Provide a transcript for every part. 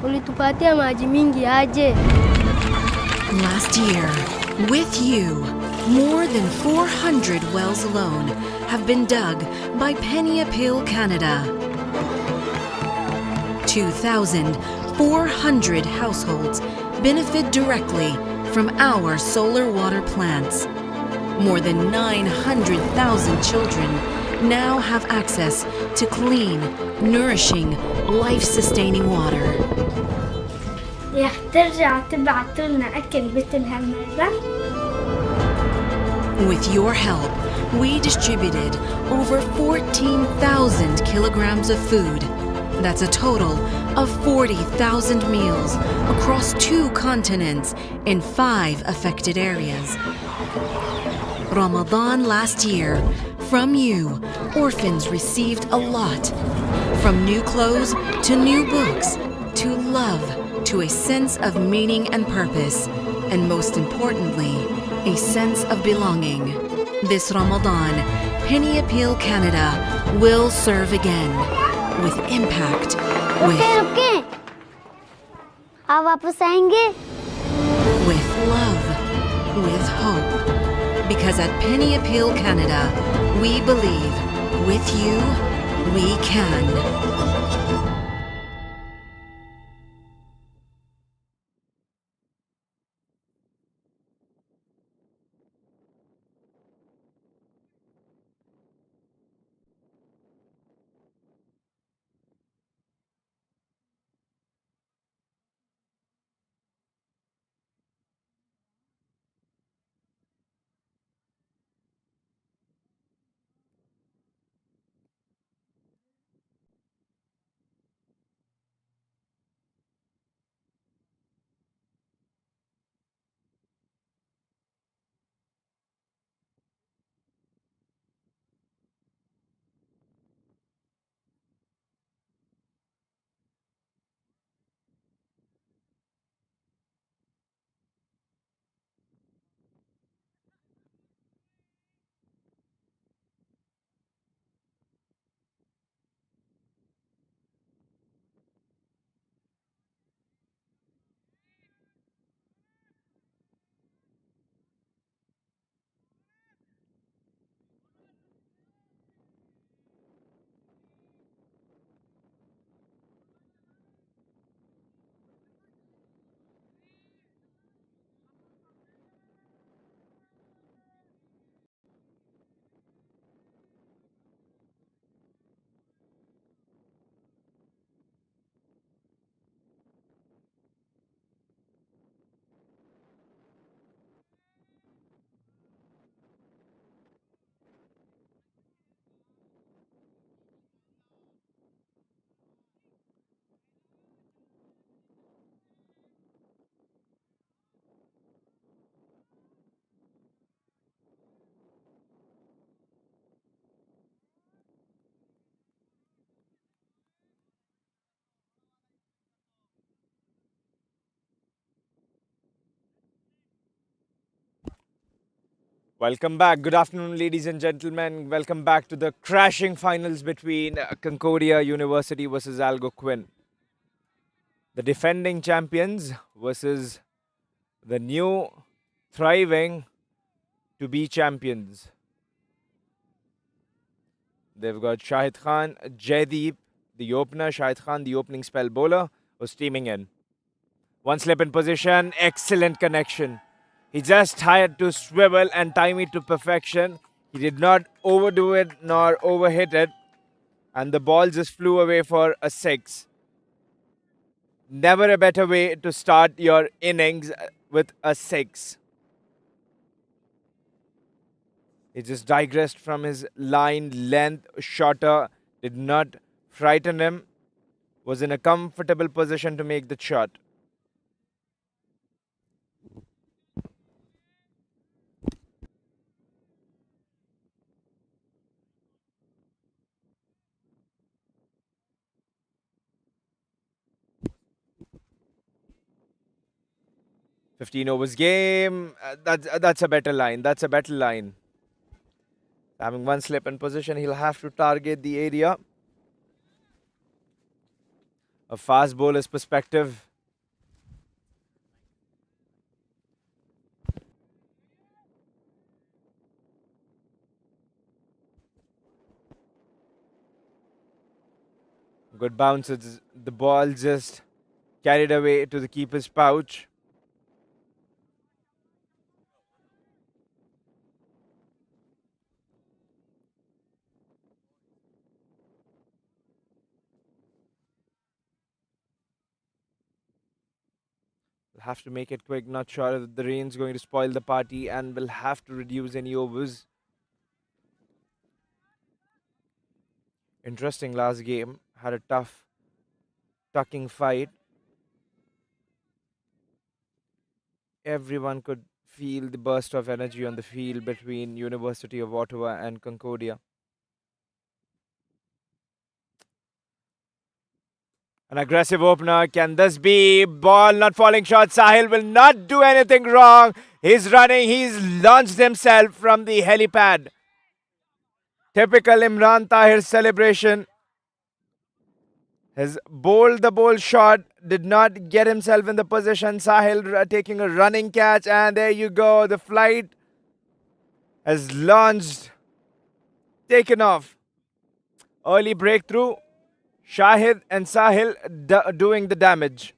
ulitupatia maji mingi aje? Last year, with you, more than 400 wells alone have been dug by Peniapil Canada. 2,400 households benefit directly from our solar water plants. More than 900,000 children now have access to clean, nourishing, life-sustaining water. يا ترجع تبعتوا لنا أكل مثل هالمرة؟ With your help, we distributed over 14,000 kilograms of food. That's a total of 40,000 meals across 2 continents in 5 affected areas. Ramadan last year, from you, orphans received a lot. From new clothes to new books, to love, to a sense of meaning and purpose, and most importantly, a sense of belonging. This Ramadan, Peniapil Canada will serve again with impact, रुकें आप वापस आएंगे? with love, with hope. Because at Peniapil Canada, we believe with you, we can. Welcome back. Good afternoon, ladies and gentlemen. Welcome back to the crashing finals between Concordia University versus Algonquin. The defending champions versus the new, thriving to be champions. They've got Shahid Khan, Jaideep, the opener. Shahid Khan, the opening spell bowler, was steaming in. One slip in position, excellent connection. He just had to swivel and time it to perfection. He did not overdo it nor overhit it. And the ball just flew away for a 6. Never a better way to start your innings with a 6. He just digressed from his line length, shorter, did not frighten him, was in a comfortable position to make the shot. "15 overs game." That's a better line. That's a better line. Having one slip in position, he'll have to target the area. a fast bowler's perspective. Good bounce. The ball just carried away to the keeper's pouch. We'll have to make it quick. Not sure if the rain's going to spoil the party, and we'll have to reduce any overs. Interesting last game. Had a tough tucking fight. Everyone could feel the burst of energy on the field between University of Ottawa and Concordia. An aggressive opener. Can this be? Ball not falling short. Sahil will not do anything wrong. He's running. He's launched himself from the helipad. Typical Imran Tahir celebration. Has bowled the ball shot, did not get himself in the position. Sahil taking a running catch, and there you go. The flight has launched, taken off. Early breakthrough. Shahid and Sahil doing the damage.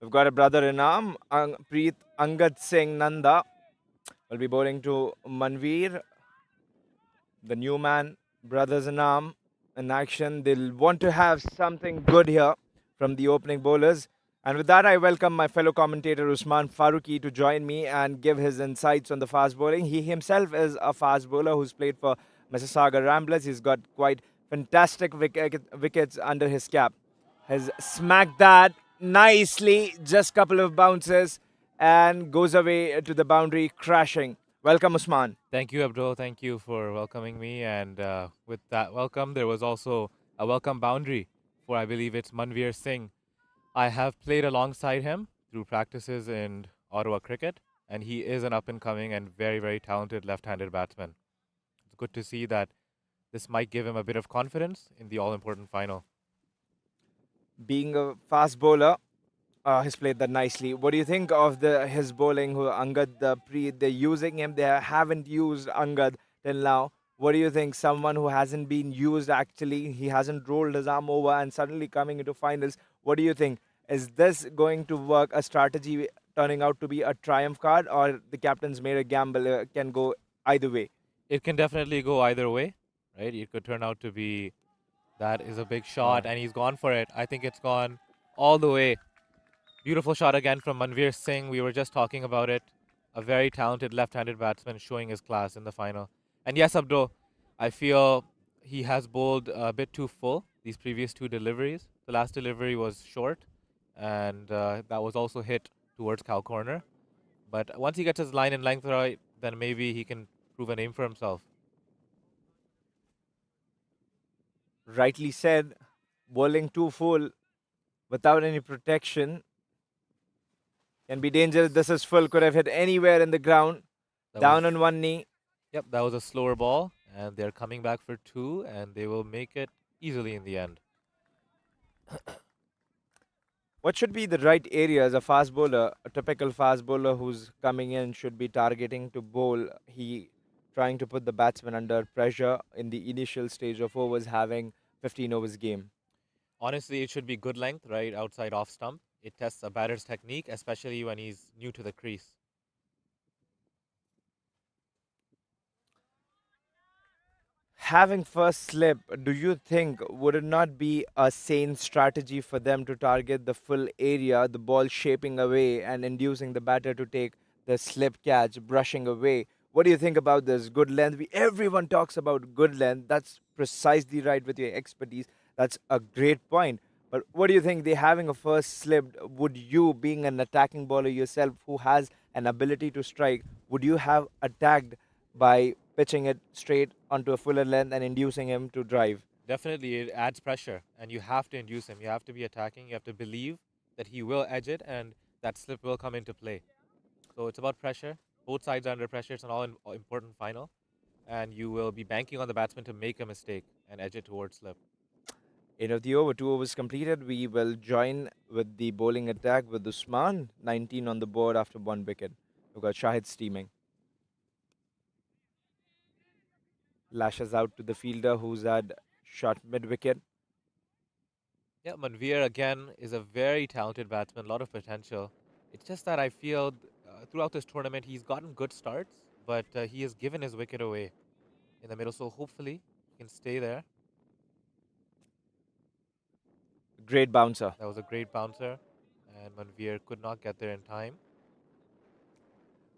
We've got a brother in arm, Preet Angad Singh Nanda, will be bowling to Manveer. The new man, brothers in arm, in action. They'll want to have something good here from the opening bowlers. And with that, I welcome my fellow commentator Usman Faruqi to join me and give his insights on the fast bowling. He himself is a fast bowler who's played for Mississauga Ramblers. He's got quite fantastic wickets under his cap. Has smacked that nicely, just couple of bounces, and goes away to the boundary, crashing. Welcome, Usman. Thank you, Abdul. Thank you for welcoming me. And with that welcome, there was also a welcome boundary for, I believe it's Manveer Singh. I have played alongside him through practices in Ottawa cricket, and he is an up-and-coming and very, very talented left-handed batsman. It's good to see that this might give him a bit of confidence in the all-important final. Being a fast bowler, he's played that nicely. What do you think of his bowling? Who Angad Preet, they're using him. They haven't used Angad till now. What do you think? Someone who hasn't been used actually, he hasn't rolled his arm over and suddenly coming into finals. What do you think? Is this going to work? A strategy turning out to be a triumph card, or the captain's made a gamble? Can go either way. It can definitely go either way, right? It could turn out to be that is a big shot, and he's gone for it. I think it's gone all the way. Beautiful shot again from Manveer Singh. We were just talking about it. A very talented left-handed batsman showing his class in the final. And yes, Abdul, I feel he has bowled a bit too full these previous two deliveries. The last delivery was short, and that was also hit towards cow corner. But once he gets his line and length right, then maybe he can prove a name for himself. Rightly said. bowling too full without any protection can be dangerous. This is full, could have hit anywhere in the ground, That down was on one knee. Yep, that was a slower ball, and they're coming back for two, and they will make it easily in the end. What should be the right area as a fast bowler? A typical fast bowler who's coming in should be targeting to bowl. He trying to put the batsman under pressure in the initial stage of overs, having 15 overs game. Honestly, it should be good length, right outside off stump. It tests a batter's technique, especially when he's new to the crease. Having first slip, do you think would it not be a sane strategy for them to target the full area, the ball shaping away and inducing the batter to take the slip catch, brushing away? What do you think about this good length? Everyone talks about good length. That's precisely right with your expertise. That's a great point. But what do you think? They having a first slip. Would you, being an attacking bowler yourself, who has an ability to strike, would you have attacked by pitching it straight onto a fuller length and inducing him to drive? Definitely, it adds pressure, and you have to induce him. You have to be attacking. You have to believe that he will edge it, and that slip will come into play. So it's about pressure. Both sides are under pressure. It's an important final, and you will be banking on the batsman to make a mistake and edge it towards slip. Eight of the over, 2 overs completed. We will join with the bowling attack with Usman, 19 on the board after 1 wicket. We've got Shahid steaming. Lashes out to the fielder who's had shot mid wicket. Yeah, Manveer again is a very talented batsman, a lot of potential. It's just that I feel throughout this tournament he's gotten good starts, but he has given his wicket away in the middle. So hopefully he can stay there. Great bouncer. That was a great bouncer, and Manveer could not get there in time.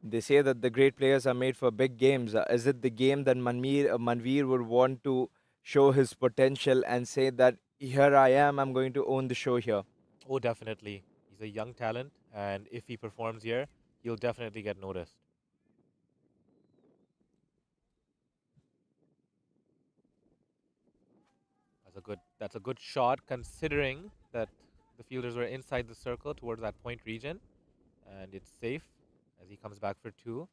They say that the great players are made for big games. Is it the game that Manveer would want to show his potential and say that here I am, I'm going to own the show here? Oh, definitely. He's a young talent, and if he performs here, he'll definitely get noticed. That's a good shot considering that the fielders were inside the circle towards that point region, and it's safe as he comes back for two.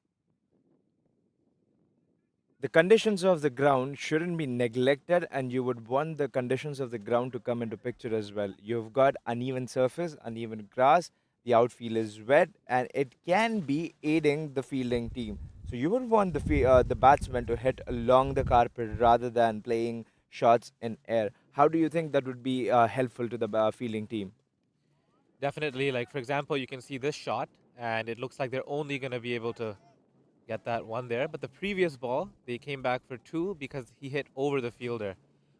The conditions of the ground shouldn't be neglected, and you would want the conditions of the ground to come into picture as well. You've got uneven surface, uneven grass, the outfield is wet, and it can be aiding the fielding team. So you would want the batsman to hit along the carpet rather than playing shots in air. How do you think that would be helpful to the fielding team? Definitely, like for example, you can see this shot, and it looks like they're only going to be able to get that one there. But the previous ball, they came back for two because he hit over the fielder.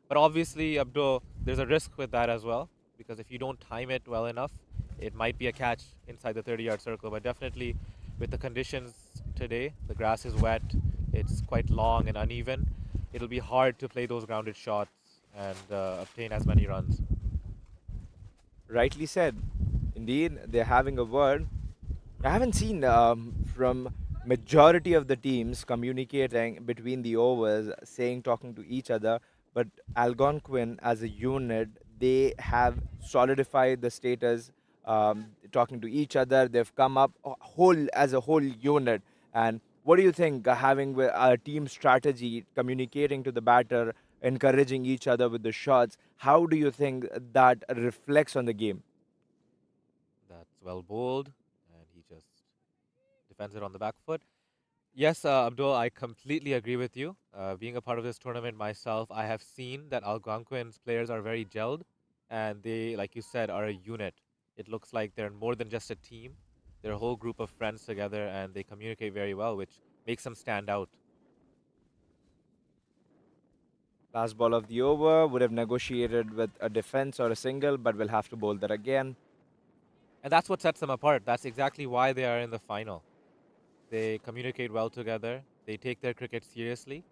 But obviously, Abdul, there's a risk with that as well, because if you don't time it well enough, it might be a catch inside the 30-yard circle. But definitely, with the conditions today, the grass is wet, it's quite long and uneven. It'll be hard to play those grounded shots and obtain as many runs. Rightly said. Indeed, they're having a word. I haven't seen from majority of the teams communicating between the overs, saying talking to each other. But Algonquin as a unit, they have solidified the status, talking to each other. They've come up whole as a whole unit. And what do you think having a team strategy, communicating to the batter, encouraging each other with the shots? How do you think that reflects on the game? That's well bowled, and he just defends it on the back foot. Yes, Abdul, I completely agree with you. Being a part of this tournament myself, I have seen that Algonquin's players are very gelled, and they, like you said, are a unit. It looks like they're more than just a team. They're a whole group of friends together, and they communicate very well, which makes them stand out. Last ball of the over, would have negotiated with a defense or a single, but will have to bowl that again. And that's what sets them apart. That's exactly why they are in the final. They communicate well together. They take their cricket seriously,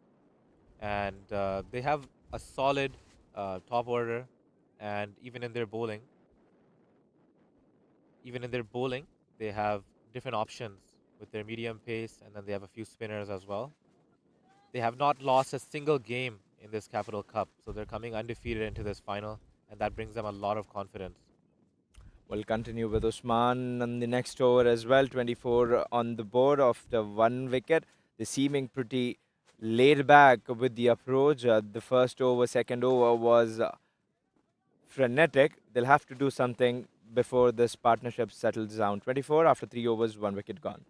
and they have a solid top order. And even in their bowling, they have different options with their medium pace, and then they have a few spinners as well. They have not lost a single game in this Capital Cup, so they're coming undefeated into this final. and that brings them a lot of confidence. We'll continue with Usman on the next over as well. 24 on the board after one wicket. They're seeming pretty laid back with the approach. The first over, second over was frenetic. They'll have to do something before this partnership settles down. 24 after 3 overs, one wicket gone.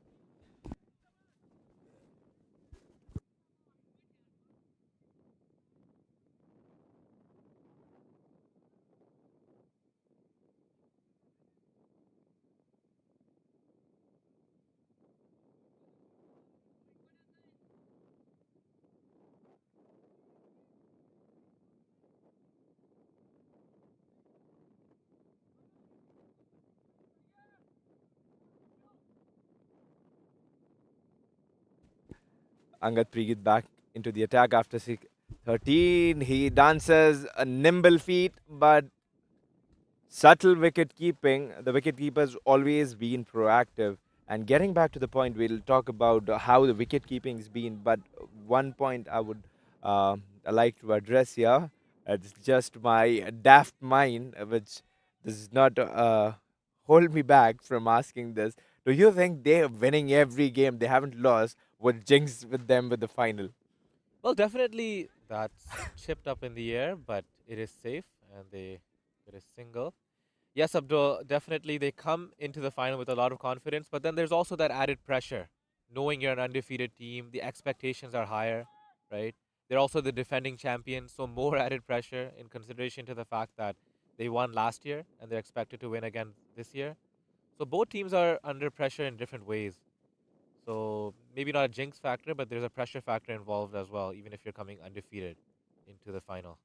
Angad Preet back into the attack after 13. He dances a nimble feet, but subtle wicket keeping. The wicket keeper's always been proactive. And getting back to the point, we'll talk about how the wicket keeping's been. But one point I would like to address here. It's just my daft mind, which does not hold me back from asking this. Do you think they're winning every game? They haven't lost. Would jinx with them with the final? Well, definitely that's chipped up in the air, but it is safe and they get a single. Yes, Abdul, definitely they come into the final with a lot of confidence, but then there's also that added pressure. Knowing you're an undefeated team, the expectations are higher, right? They're also the defending champions, so more added pressure in consideration to the fact that they won last year and they're expected to win again this year. So both teams are under pressure in different ways. So maybe not a jinx factor, but there's a pressure factor involved as well, even if you're coming undefeated into the final.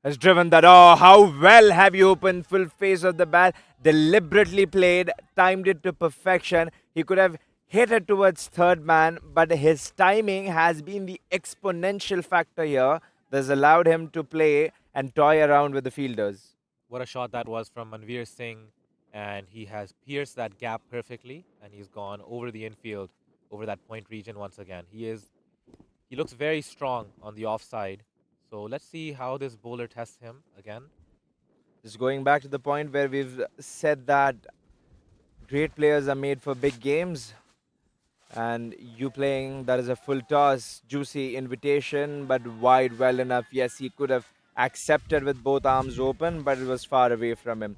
Has driven that. Oh, how well have you opened full face of the bat? Deliberately played, timed it to perfection. He could have hit it towards third man, but his timing has been the exponential factor here that's allowed him to play and toy around with the fielders. What a shot that was from Manveer Singh, and he has pierced that gap perfectly, and he's gone over the infield, over that point region once again. He looks very strong on the offside. So let's see how this bowler tests him again. Just going back to the point where we've said that great players are made for big games. And you playing that is a full toss, juicy invitation, but wide well enough. Yes, he could have accepted with both arms open, but it was far away from him.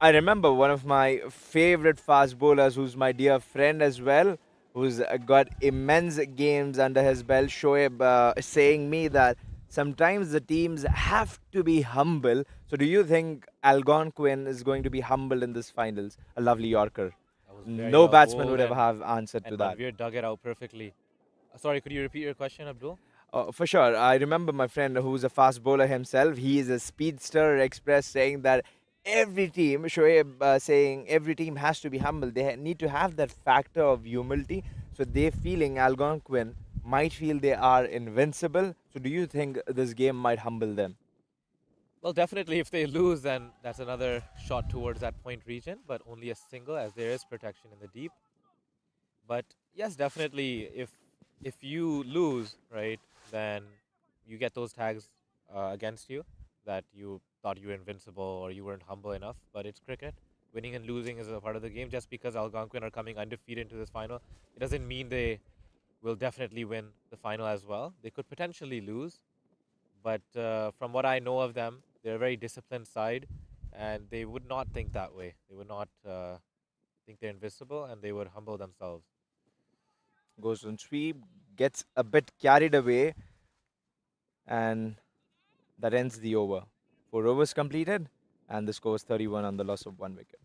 I remember one of my favorite fast bowlers, who's my dear friend as well, who's got immense games under his belt, Shoaib, saying me that sometimes the teams have to be humble. So, do you think Algonquin is going to be humble in this finals? A lovely Yorker. That was very No well batsman bowled, would ever have answered to and that. Manveer dug it out perfectly. Sorry, could you repeat your question, Abdul? For sure. I remember my friend who's a fast bowler himself. He is a speedster express saying that every team, Shoaib saying every team has to be humble. They need to have that factor of humility. So they're feeling Algonquin might feel they are invincible. So do you think this game might humble them? Well, definitely, if they lose, then that's another shot towards that point region, but only a single as there is protection in the deep. But yes, definitely, if you lose, right, then you get those tags against you that you thought you were invincible or you weren't humble enough. But it's cricket. Winning and losing is a part of the game. Just because Algonquin are coming undefeated into this final, it doesn't mean they will definitely win the final as well. They could potentially lose, but from what I know of them, they're a very disciplined side, and they would not think that way. They would not think they're invisible, and they would humble themselves. Goes on sweep, gets a bit carried away, and that ends the over. 4 overs completed, and the score is 31 on the loss of one wicket.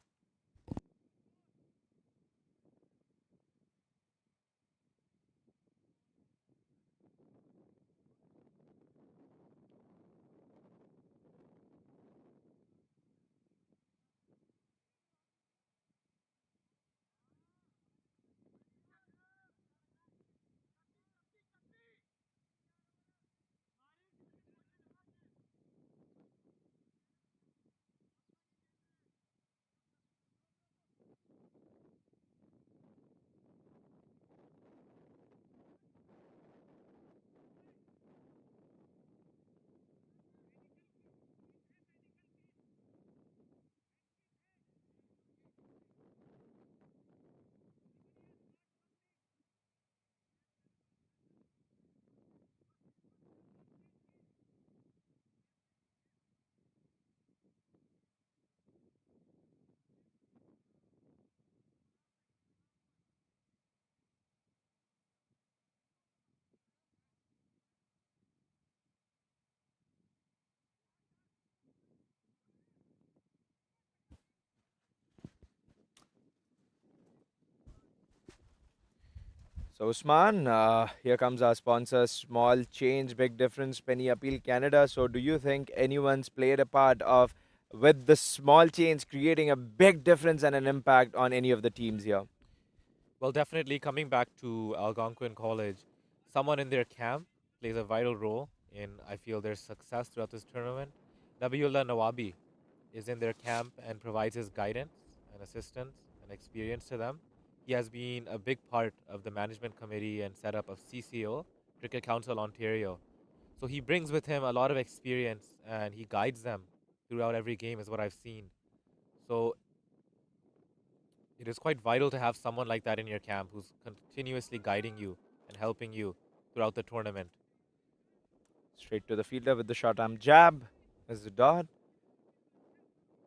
So, Usman, here comes our sponsor. Small change, big difference. Penny Appeal Canada. So, do you think anyone's played a part of with the small change creating a big difference and an impact on any of the teams here? Well, definitely coming back to Algonquin College, someone in their camp plays a vital role in, I feel, their success throughout this tournament. Nabiullah Nawabi is in their camp and provides his guidance and assistance and experience to them. He has been a big part of the management committee and setup of CCO, Cricket Council Ontario. So he brings with him a lot of experience and he guides them throughout every game, is what I've seen. So it is quite vital to have someone like that in your camp who's continuously guiding you and helping you throughout the tournament. Straight to the fielder with the short arm jab as the dot.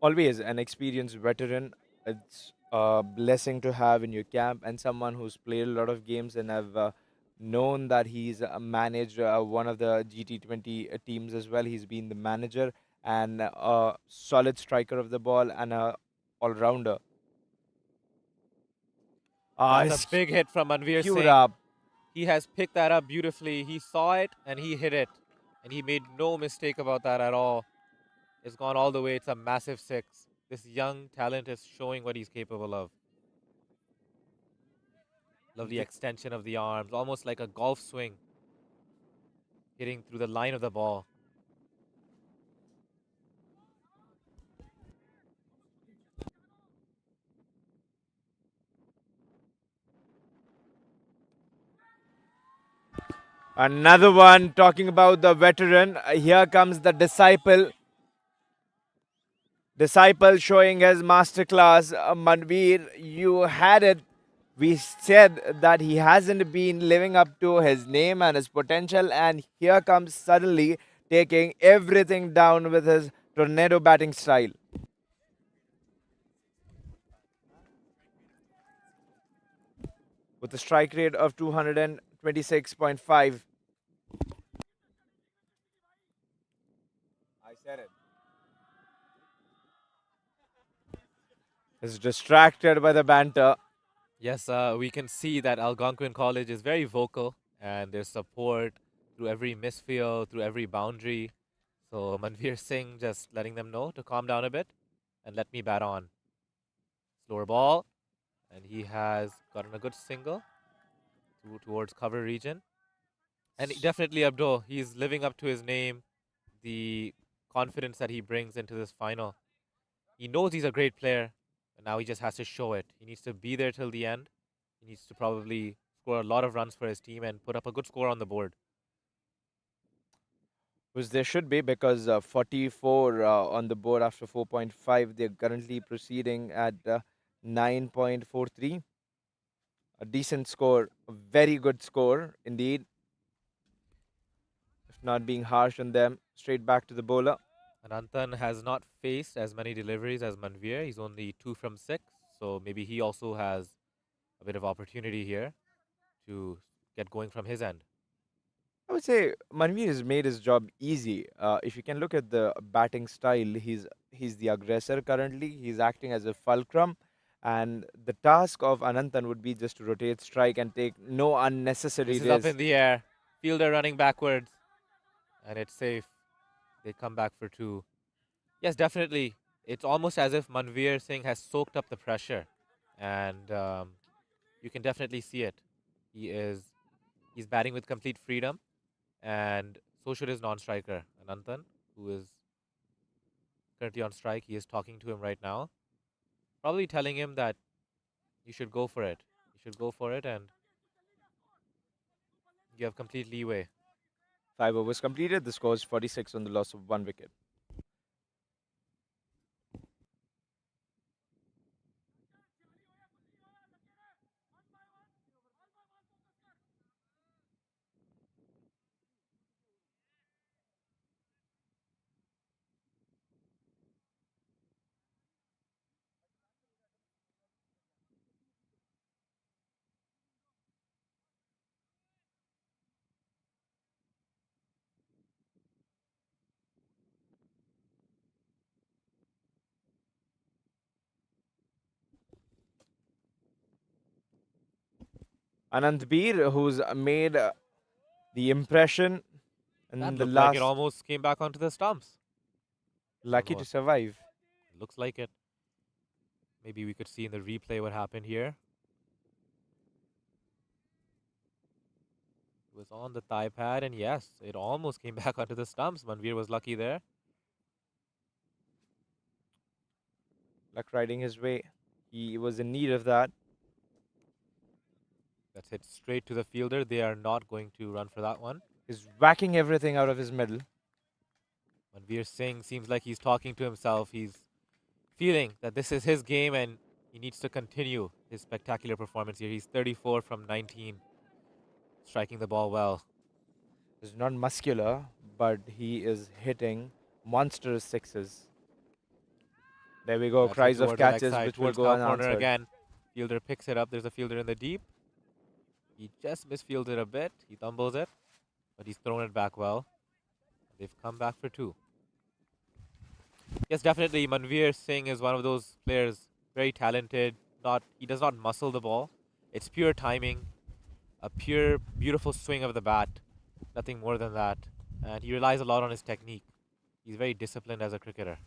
Always an experienced veteran. It's a blessing to have in your camp and someone who's played a lot of games and have known that he's managed one of the GT20 teams as well. He's been the manager and a solid striker of the ball and a all-rounder. That's a It's big hit from Manveer queued Singh. up. He has picked that up beautifully. He saw it and he hit it. And he made no mistake about that at all. It's gone all the way. It's a massive six. This young talent is showing what he's capable of. Lovely extension of the arms, almost like a golf swing, hitting through the line of the ball. Another one talking about the veteran. Here comes the disciple. Disciple showing his masterclass. Manveer, you had it. We said that he hasn't been living up to his name and his potential, and here comes suddenly taking everything down with his tornado batting style. With a strike rate of 226.5. I said it. Is distracted by the banter. Yes, we can see that Algonquin College is very vocal and their support through every misfield, through every boundary. So Manveer Singh just letting them know to calm down a bit and let me bat on. Slower ball, and he has gotten a good single towards cover region. And definitely Abdo, he's living up to his name, the confidence that he brings into this final. He knows he's a great player, and now he just has to show it. He needs to be there till the end. He needs to probably score a lot of runs for his team and put up a good score on the board. Which there should be because 44 on the board after 4.5. They're currently proceeding at 9.43. A decent score, a very good score indeed. If not being harsh on them, straight back to the bowler. Ananthan has not faced as many deliveries as Manveer. He's only 2 from 6, so maybe he also has a bit of opportunity here to get going from his end. I would say Manveer has made his job easy. If you can look at the batting style, he's the aggressor currently. He's acting as a fulcrum, and the task of Ananthan would be just to rotate, strike, and take no unnecessary This is up risk. in the air. Fielder running backwards, and it's safe. They come back for 2. Yes, definitely. It's almost as if Manveer Singh has soaked up the pressure, and you can definitely see it. He's batting with complete freedom, and so should his non-striker Ananthan, who is currently on strike. He is talking to him right now, probably telling him that you should go for it. You should go for it, and you have complete leeway. 5 overs completed. The score is 46 on the loss of 1 wicket. Anand Bir, who's made the impression That in the looked like it last, almost came back onto the stumps. lucky to Almost. survive. Looks like it. Maybe we could see in the replay what happened here. It was on the thigh pad, and yes, it almost came back onto the stumps. Manveer was lucky there. Luck riding his way. He was in need of that. That's hit straight to the fielder. They are not going to run for that one. He's whacking everything out of his middle. Manveer Singh seems like he's talking to himself. He's feeling that this is his game and he needs to continue his spectacular performance here. He's 34 from 19, striking the ball well. He's not muscular, but he is hitting monstrous sixes. There we go. That's Cries hit of towards the leg catches side, which will towards go cow corner unanswered. again. Fielder picks it up. There's a fielder in the deep. He just misfielded a bit. He tumbles it, but he's thrown it back well. They've come back for two. Yes, definitely. Manveer Singh is one of those players, very talented. He does not muscle the ball. It's pure timing, a pure beautiful swing of the bat. Nothing more than that. And he relies a lot on his technique. He's very disciplined as a cricketer.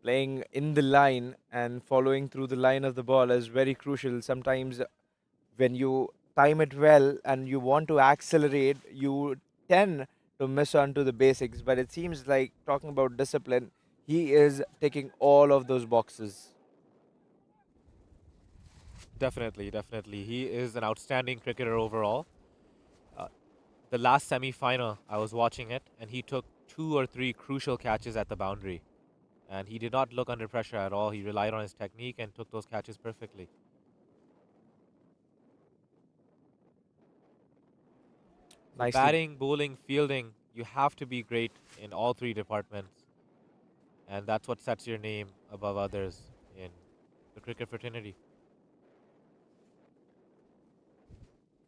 Playing in the line and following through the line of the ball is very crucial. Sometimes when you time it well and you want to accelerate, you tend to miss onto the basics. But it seems like, talking about discipline, he is ticking all of those boxes. Definitely, definitely. He is an outstanding cricketer overall. The last semi-final, I was watching it, and he took 2 or 3 crucial catches at the boundary. And he did not look under pressure at all. He relied on his technique and took those catches perfectly. So Nicely. batting, bowling, fielding, you have to be great in all 3 departments. And that's what sets your name above others in the cricket fraternity.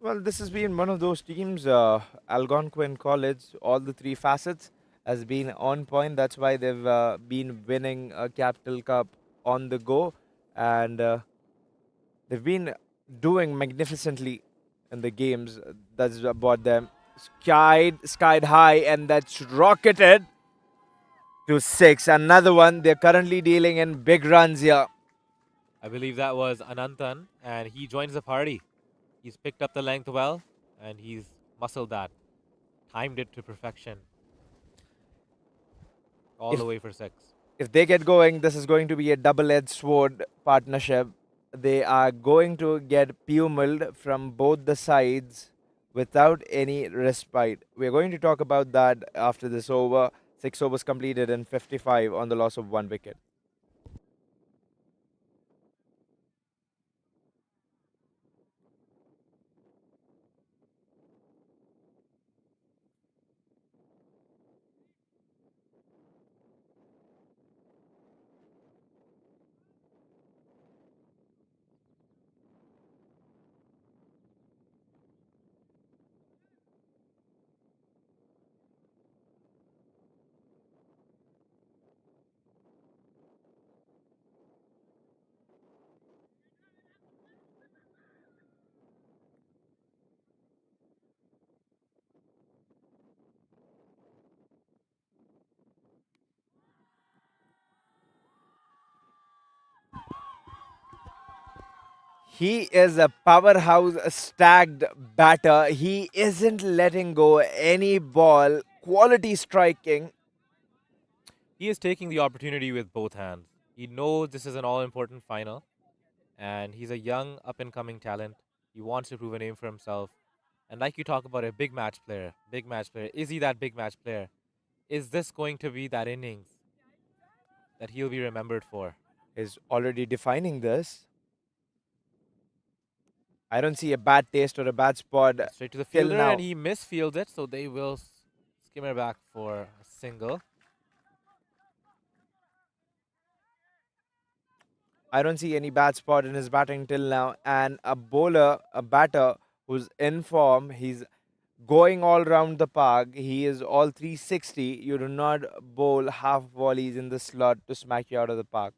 Well, this has been one of those teams, Algonquin College, all the 3 facets has been on point. That's why they've been winning a Capital Cup on the go. And they've been doing magnificently in the games. That's about them. Skied high, and that's rocketed to 6. Another one. They're currently dealing in big runs here. I believe that was Anantan, and he joins the party. He's picked up the length well, and he's muscled that. Timed it to perfection. All the way for 6. If they get going, this is going to be a double-edged sword partnership. They are going to get pummeled from both the sides without any respite. We're going to talk about that after this over. 6 overs completed in 55 on the loss of 1 wicket. He is a powerhouse stacked batter. He isn't letting go any ball. Quality striking. He is taking the opportunity with both hands. He knows this is an all-important final, and he's a young, up-and-coming talent. He wants to prove a name for himself. And like you talk about a big match player, is he that big match player? Is this going to be that innings that he'll be remembered for? Is already defining this. I don't see a bad taste or a bad spot Straight to the till fielder, now. and he misfields it, so they will skimmer back for a single. I don't see any bad spot in his batting till now. And a bowler, a batter who's in form, he's going all round the park. He is all 360. You do not bowl half volleys in the slot to smack you out of the park.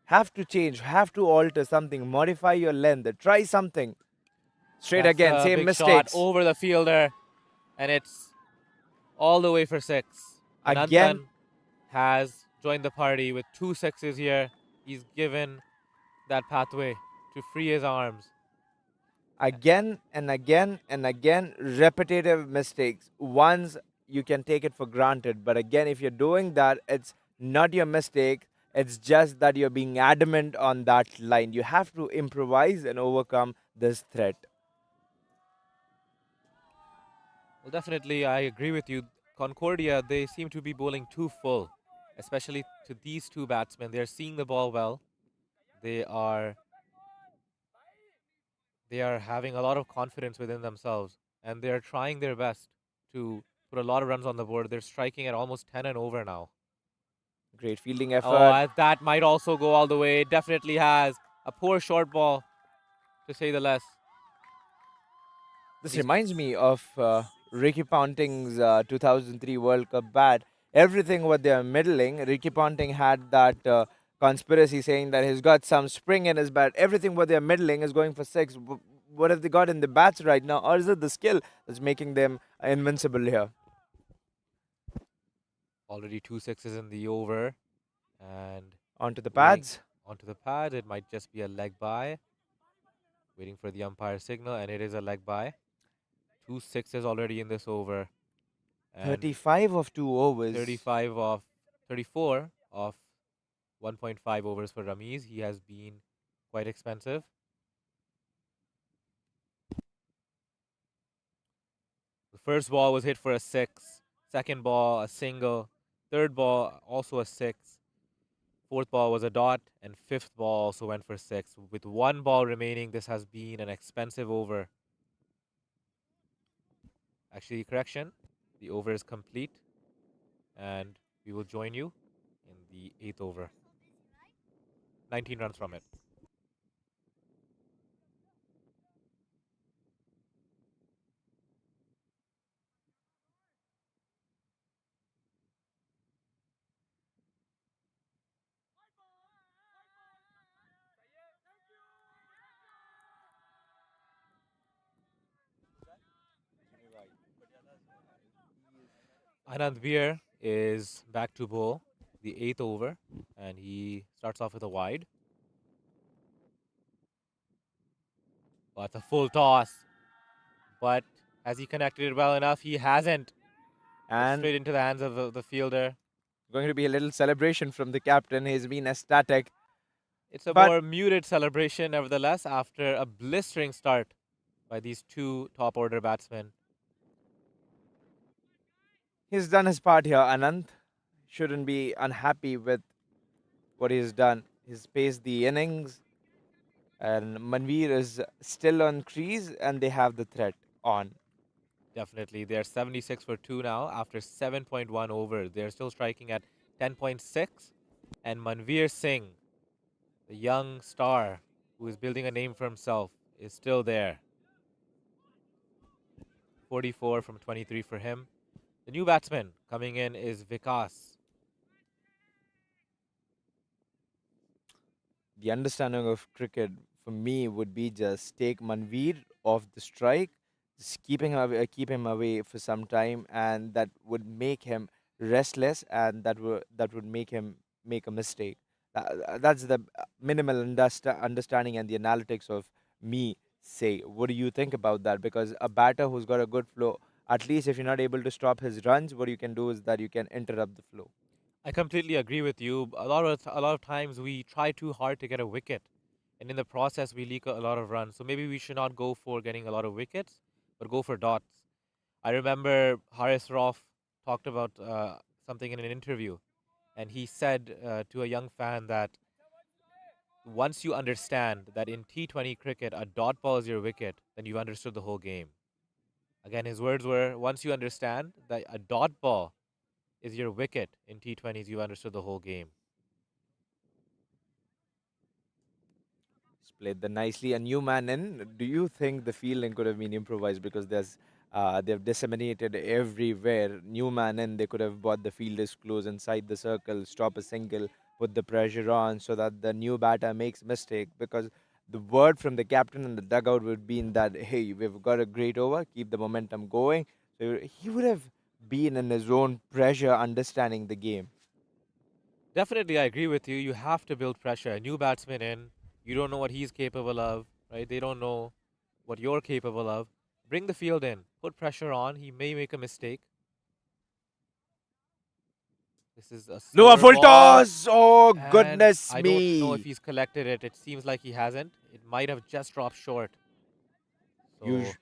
Have to change, have to alter something, modify your length, try something. Straight That's again, a same big shot mistakes. over the fielder, and it's all the way for 6. Again, Ananthan has joined the party with 2 sixes here. He's given that pathway to free his arms. again and again and again, repetitive mistakes. Once you can take it for granted, but again, if you're doing that, it's not your mistake. It's just that you're being adamant on that line. You have to improvise and overcome this threat. Well, definitely, I agree with you. Concordia, they seem to be bowling too full, especially to these two batsmen. They're seeing the ball well. They are they are having a lot of confidence within themselves, and they are trying their best to put a lot of runs on the board. They're striking at almost 10 and over now. Great fielding Oh, effort. that might also go all the way. It definitely has. A poor short ball, to say the less. This He's reminds me of Ricky Ponting's 2003 World Cup bat. Everything what they are middling, Ricky Ponting had that conspiracy saying that he's got some spring in his bat. Everything what they are middling is going for six. What have they got in the bats right now? Or is it the skill that's making them invincible here? already 2 sixes in the over, and Onto the waiting pads. onto the pad. It might just be a leg by. Waiting for the umpire signal, and it is a leg by. 2 sixes already in this over, and 35 of 2 overs. 35 of 34 of 1.5 overs for Ramiz. He has been quite expensive. The first ball was hit for a 6. Second ball, a single. Third ball, also a 6. Fourth ball was a dot, and fifth ball also went for 6. With one ball remaining, this has been an expensive over. Actually, correction, the over is complete, and we will join you in the 8th over. 19 runs from it. Anand Veer is back to bowl the 8th over, and he starts off with a wide. Oh, it's a full toss, but has he connected it well enough? He hasn't. It's And straight into the hands of the fielder. going to be a little celebration from the captain. He's been ecstatic. It's a But more muted celebration, nevertheless, after a blistering start by these two top order batsmen. he's done his part here. Anand shouldn't be unhappy with what he's done. He's paced the innings, and Manveer is still on crease, and they have the threat on. Definitely. They're 76 for 2 now after 7.1 overs. They're still striking at 10.6. And Manveer Singh, the young star who is building a name for himself, is still there. 44 from 23 for him. The new batsman coming in is Vikas. The understanding of cricket for me would be just take Manveer off the strike, just keep him away for some time, and that would make him restless, and that would make him make a mistake. That's the minimal understanding and the analytics of me. Say, what do you think about that? Because a batter who's got a good flow, at least if you're not able to stop his runs, what you can do is that you can interrupt the flow. I completely agree with you. A lot of times we try too hard to get a wicket, and in the process we leak a lot of runs. So maybe we should not go for getting a lot of wickets, but go for dots. I remember Haris Rauf talked about something in an interview, and he said to a young fan that once you understand that in T20 cricket a dot ball is your wicket, then you've understood the whole game. Again, his words were, once you understand that a dot ball is your wicket in T20s, you've understood the whole game. He's played the nicely. A new man in. Do you think the fielding could have been improvised because they've disseminated everywhere. New man in. They could have bought the fielders close inside the circle, stop a single, put the pressure on so that the new batter makes mistake, because the word from the captain in the dugout would be in that, hey, we've got a great over, keep the momentum going. So he would have been in his own pressure, understanding the game. Definitely, I agree with you. You have to build pressure. A new batsman in, you don't know what he's capable of, right? They don't know what you're capable of. Bring the field in, put pressure on. He may make a mistake. This is a Lower slower full ball, toss. Oh, and goodness I don't know if me. he's collected it. It seems like he hasn't. It might have just dropped short. So, Us-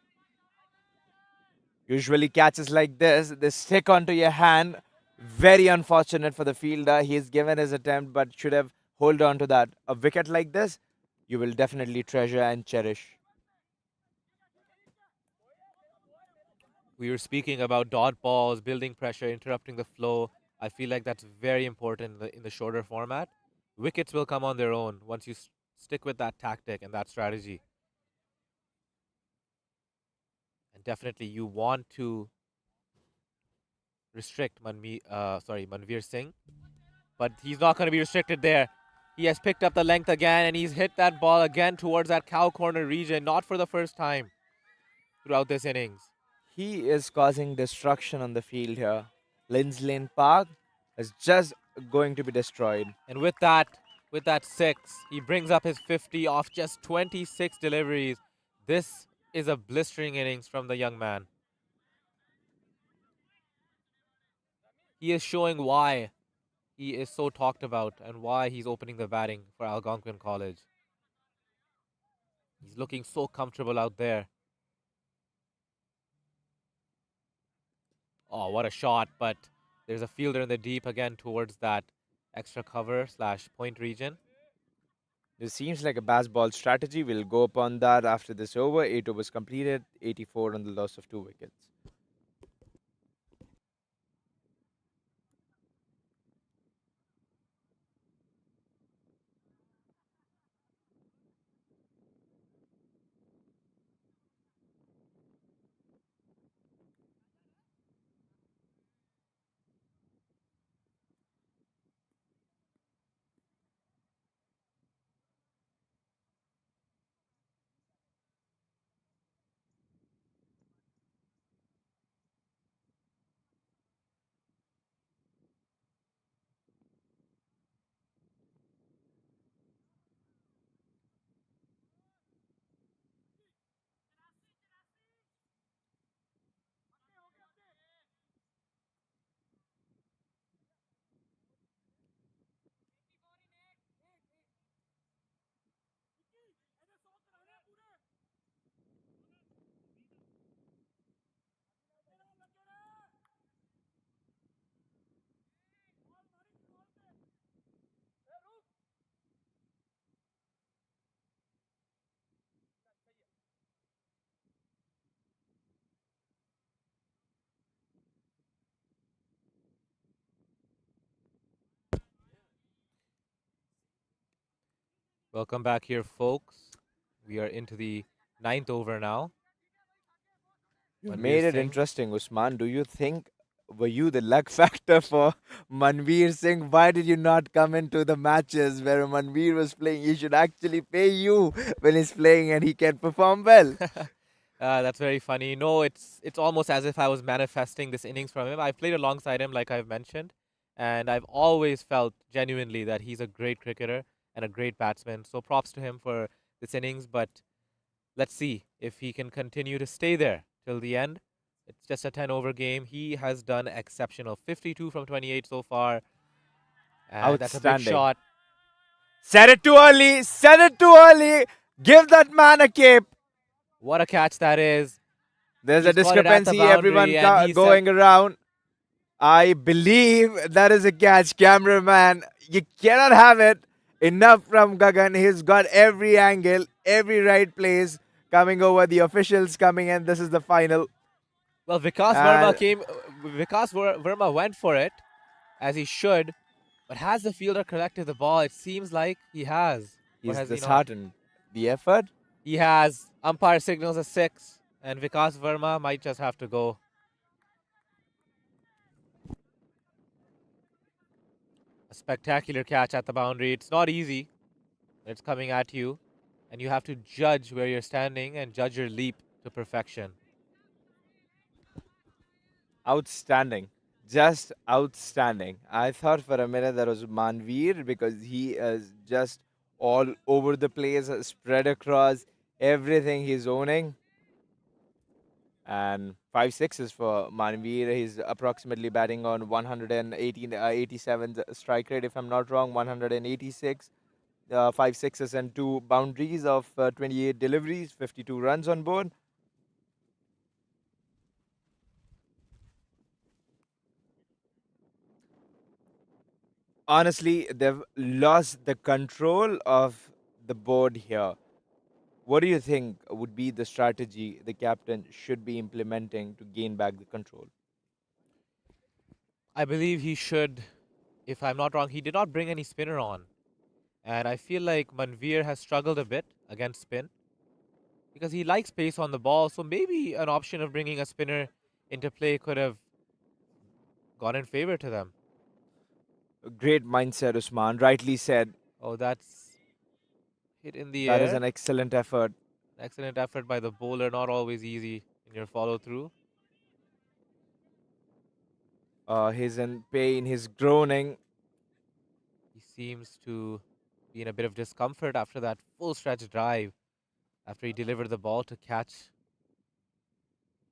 Usually catches like this, they stick onto your hand. Very unfortunate for the fielder. He's given his attempt, but should have hold on to that. A wicket like this, you will definitely treasure and cherish. we were speaking about dot balls, building pressure, interrupting the flow. I feel like that's very important in the shorter format. Wickets will come on their own once you stick with that tactic and that strategy. And definitely, you want to restrict Manveer Singh, but he's not going to be restricted there. He has picked up the length again, and he's hit that ball again towards that cow corner region, not for the first time throughout this innings. He is causing destruction on the field here. Linds Lane Park is just going to be destroyed. And with that six, he brings up his 50 off just 26 deliveries. This is a blistering innings from the young man. He is showing why he is so talked about and why he's opening the batting for Algonquin College. He's looking so comfortable out there. Oh, what a shot, but there's a fielder in the deep again towards that extra cover / point region. This seems like a baseball strategy. We'll go upon that after this over. 8 overs completed, 84 on the loss of 2 wickets. Welcome back here, folks. We are into the 9th over now. You Manveer made it Singh. interesting, Usman. Do you think, were you the luck factor for Manveer Singh? Why did you not come into the matches where Manveer was playing? He should actually pay you when he's playing and he can perform well. That's very funny. No, it's almost as if I was manifesting this innings from him. I've played alongside him, like I've mentioned, and I've always felt genuinely that he's a great cricketer and a great batsman. So props to him for this innings. But let's see if he can continue to stay there till the end. It's just a 10-over game. He has done exceptional. 52 from 28 so far, and that's a big Outstanding. shot. Said it too early. Said it too early. Give that man a cape. What a catch that is! There's a He's got it at the discrepancy. Everyone boundary, and he said, going around. I believe that is a catch, cameraman. You cannot have it. Enough from Gagan. He's got every angle, every right place coming over. The officials coming in. This is the final. Well, Vikas Verma came. Verma went for it, as he should, but has the fielder collected the ball? It seems like he has. Or He's has he not? disheartened. The effort. He has. Umpire signals a 6, and Vikas Verma might just have to go. A Spectacular catch at the boundary. It's not easy. It's coming at you, and you have to judge where you're standing and judge your leap to perfection. Outstanding. Just outstanding. I thought for a minute that was Manveer because he is just all over the place, spread across everything he's owning. And 5 sixes for Manveer. He's approximately batting on 118, 87 strike rate, if I'm not wrong, 186. 5 sixes and two boundaries of 28 deliveries, 52 runs on board. Honestly, they've lost the control of the board here. What do you think would be the strategy the captain should be implementing to gain back the control? I believe he should, if I'm not wrong, he did not bring any spinner on. And I feel like Manveer has struggled a bit against spin because he likes pace on the ball. So maybe an option of bringing a spinner into play could have gone in favor to them. A great mindset, Usman. Rightly said. Oh, that's hit in the That is air. an excellent effort. Excellent effort by the bowler. Not always easy in your follow through. He's in pain. He's groaning. He seems to be in a bit of discomfort after that full stretch drive after he delivered the ball to catch.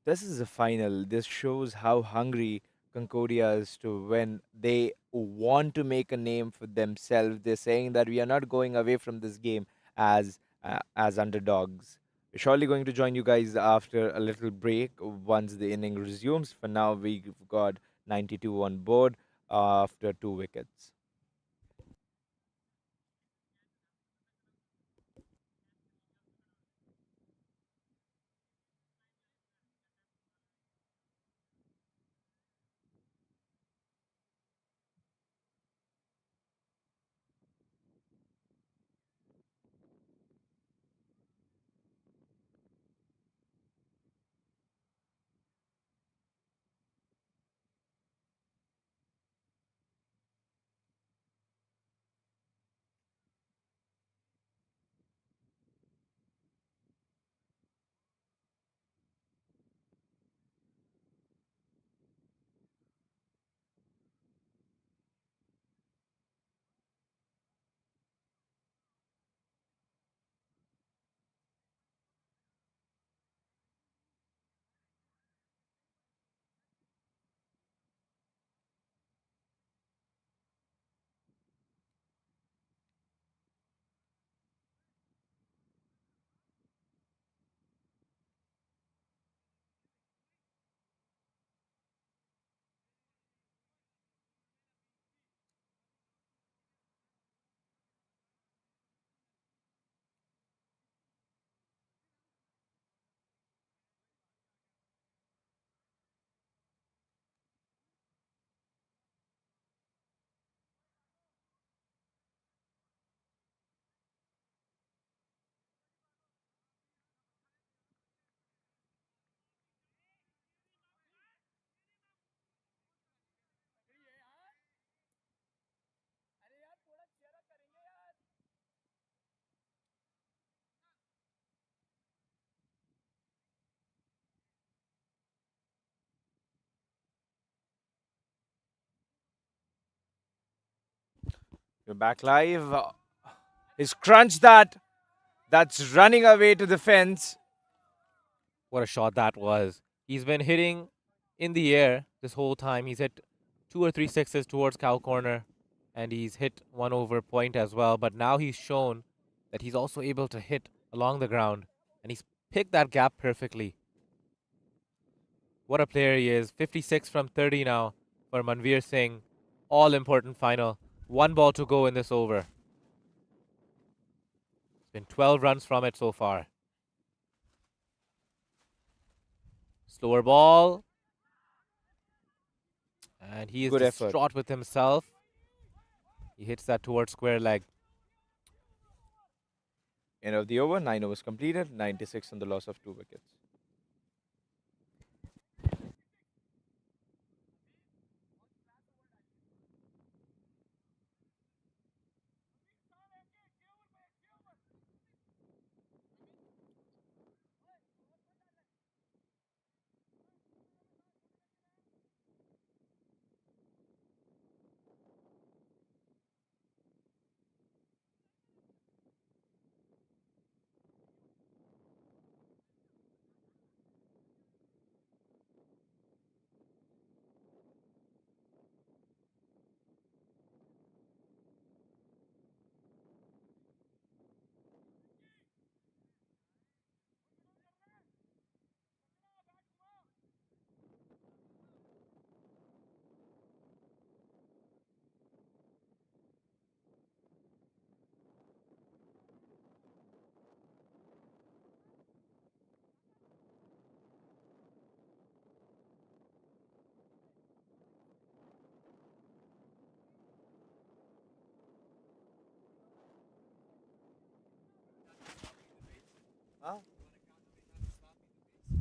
This is a final. This shows how hungry Concordia is to win. They want to make a name for themselves. They're saying that we are not going away from this game as underdogs. We're surely going to join you guys after a little break once the inning resumes. For now, we've got 92 on board after 2 wickets. We're back live. He's crunched that. That's running away to the fence. What a shot that was. He's been hitting in the air this whole time. He's hit 2 or 3 sixes towards cow corner, and he's hit one over point as well. But now he's shown that he's also able to hit along the ground, and he's picked that gap perfectly. What a player he is. 56 from 30 now for Manveer Singh. All important final. 1 ball to go in this over. It's been 12 runs from it so far. Slower ball. And he is Good effort. distraught with himself. He hits that towards square leg. End of the over. 9 overs completed. 96 on the loss of 2 wickets.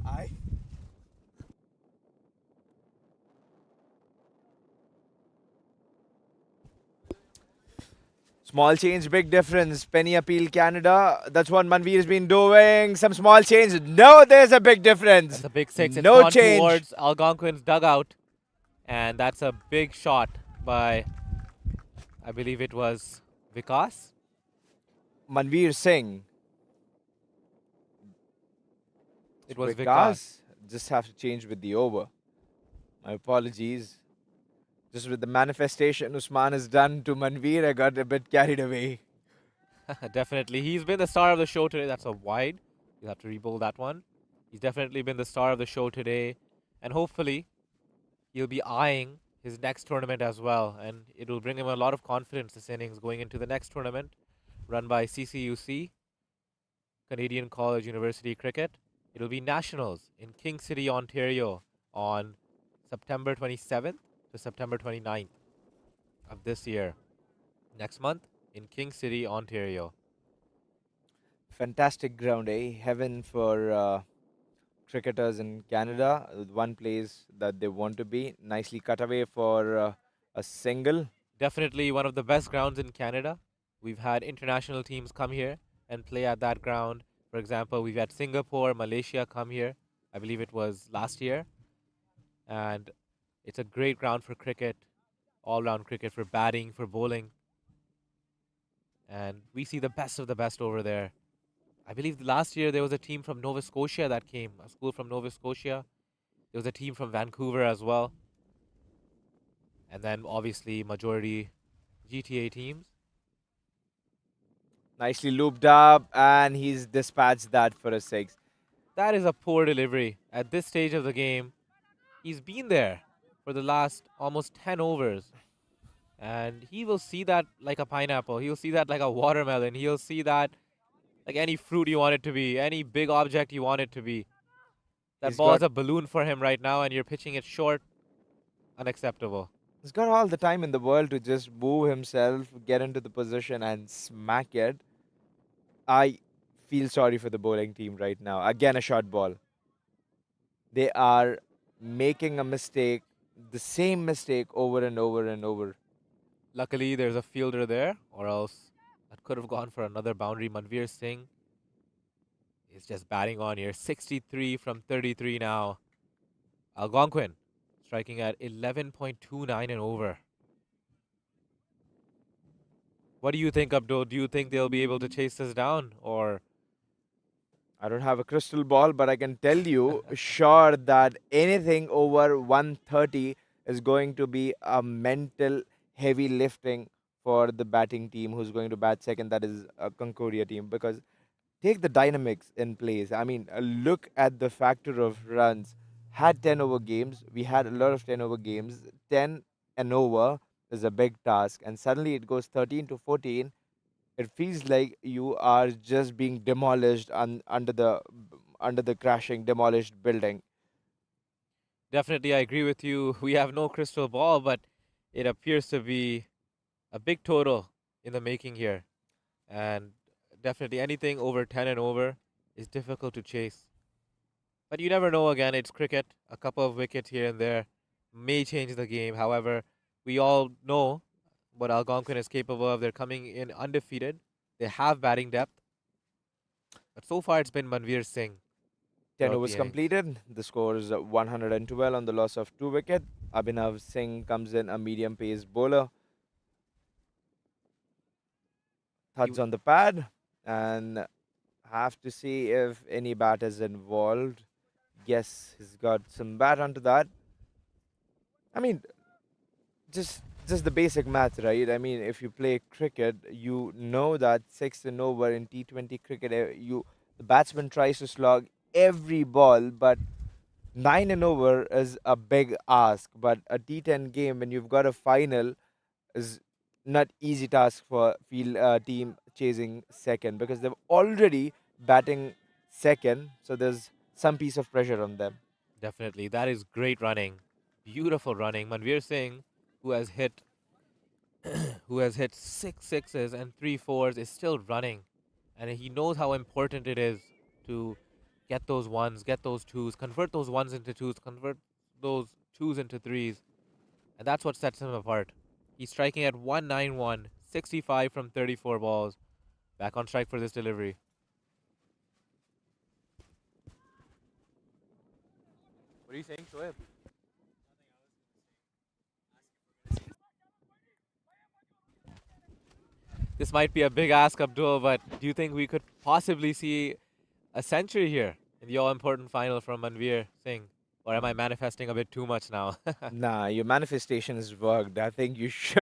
I. Small change, big difference. Penny appeal Canada. That's what Manveer has been doing. Some small change. No, there's a big difference. That's a big six. It's No gone change. towards Algonquin's dugout. And that's a big shot by, I believe it was Vikas. Manveer Singh. It was Vikas. Vikas. Just have to change with the over. My apologies. Just with the manifestation Usman has done to Manveer, I got a bit carried away. Definitely. He's been the star of the show today. That's a wide. You'll have to re-bowl that one. He's definitely been the star of the show today. And hopefully, he'll be eyeing his next tournament as well. And it will bring him a lot of confidence this innings going into the next tournament run by CCUC, Canadian College University Cricket. It'll be Nationals in King City, Ontario on September 27th to September 29th of this year. Next month in King City, Ontario. Fantastic ground, eh? Heaven for cricketers in Canada. One place that they want to be. Nicely cut away for a single. Definitely one of the best grounds in Canada. We've had international teams come here and play at that ground. For example, we've had Singapore, Malaysia come here. I believe it was last year. And it's a great ground for cricket, all-round cricket, for batting, for bowling. And we see the best of the best over there. I believe last year there was a team from Nova Scotia that came, a school from Nova Scotia. There was a team from Vancouver as well. And then obviously majority GTA teams. Nicely looped up, and he's dispatched that for a six. That is a poor delivery. At this stage of the game, he's been there for the last almost 10 overs. And he will see that like a pineapple. He'll see that like a watermelon. He'll see that like any fruit you want it to be, any big object you want it to be. That ball is a balloon for him right now, and you're pitching it short. Unacceptable. He's got all the time in the world to just move himself, get into the position, and smack it. I feel sorry for the bowling team right now. Again, a short ball. They are making a mistake, the same mistake over and over and over. Luckily, there's a fielder there, or else that could have gone for another boundary. Manveer Singh is just batting on here. 63 from 33 now. Algonquin striking at 11.29 and over. What do you think, Abdul? Do you think they'll be able to chase this down, or? I don't have a crystal ball, but I can tell you sure that anything over 130 is going to be a mental heavy lifting for the batting team who's going to bat second. That is a Concordia team, because take the dynamics in place. I mean, look at the factor of runs. Had 10 over games. We had a lot of 10 over games. 10 and over is a big task, and suddenly it goes 13 to 14. It feels like you are just being demolished under the crashing demolished building. Definitely, I agree with you. We have no crystal ball, but it appears to be a big total in the making here. And definitely anything over 10 and over is difficult to chase. But you never know. Again, it's cricket. A couple of wickets here and there may change the game. However, we all know what Algonquin is capable of. They're coming in undefeated. They have batting depth. But so far, it's been Manveer Singh. 10 overs completed. The score is 112 on the loss of 2 wickets. Abhinav Singh comes in, a medium pace bowler. Thuds on the pad, and have to see if any bat is involved. Yes, he's got some bat onto that. I mean, just the basic math, right? I mean, if you play cricket, you know that 6 and over in T20 cricket, the batsman tries to slog every ball, but 9 and over is a big ask. But a T10 game, when you've got a final, is not easy task for field team chasing second, because they're already batting second, so there's some piece of pressure on them. Definitely, that is great running, beautiful running. Manveer Singh, who has hit 6 sixes and 3 fours, is still running, and he knows how important it is to get those ones, get those twos, convert those ones into twos, convert those twos into threes. And that's what sets him apart. He's striking at 191, 65 from 34 balls. Back on strike for this delivery. What are you saying, Shoaib? This might be a big ask, Abdul, but do you think we could possibly see a century here in the all-important final from Manveer Singh? Or am I manifesting a bit too much now? Nah, your manifestation has worked. I think you should.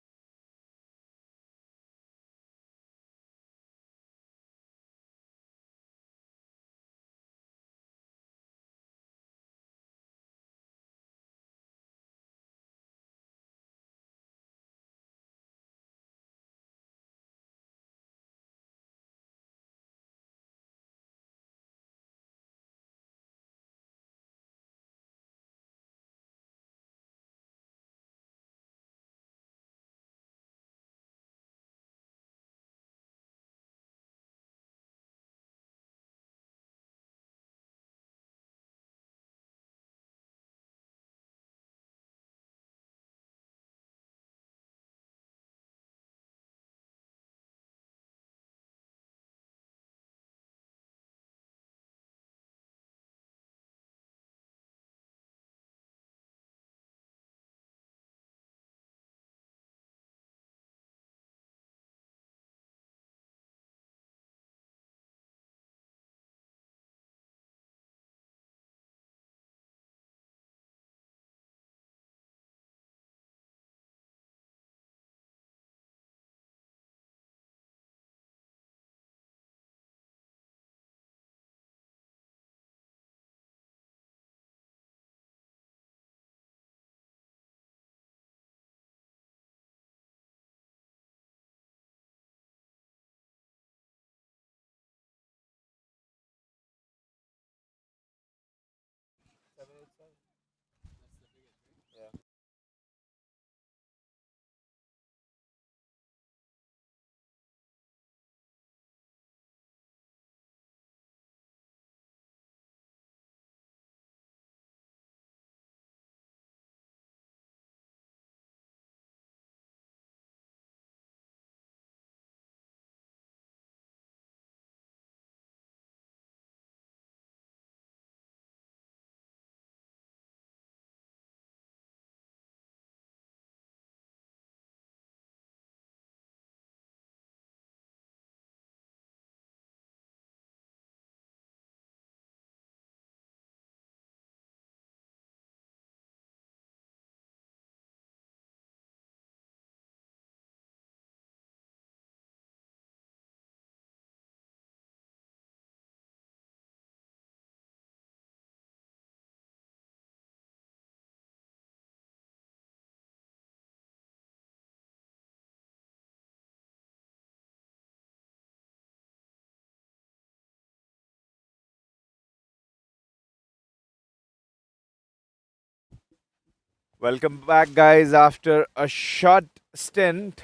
Welcome back, guys. After a short stint,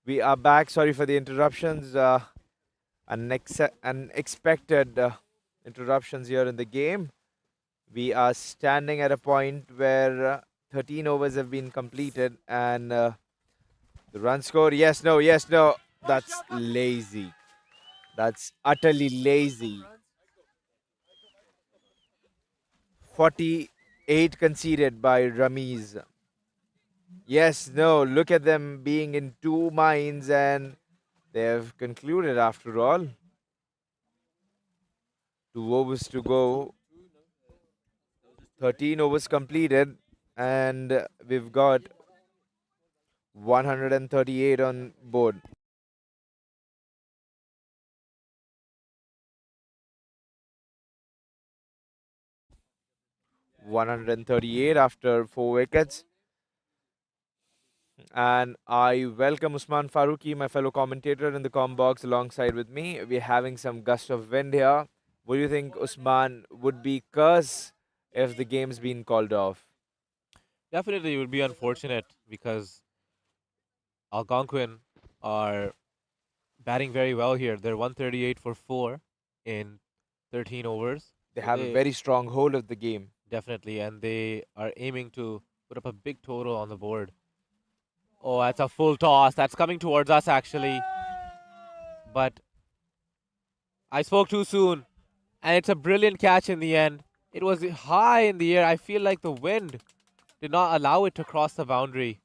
we are back. Sorry for the interruptions. Unexpected interruptions here in the game. We are standing at a point where 13 overs have been completed, and the run score. Yes, no, yes, no. That's lazy. That's utterly lazy. 48 conceded by Ramiz. Yes, no. Look at them being in two minds, and they have concluded after all. 2 overs to go. 13 overs completed, and we've got 138 on board. (138) after 4 wickets. And I welcome Usman Farooqi, my fellow commentator, in the com box alongside with me. We're having some gust of wind here. What do you think, Usman? Would be curse if the game's been called off? Definitely, it would be unfortunate because Algonquin are batting very well here. They're 138 for 4 in 13 overs. They So have a very strong hold of the game. definitely, and they are aiming to put up a big total on the board. Oh, that's a full toss. That's coming towards us, actually. But I spoke too soon, and it's a brilliant catch in the end. It was high in the air. I feel like the wind did not allow it to cross the boundary.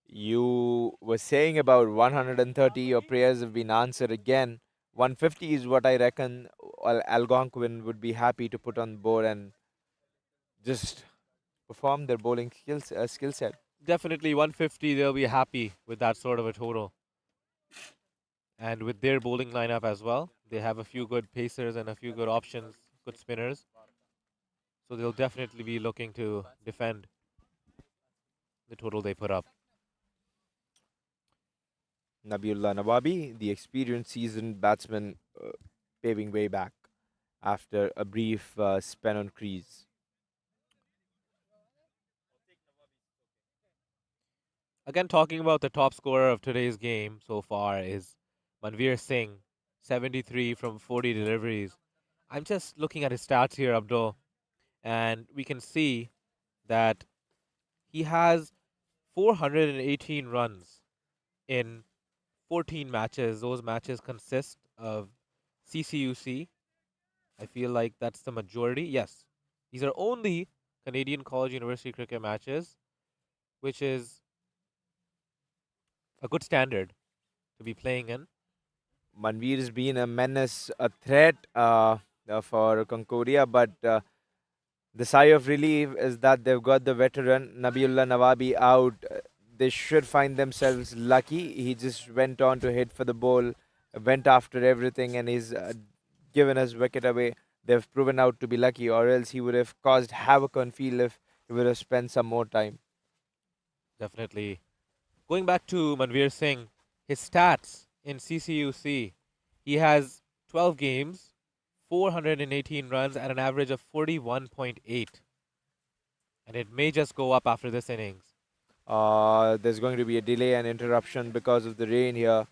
You were saying about 130, your prayers have been answered again. 150 is what I reckon Algonquin would be happy to put on board and just perform their bowling skill set. Definitely 150, they'll be happy with that sort of a total. And with their bowling lineup as well, they have a few good pacers and a few good options, good spinners. So they'll definitely be looking to defend the total they put up. Nabiullah Nawabi, the experienced seasoned batsman, paving way back after a brief spell on crease. Again, talking about the top scorer of today's game so far is Manveer Singh, 73 from 40 deliveries. I'm just looking at his stats here, Abdul, and we can see that he has 418 runs in 14 matches. Those matches consist of CCUC. I feel like that's the majority. Yes, these are only Canadian College University cricket matches, which is a good standard to be playing in. Manveer has been a menace, a threat for Concordia, but the sigh of relief is that they've got the veteran Nabiullah Nawabi out. They should find themselves lucky. He just went on to hit for the ball, went after everything, and he's given us wicket away. They've proven out to be lucky, or else he would have caused havoc on field if he would have spent some more time. Definitely. Going back to Manveer Singh, his stats in CCUC, he has 12 games, 418 runs, and an average of 41.8. And it may just go up after this innings. There's going to be a delay and interruption because of the rain here.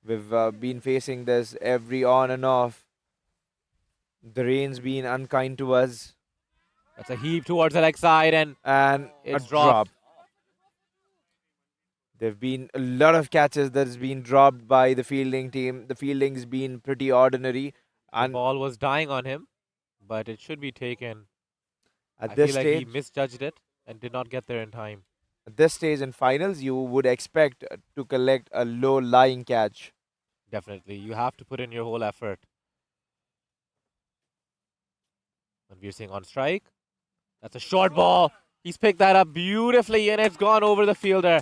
We've been facing this every on and off. The rain's been unkind to us. That's a heave towards the leg side, and And it's a drop. dropped. There have been a lot of catches that's been dropped by the fielding team. The fielding's been pretty ordinary. The And ball was dying on him, but it should be taken. at I this feel like he stage, misjudged it and did not get there in time. at this stage in finals, you would expect to collect a low-lying catch. Definitely. You have to put in your whole effort. Manveer Singh on strike. That's a short ball. He's picked that up beautifully, and it's gone over the fielder.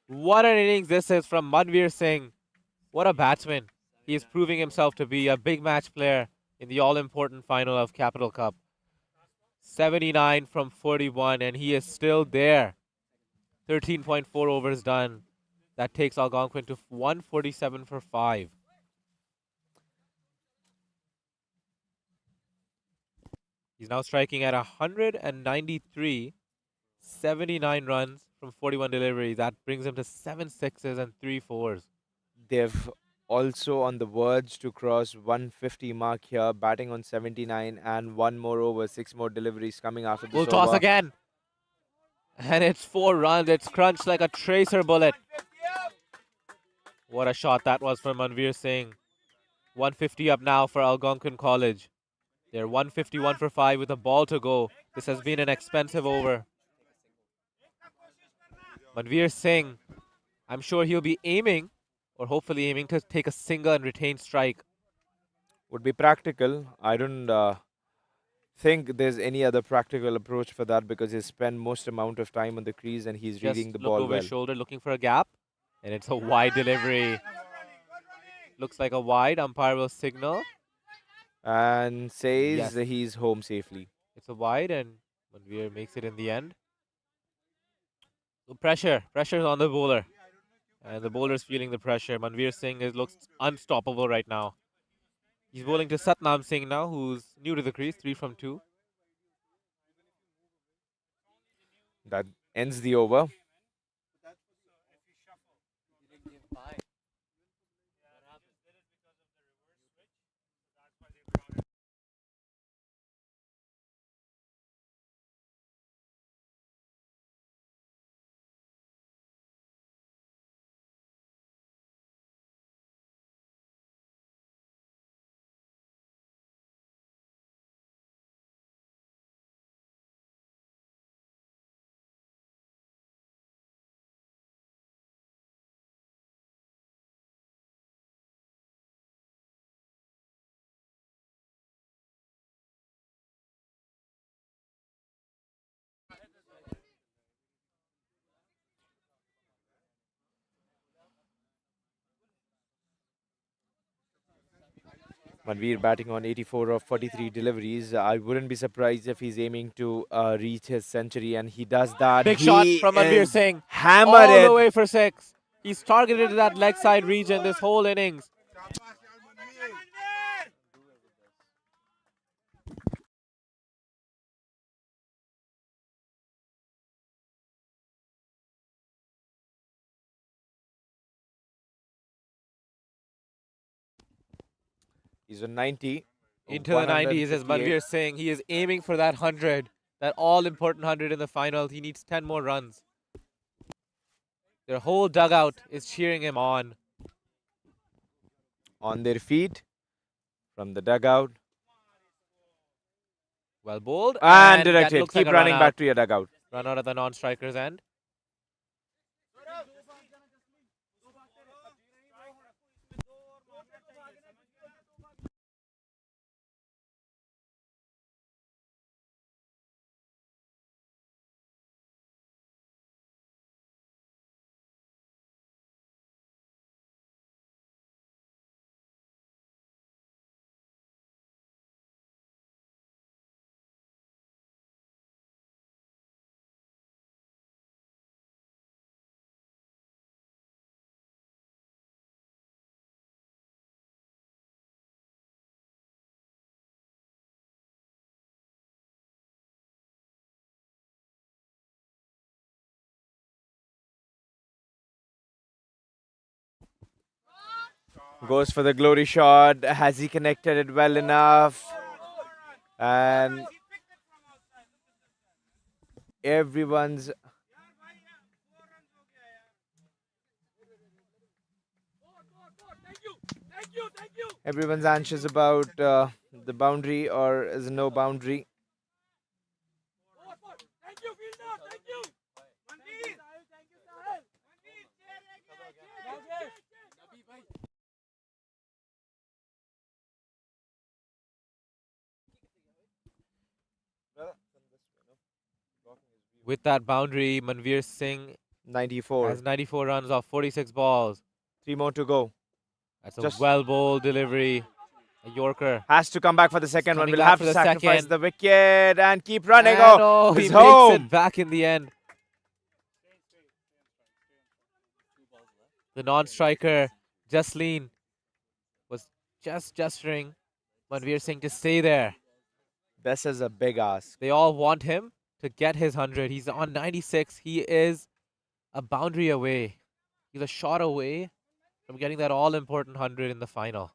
What an innings this is from Manveer Singh. What a batsman. He is proving himself to be a big match player in the all-important final of Capital Cup. 79 from 41, and he is still there. 13.4 overs done. That takes Algonquin to 147 for 5. He's now striking at 193, 79 runs from 41 deliveries. That brings him to 7 sixes and 3 fours. They've also on the verge to cross 150 mark here, batting on 79 and one more over, 6 more deliveries coming after this Full toss over. again. And it's 4 runs. It's crunched like a tracer bullet. What a shot that was from Manveer Singh. 150 up now for Algonquin College. They're 151 for 5 with a ball to go. This has been an expensive over. Manveer Singh, I'm sure he'll be aiming, or hopefully aiming to take a single and retain strike. Would be practical. I don't think there's any other practical approach for that because he spent most amount of time on the crease and he's Just reading the looked ball over well. his shoulder looking for a gap. And it's a wide delivery. Looks like a wide. Umpire will signal. And says Yes. he's home safely. It's a wide, and Manveer makes it in the end. So pressure's on the bowler. And the bowler's feeling the pressure. Manveer Singh looks unstoppable right now. He's bowling to Satnam Singh now, who's new to the crease, 3 from 2. That ends the over. Manveer batting on 84 of 43 deliveries. I wouldn't be surprised if he's aiming to reach his century, and he does that. Big shot He from Manveer is Singh. hammered All the it. way for 6. He's targeted that leg side region this whole innings. He's on 90. Into the 90s is 158. Manveer Singh. He is aiming for that 100, that all-important 100 in the final. He needs 10 more runs. Their whole dugout is cheering him on. On their feet from the dugout. Well bowled. And that directed. looks Keep like a running run back out. to your dugout. Run out at the non-striker's end. Goes for the glory shot. Has he connected it well enough? And everyone's everyone's anxious about the boundary, or is no boundary. With that boundary, Manveer Singh 94. has 94 runs off 46 balls. 3 more to go. That's a Just- well-bowled delivery. A Yorker. Has to come back for the second one. coming Will back have for to the sacrifice second. the wicket and keep running. And Oh, he he's makes home. it back in the end. The non-striker, Jasleen, was just gesturing Manveer Singh to stay there. This is a big ask. They all want him to get his 100. He's on 96. He is a boundary away. He's a shot away from getting that all-important 100 in the final.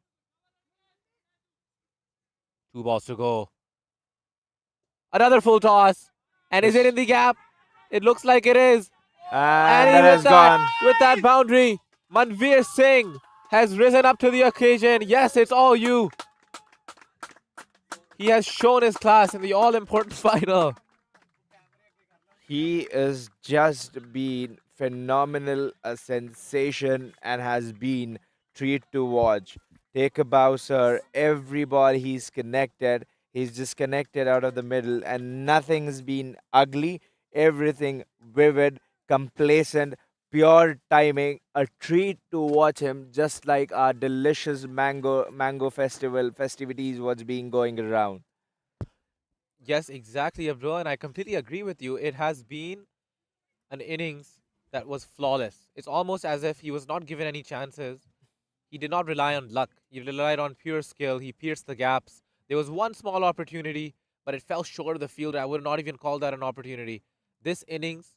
2 balls to go. Another full toss. And is it in the gap? It looks like it is. And And that with has gone. with that boundary, Manveer Singh has risen up to the occasion. Yes, it's all you. He has shown his class in the all-important final. He is just been phenomenal, a sensation, and has been treat to watch. Take a bow, sir. Every ball he's connected, he's disconnected out of the middle, and nothing's been ugly. Everything vivid, complacent, pure timing. A treat to watch him, just like our delicious mango festivities what's being going around. Yes, exactly, Abdul, and I completely agree with you. It has been an innings that was flawless. It's almost as if he was not given any chances. He did not rely on luck. He relied on pure skill. He pierced the gaps. There was one small opportunity, but it fell short of the field. I would not even call that an opportunity. This innings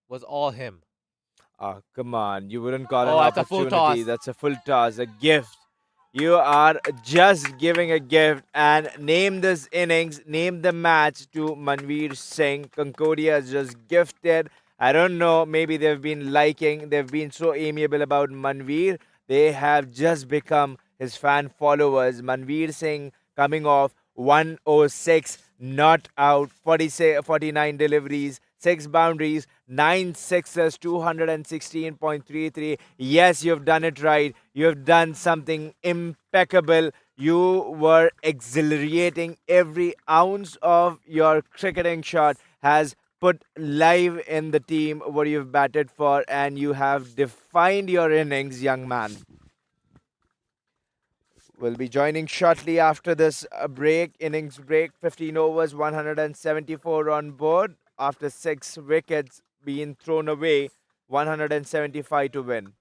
was all him. Oh, come on. You wouldn't call Oh, an that's a full opportunity. toss. That's a full toss, a gift. You are just giving a gift, and name this innings, name the match to Manveer Singh. Concordia has just gifted. I don't know, maybe they've been so amiable about Manveer. They have just become his fan followers. Manveer Singh coming off 106, not out, 49 deliveries, 6 boundaries, 9 sixes, 216.33. Yes, you've done it right. You've done something impeccable. You were exhilarating. Every ounce of your cricketing shot has put live in the team what you've batted for, and you have defined your innings, young man. will be joining shortly after this innings break. 15 overs, 174 on board after 6 wickets being thrown away, 175 to win.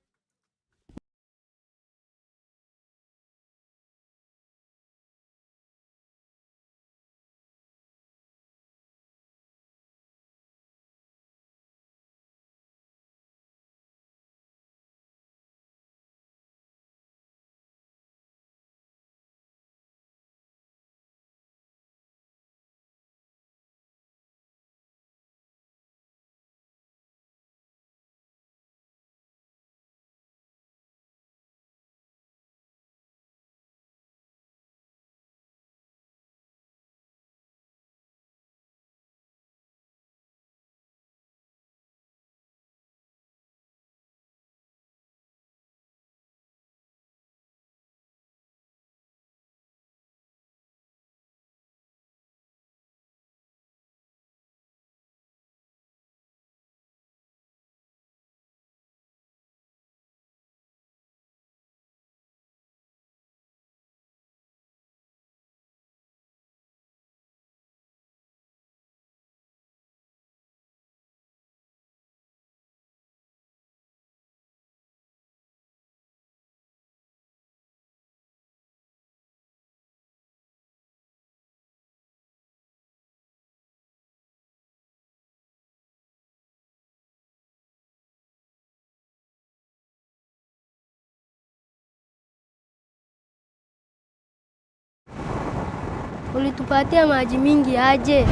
Ulitupatia maji mingi aje?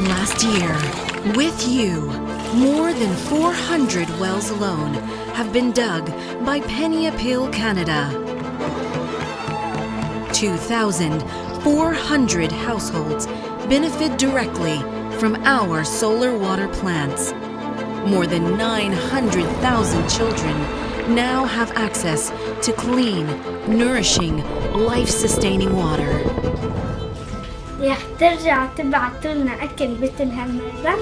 Last year, with you, more than 400 wells alone have been dug by Penny Appeal Canada. 2,400 households benefit directly from our solar water plants. More than 900,000 children now have access to clean, nourishing, life-sustaining water. يا ترجع تبعتوا لنا أكل مثل هالمرة؟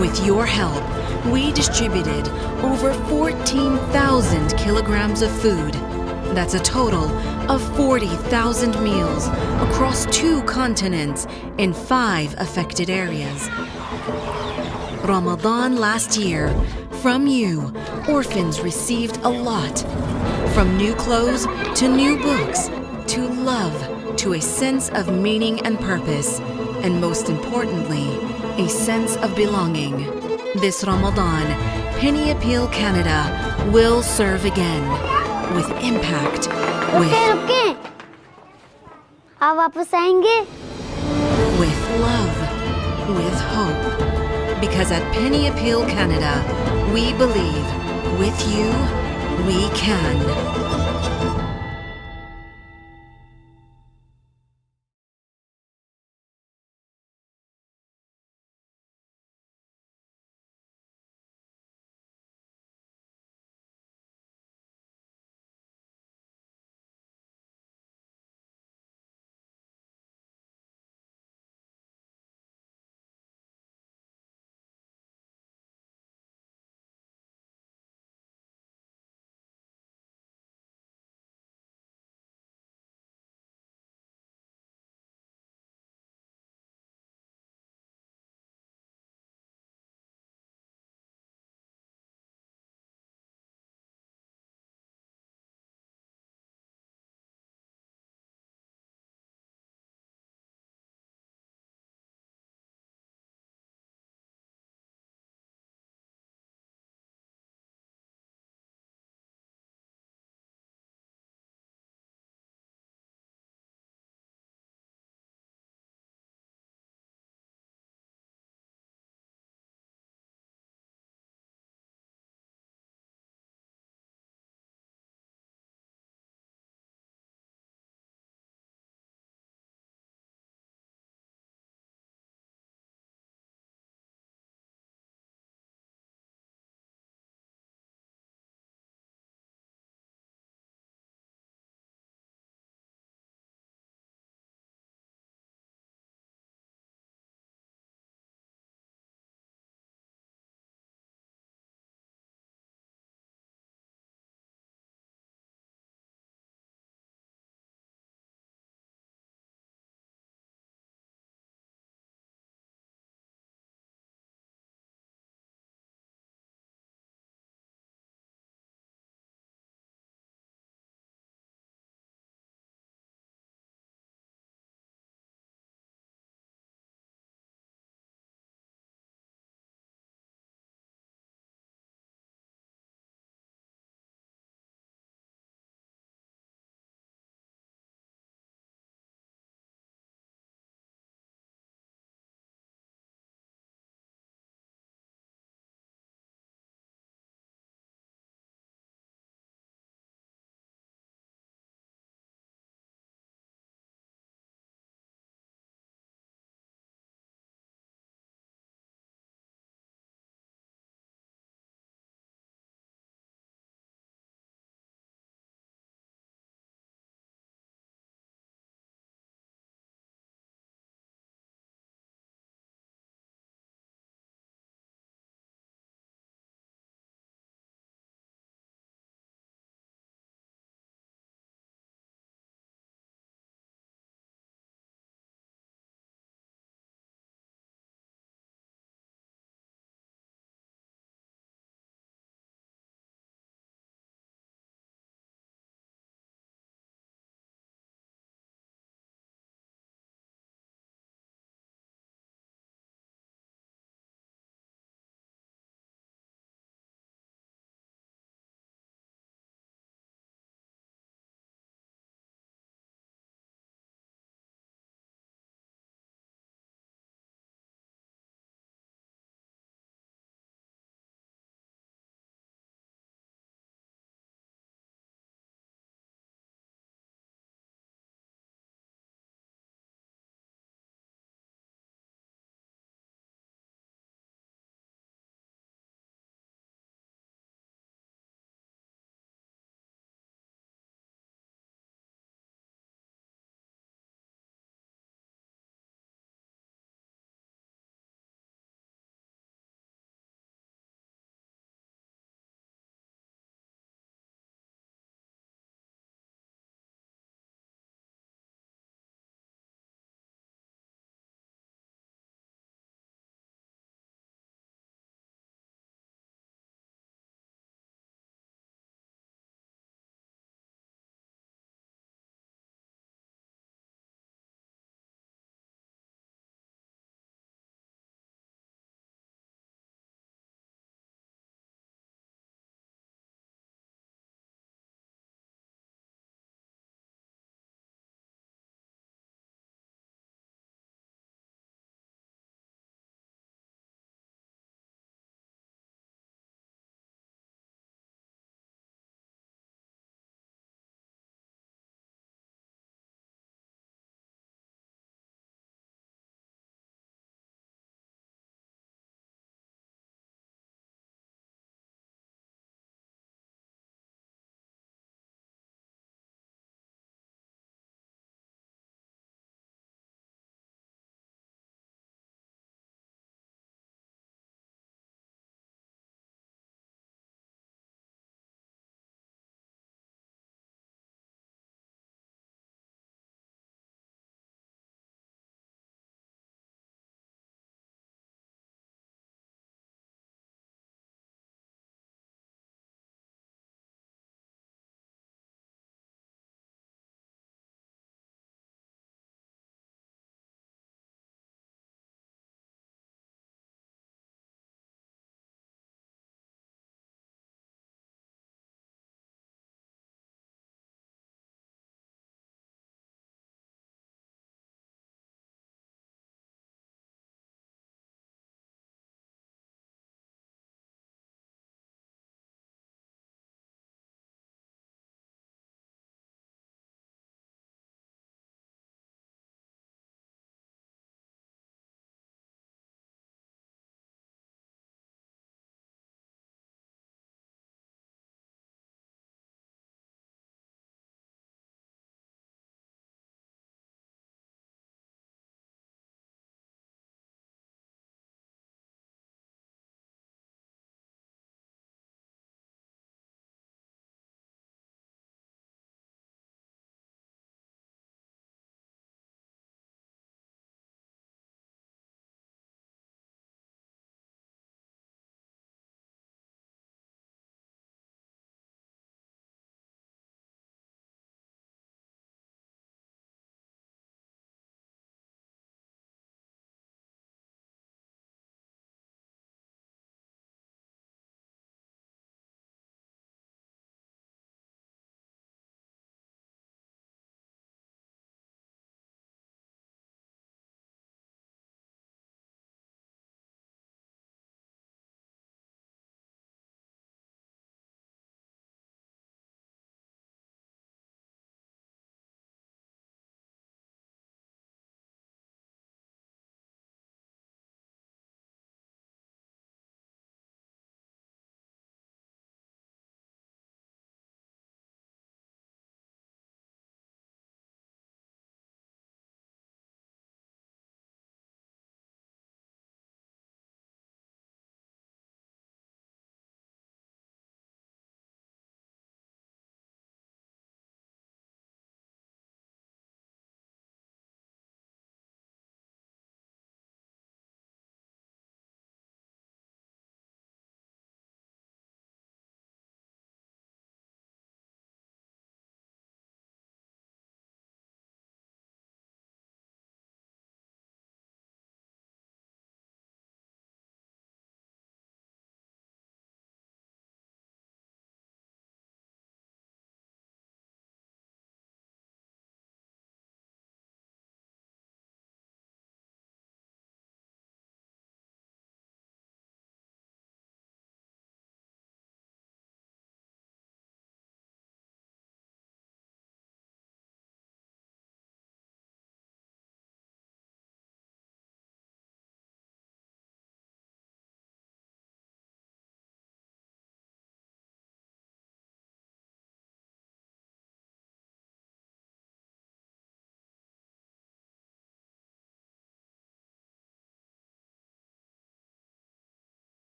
With your help, we distributed over 14,000 kilograms of food. That's a total of 40,000 meals across 2 continents in 5 affected areas. Ramadan last year, from you, orphans received a lot. From new clothes to new books, to love, to a sense of meaning and purpose, and most importantly, a sense of belonging. This Ramadan, Penny Appeal Canada will serve again with impact, रुकें आप वापस आएंगे? with love, with hope. Because at Penny Appeal Canada, we believe with you, we can.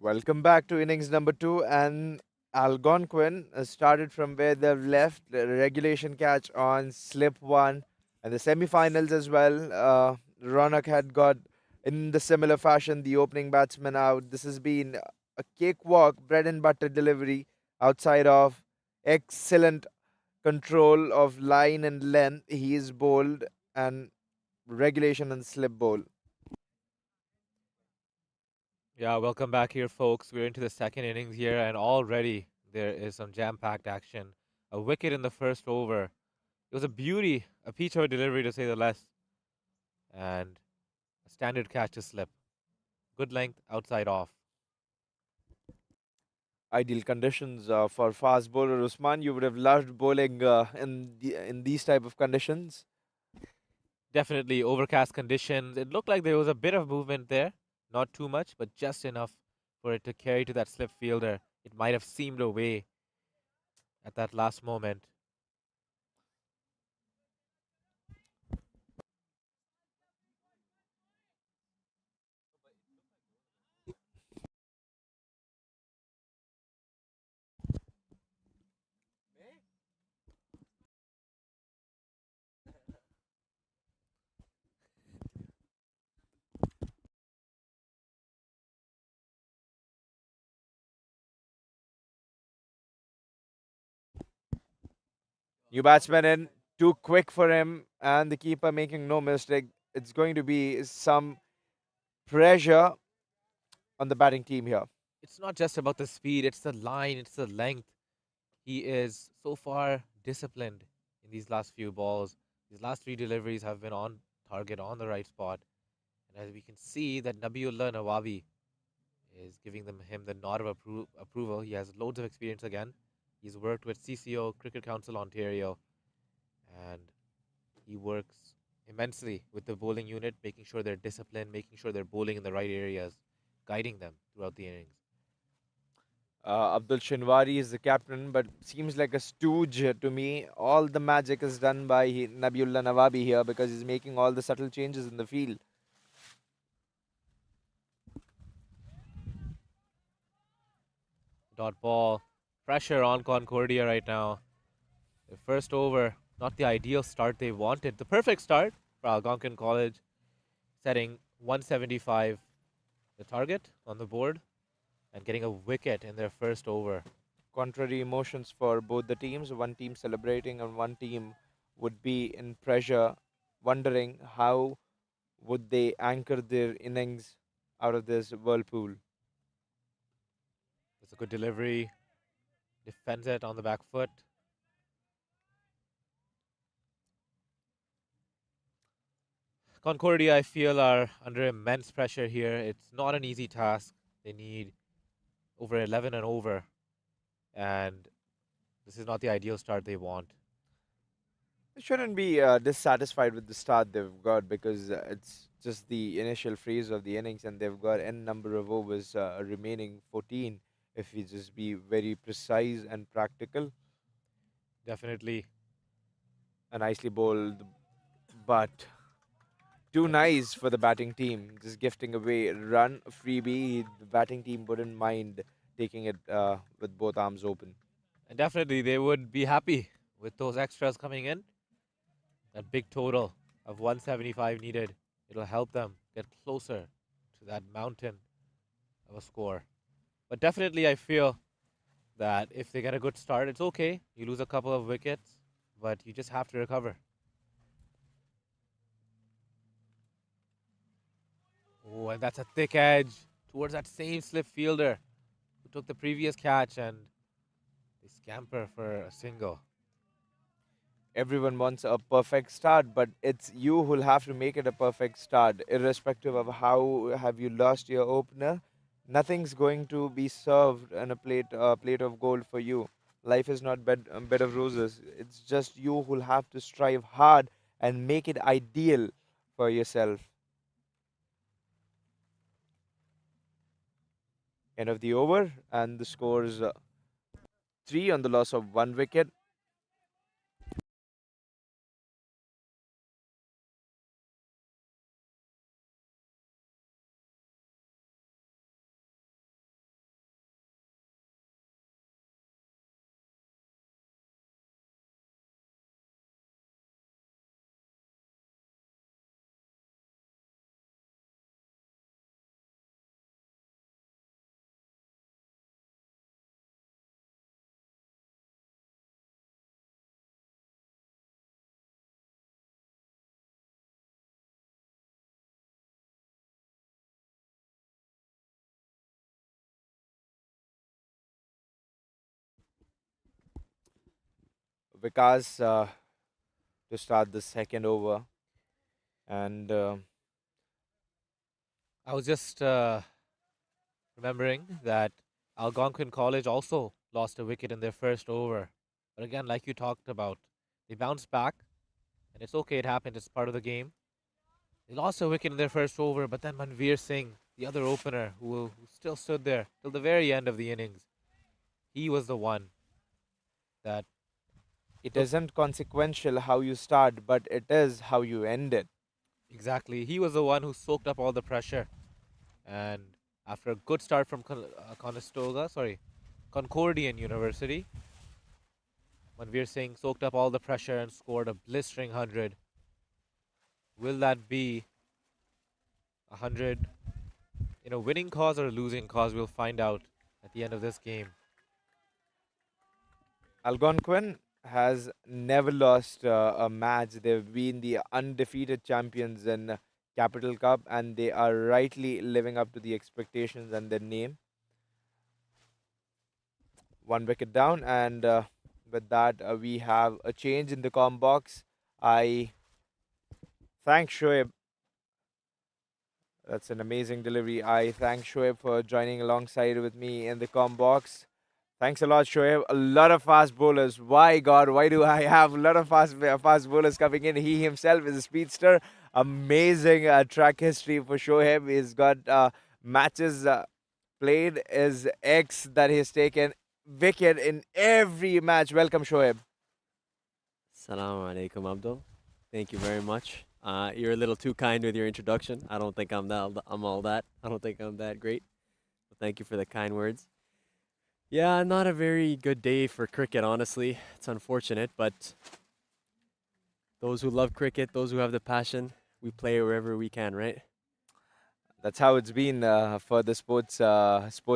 Welcome back to innings number two, and Algonquin started from where they've left. The regulation catch on slip one, and the semi-finals as well. Ronak had got in the similar fashion the opening batsman out. This has been a cakewalk, bread and butter delivery outside of excellent control of line and length. He is bowled and regulation and slip bowl. Yeah, welcome back here, folks. We're into the second innings here, and already there is some jam-packed action. A wicket in the first over. It was a beauty, a peach of a delivery to say the least, and a standard catch to slip. Good length, outside off. Ideal conditions for fast bowler Usman. You would have loved bowling in these type of conditions. Definitely overcast conditions. It looked like there was a bit of movement there. Not too much, but just enough for it to carry to that slip fielder. It might have seemed away at that last moment. New batsman in, too quick for him, and the keeper making no mistake. It's going to be some pressure on the batting team here. It's not just about the speed, it's the line, it's the length. He is so far disciplined in these last few balls. These last three deliveries have been on target, on the right spot. And as we can see that Nabiullah Nawabi is giving him the nod of approval. He has loads of experience again. He's worked with CCO, Cricket Council Ontario, and he works immensely with the bowling unit, making sure they're disciplined, making sure they're bowling in the right areas, guiding them throughout the innings. Abdul Shinwari is the captain, but seems like a stooge to me. All the magic is done by Nabiullah Nawabi here because he's making all the subtle changes in the field. Dot ball. Pressure on Concordia right now. The first over, not the ideal start they wanted. The perfect start for Algonquin College, setting 175, the target on the board, and getting a wicket in their first over. Contrary emotions for both the teams. One team celebrating and one team would be in pressure, wondering how would they anchor their innings out of this whirlpool. It's a good delivery. Defends it on the back foot. Concordia, I feel, are under immense pressure here. It's not an easy task. They need over 11 and over. And this is not the ideal start they want. They shouldn't be dissatisfied with the start they've got because it's just the initial phase of the innings and they've got n number of overs remaining, 14 if we just be very precise and practical. Definitely. A nicely bowled, but too nice for the batting team. Just gifting away run freebie. The batting team wouldn't mind taking it with both arms open. And definitely they would be happy with those extras coming in. That big total of 175 needed. It'll help them get closer to that mountain of a score. But definitely, I feel that if they get a good start, it's okay. You lose a couple of wickets, but you just have to recover. Oh, and that's a thick edge towards that same slip fielder who took the previous catch, and they scamper for a single. Everyone wants a perfect start, but it's you who'll have to make it a perfect start, irrespective of how have you lost your opener. Nothing's going to be served on a plate of gold for you. life is not bed of roses. It's just you who'll have to strive hard and make it ideal for yourself. End of the over, and the score is 3 on the loss of 1 wicket. Vikas to start the second over, and I was just remembering that Algonquin College also lost a wicket in their first over. But again, like you talked about, they bounced back, and it's okay, it happened, it's part of the game. They lost a wicket in their first over, but then Manveer Singh, the other opener, who still stood there till the very end of the innings, he was the one that it took. isn't consequential how you start, but it is how you end it. Exactly. He was the one who soaked up all the pressure. And after a good start from Concordian University, Manveer Singh soaked up all the pressure and scored a blistering 100. Will that be 100 in a winning cause or a losing cause? We'll find out at the end of this game. Algonquin has never lost a match. They've been the undefeated champions in Capital Cup, and they are rightly living up to the expectations and their name. 1 wicket down, and with that, we have a change in the com box. I thank Shoaib. That's an amazing delivery. I thank Shoaib for joining alongside with me in the com box. Thanks a lot, Shoaib. A lot of fast bowlers. Why, God, why do I have a lot of fast bowlers coming in? He himself is a speedster. Amazing track history for Shoaib. He's got matches played, is X that he's taken wicket in every match. Welcome, Shoaib. Assalamu alaikum, Abdul. Thank you very much. You're a little too kind with your introduction. I don't think I'm all that. I don't think I'm that great. But thank you for the kind words. Yeah, not a very good day for cricket, honestly. It's unfortunate, but those who love cricket, those who have the passion, we play wherever we can, right? That's how it's been for the sports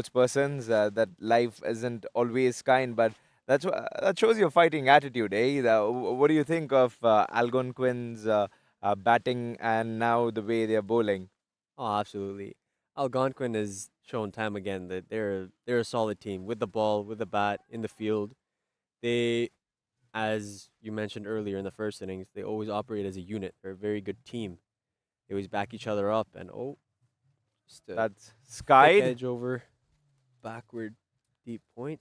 persons. That life isn't always kind, but that shows your fighting attitude, eh? What do you think of Algonquin's batting and now the way they're bowling? Oh, absolutely. Algonquin has shown time again that they're a solid team with the ball, with the bat, in the field. They, as you mentioned earlier in the first innings, they always operate as a unit. They're a very good team. They always back each other up, and just a That's thick skied. edge over, backward, deep point.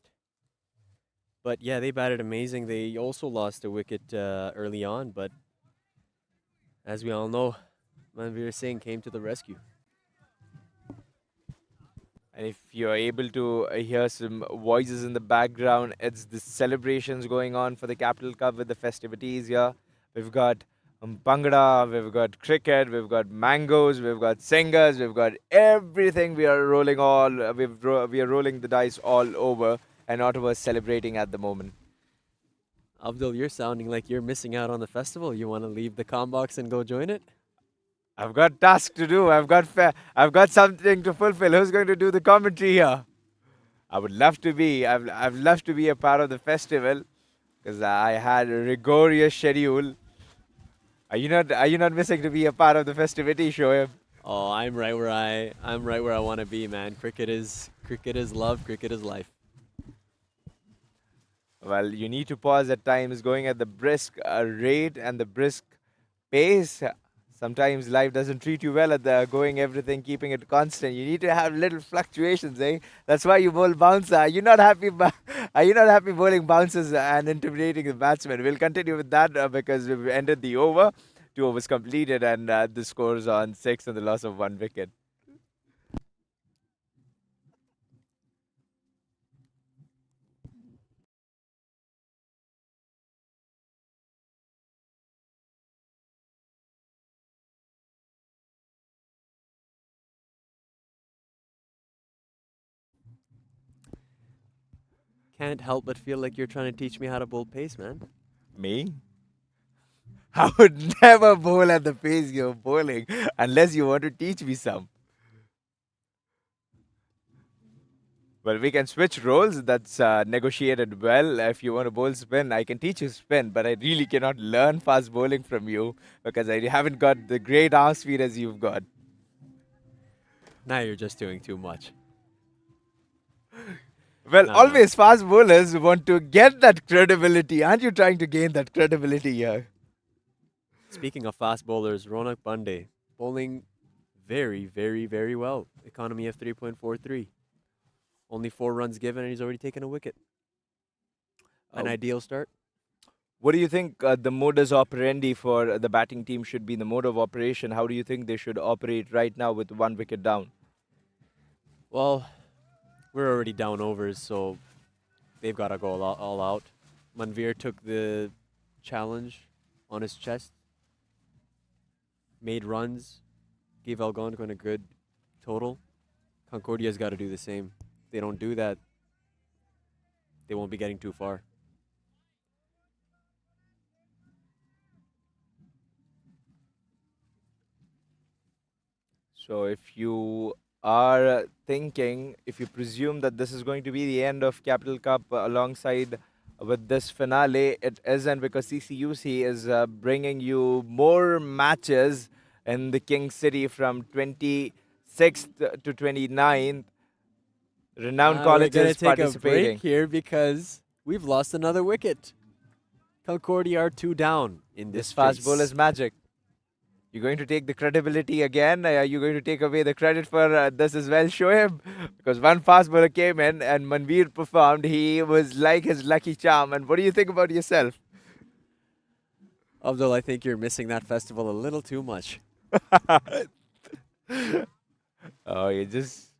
But yeah, they batted amazing. They also lost a wicket early on, but as we all know, Manveer Singh came to the rescue. And if you're able to hear some voices in the background, it's the celebrations going on for the Capital Cup with the festivities here. We've got Bhangra, we've got cricket, we've got mangoes, we've got singers, we've got everything. We are rolling we are rolling the dice all over, and Ottawa's celebrating at the moment. Abdul, you're sounding like you're missing out on the festival. You want to leave the com box and go join it? I've got tasks to do. I've got something to fulfill. Who's going to do the commentary here? I would love to be. I've loved to be a part of the festival because I had a rigorous schedule. Are you not missing to be a part of the festivity, Shoaib? Oh, I'm right where I want to be, man. Cricket is love. Cricket is life. Well, you need to pause at times, going at the brisk rate and the brisk pace. Sometimes life doesn't treat you well at the going everything, keeping it constant. You need to have little fluctuations, eh? That's why you bowl bouncer. Are you not happy? Are you not happy bowling bounces and intimidating the batsman? We'll continue with that because we've ended the over. 2 overs completed, and the scores on 6 and the loss of 1 wicket. Can't help but feel like you're trying to teach me how to bowl pace, man. Me? I would never bowl at the pace you're bowling unless you want to teach me some. Well, we can switch roles. That's negotiated well. If you want to bowl spin, I can teach you spin, but I really cannot learn fast bowling from you because I haven't got the great arm speed as you've got. Now you're just doing too much. Well, No, no. always fast bowlers want to get that credibility. Aren't you trying to gain that credibility here? Speaking of fast bowlers, Ronak Pandey bowling very, very, very well. Economy of 3.43. Only 4 runs given, and he's already taken a wicket. An Oh. ideal start. What do you think the modus operandi for the batting team should be, the mode of operation? How do you think they should operate right now with 1 wicket down? Well, we're already down overs, so they've got to go all out. Manvir took the challenge on his chest, made runs, gave Algonquin a good total. Concordia's got to do the same. If they don't do that, they won't be getting too far. So if you are thinking, if you presume that this is going to be the end of Capital Cup alongside with this finale, it isn't, because CCUC is bringing you more matches in the King City from 26th to 29th. Renowned We're colleges going to take a participating. break here because we've lost another wicket. Concordia are 2 down in this This fast race. ball is magic. You're going to take the credibility again? Are you going to take away the credit for this as well, Shoaib? Because one fast bowler came in and Manveer performed. He was like his lucky charm. And what do you think about yourself? Abdul, I think you're missing that festival a little too much. Oh, you just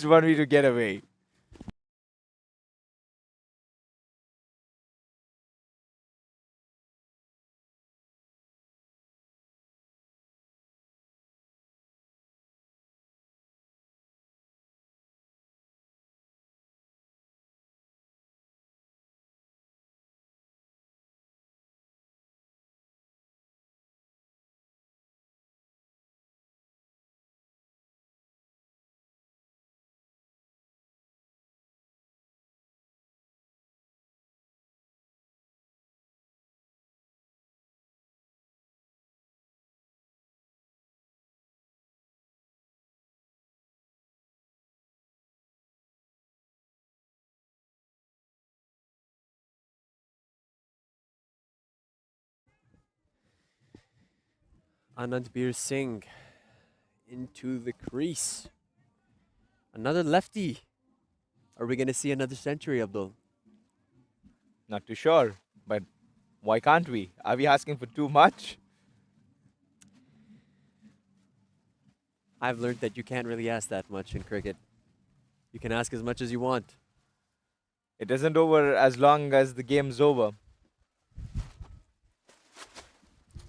want me to get away. Anandbir Singh into the crease. Another lefty. Are we going to see another century, Abdul? Not too sure. But why can't we? Are we asking for too much? I've learned that you can't really ask that much in cricket. You can ask as much as you want. It isn't over as long as the game's over.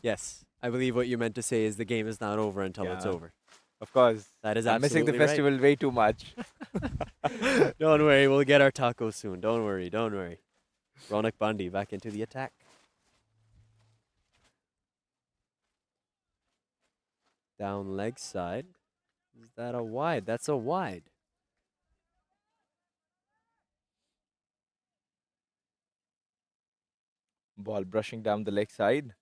Yes, I believe what you meant to say is the game is not over until it's Yeah. over. Of course. That is I'm missing the absolutely right. festival way too much. Don't worry, we'll get our tacos soon. Don't worry, don't worry. Ronak Pandey back into the attack. Down leg side. Is that a wide? That's a wide. Ball brushing down the leg side.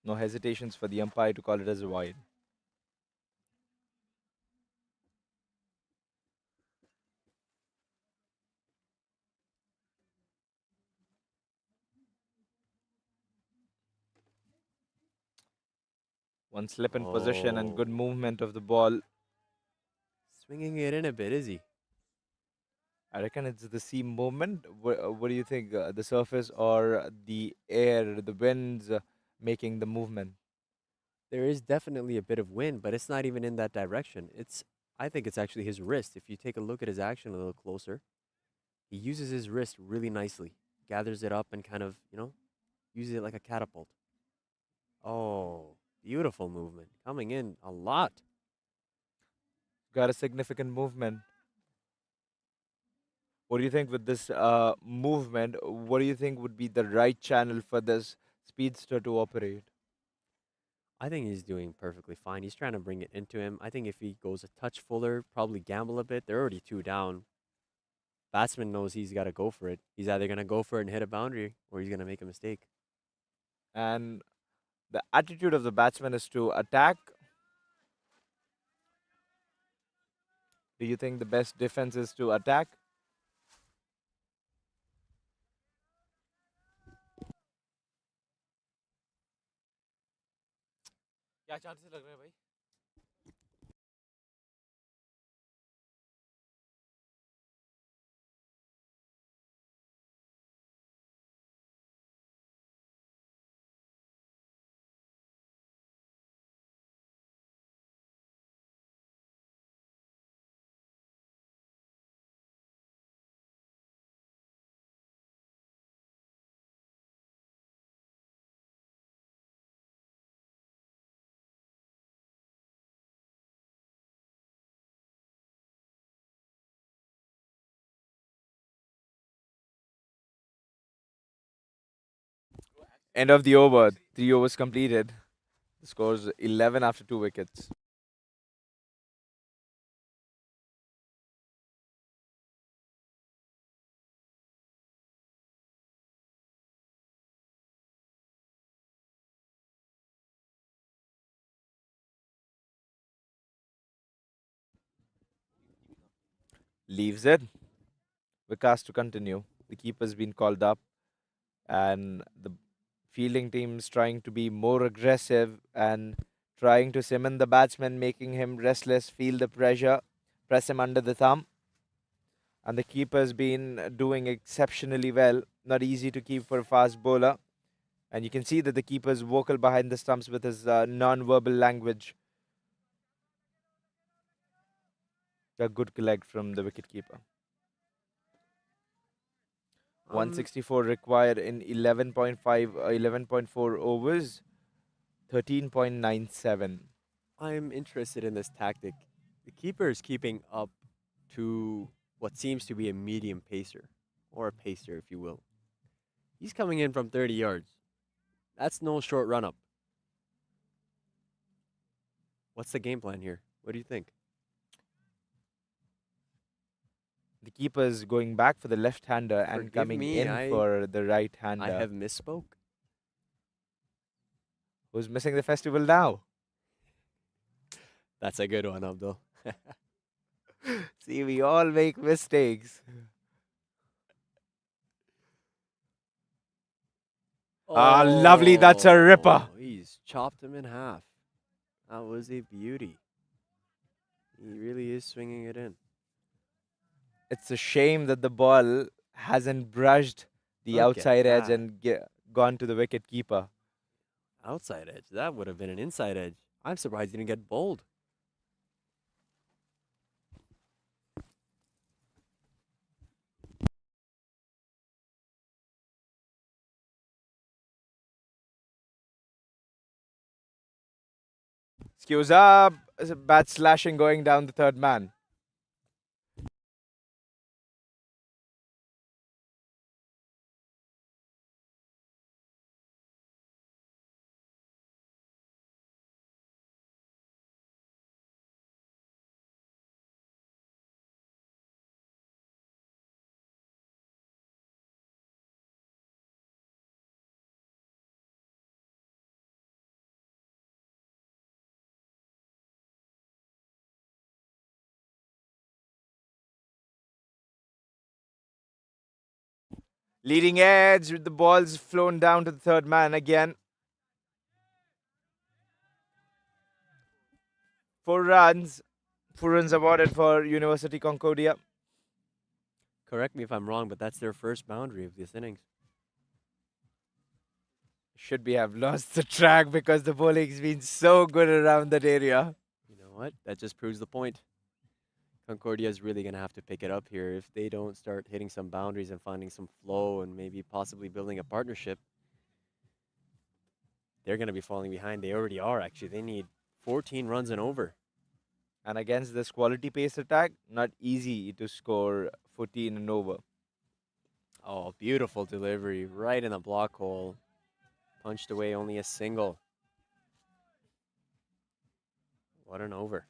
No hesitations for the umpire to call it as a wide. One slip in position and good Oh. movement of the ball. Swinging it in a bit, is he? I reckon it's the seam movement. What do you think? The surface or the air, the winds making the movement? There is definitely a bit of wind, but it's not even in that direction. I think it's actually his wrist. If you take a look at his action a little closer, he uses his wrist really nicely, gathers it up and kind of, uses it like a catapult. Oh, beautiful movement. Coming in a lot. Got a significant movement. What do you think with this movement? What do you think would be the right channel for this speedster to operate? I think he's doing perfectly fine. He's trying to bring it into him. I think if he goes a touch fuller, probably gamble a bit. They're already two down. Batsman knows he's got to go for it. He's either going to go for it and hit a boundary or he's going to make a mistake. And the attitude of the batsman is to attack. Do you think the best defense is to attack? क्या chances लग रहे हैं भाई? End of the over. 3 overs completed. The score's 11 after 2 wickets. Leaves it. Vikas to continue. The keeper's been called up, and the fielding team's trying to be more aggressive and trying to summon the batsman, making him restless, feel the pressure, press him under the thumb. And the keeper's been doing exceptionally well. Not easy to keep for a fast bowler. And you can see that the keeper's vocal behind the stumps with his non-verbal language. A good collect from the wicketkeeper. 164 required in 11.4 overs, 13.97. I'm interested in this tactic. The keeper is keeping up to what seems to be a medium pacer, or a pacer, if you will. He's coming in from 30 yards. That's no short run up. What's the game plan here? What do you think? The keeper's going back for the left-hander and Forgive coming me, in for the I right-hander. have misspoke. Who's missing the festival now? That's a good one, Abdul. See, we all make mistakes. Ah, lovely. That's a ripper. He's chopped him in half. That was a beauty. He really is swinging it in. It's a shame that the ball hasn't brushed the Look at outside edge that. and gone to the wicket keeper. Outside edge. That would have been an inside edge. I'm surprised he didn't get bowled. Excuse up. Bat slashing going down the third man. Leading edge with the ball's flown down to the third man again. 4 runs. 4 runs awarded for University Concordia. Correct me if I'm wrong, but that's their first boundary of this innings. Should we have lost the track because the bowling's been so good around that area? You know what? That just proves the point. Concordia is really going to have to pick it up here. If they don't start hitting some boundaries and finding some flow and maybe possibly building a partnership, they're going to be falling behind. They already are, actually. They need 14 runs and over. And against this quality pace attack, not easy to score 14 and over. Oh, beautiful delivery right in the block hole. Punched away only a single. What an over.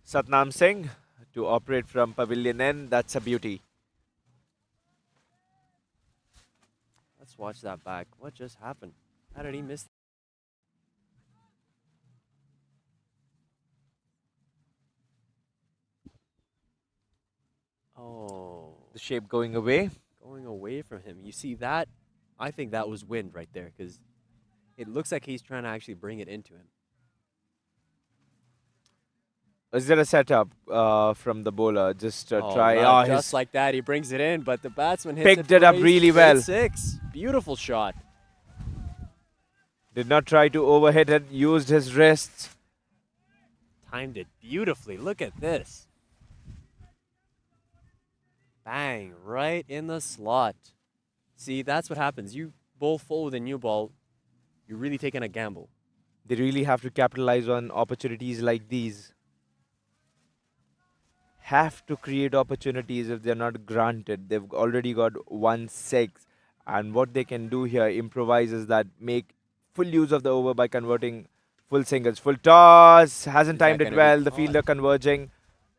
Satnam Singh to operate from Pavilion N. That's a beauty. Let's watch that back. What just happened? How did he miss? Oh, The shape going away. going away from him. You see that? I think that was wind right there because it looks like he's trying to actually bring it into him. Is there a setup from the bowler? Just try. Right, Oh, just like that, he brings it in, but the batsman hits picked it for up a really straight well. 6. Beautiful shot. Did not try to overhit it. Used his wrists. Timed it beautifully. Look at this. Bang, right in the slot. See, that's what happens. You bowl full with a new ball, you're really taking a gamble. They really have to capitalize on opportunities like these. Have to create opportunities if they're not granted. They've already got 1-6. And what they can do here, improvises that make full use of the over by converting full singles. Full toss, hasn't Is that timed it gonna be well. The caught? fielder converging,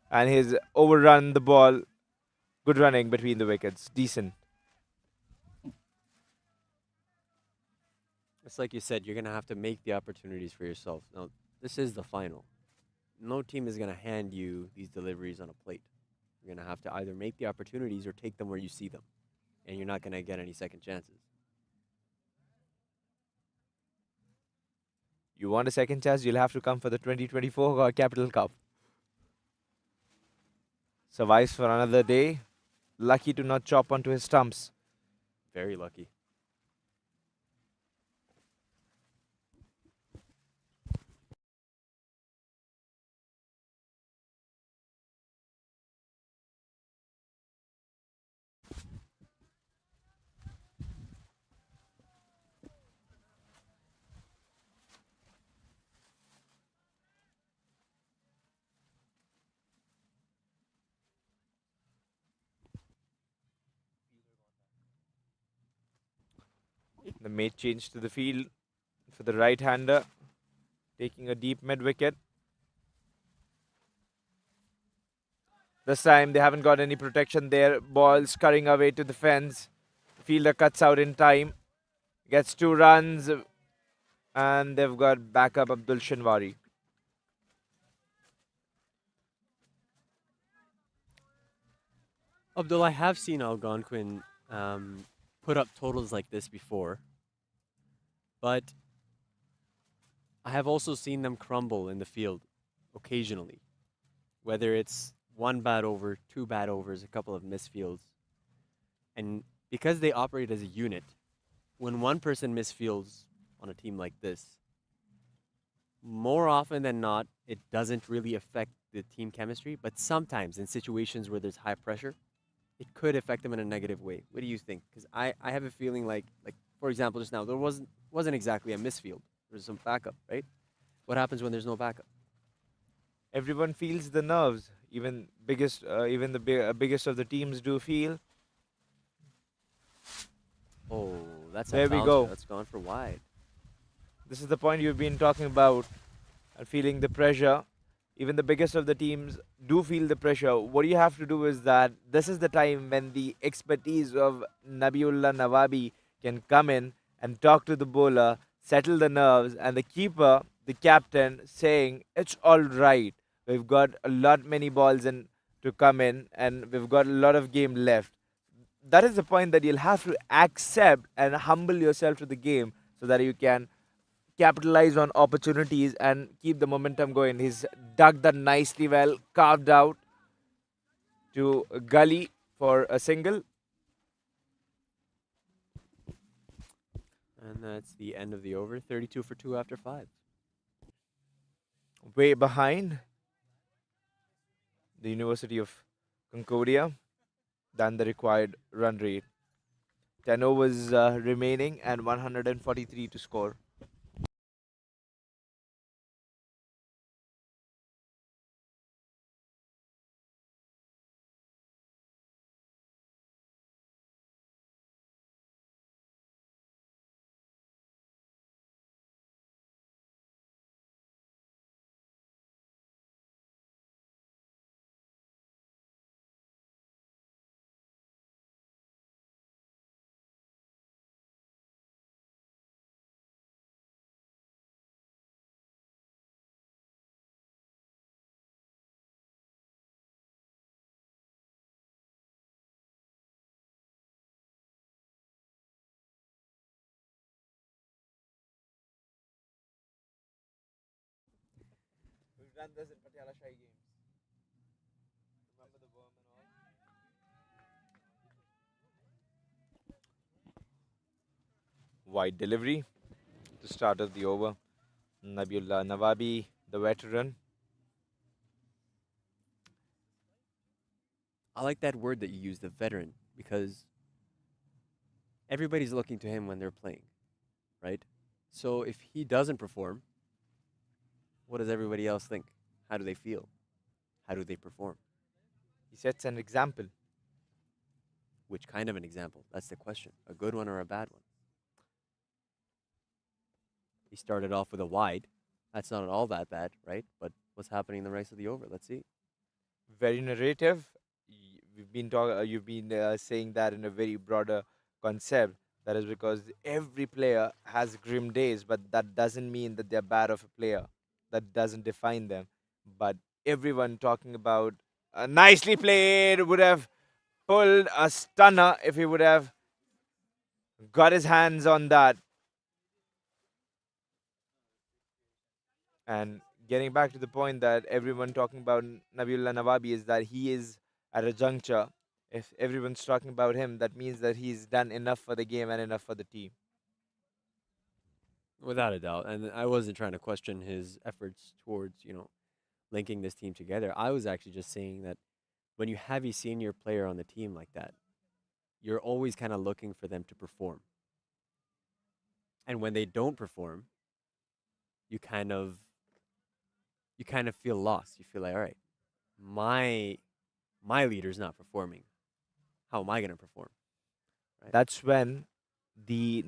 and he's overrun the ball. Good running between the wickets. Decent. It's like you said, you're going to have to make the opportunities for yourself. Now, this is the final. No team is going to hand you these deliveries on a plate. You're going to have to either make the opportunities or take them where you see them. And you're not going to get any second chances. You want a second chance, you'll have to come for the 2024 Capital Cup. Survives for another day. Lucky to not chop onto his stumps. Very lucky. The mate change to the field for the right-hander, taking a deep mid-wicket. This time they haven't got any protection there. Ball scurrying away to the fence. Fielder cuts out in time. Gets 2 runs. And they've got backup Abdul Shinwari. Abdul, I have seen Algonquin put up totals like this before, but I have also seen them crumble in the field occasionally, whether it's one bad over, two bad overs, a couple of misfields. And because they operate as a unit, when one person misfields on a team like this, more often than not, it doesn't really affect the team chemistry, but sometimes in situations where there's high pressure, it could affect them in a negative way. What do you think? Because I have a feeling like for example, just now there wasn't exactly a misfield. There's some backup, right? What happens when there's no backup? Everyone feels the nerves. Even the biggest of the teams do feel. Oh, that's a There we bouncer. go. That's gone for wide. This is the point you've been talking about, feeling the pressure. Even the biggest of the teams do feel the pressure. What you have to do is that this is the time when the expertise of Nabiullah Nawabi can come in and talk to the bowler, settle the nerves, and the keeper, the captain, saying, "It's all right. We've got a lot many balls in to come in, and we've got a lot of game left." That is the point that you'll have to accept and humble yourself to the game so that you can capitalize on opportunities and keep the momentum going. He's dug that nicely well, carved out to Gully for a single. And that's the end of the over. 32 for 2 after 5. Way behind the University of Concordia than the required run rate. 10 overs remaining and 143 to score. We've done this in Patiala Shai games. Remember the worm and all? Wide delivery to start of the over. Nabiullah Nawabi, the veteran. I like that word that you use, the veteran, because everybody's looking to him when they're playing, right? So if he doesn't perform, what does everybody else think? How do they feel? How do they perform? He sets an example. Which kind of an example? That's the question. A good one or a bad one? He started off with a wide. That's not at all that bad, right? But what's happening in the rest of the over? Let's see. Very narrative. You've been saying that in a very broader concept. That is because every player has grim days, but that doesn't mean that they're bad of a player. That doesn't define them. But everyone talking about nicely played would have pulled a stunner if he would have got his hands on that. And getting back to the point that everyone talking about Nabiullah Nawabi is that he is at a juncture. If everyone's talking about him, that means that he's done enough for the game and enough for the team. Without a doubt. And I wasn't trying to question his efforts towards, linking this team together. I was actually just saying that when you have a senior player on the team like that, you're always kind of looking for them to perform. And when they don't perform, you kind of feel lost. You feel like, all right, my leader's not performing. How am I going to perform? Right? That's when the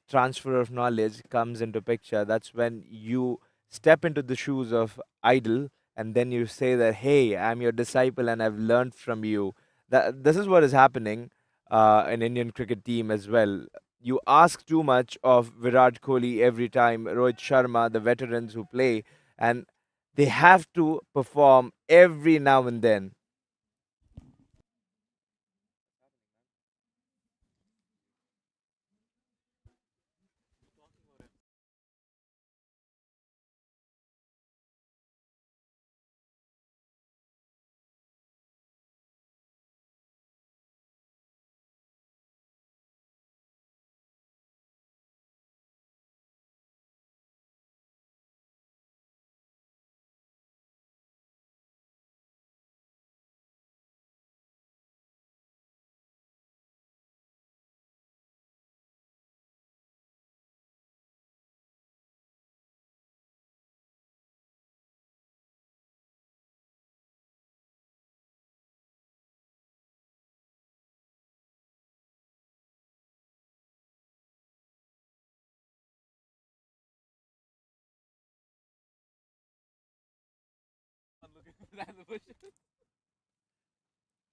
transfer of knowledge comes into picture. That's when you step into the shoes of idol and then you say that, hey, I'm your disciple and I've learned from you. That this is what is happening in Indian cricket team as well. You ask too much of Virat Kohli every time, Rohit Sharma, the veterans who play, and they have to perform every now and then.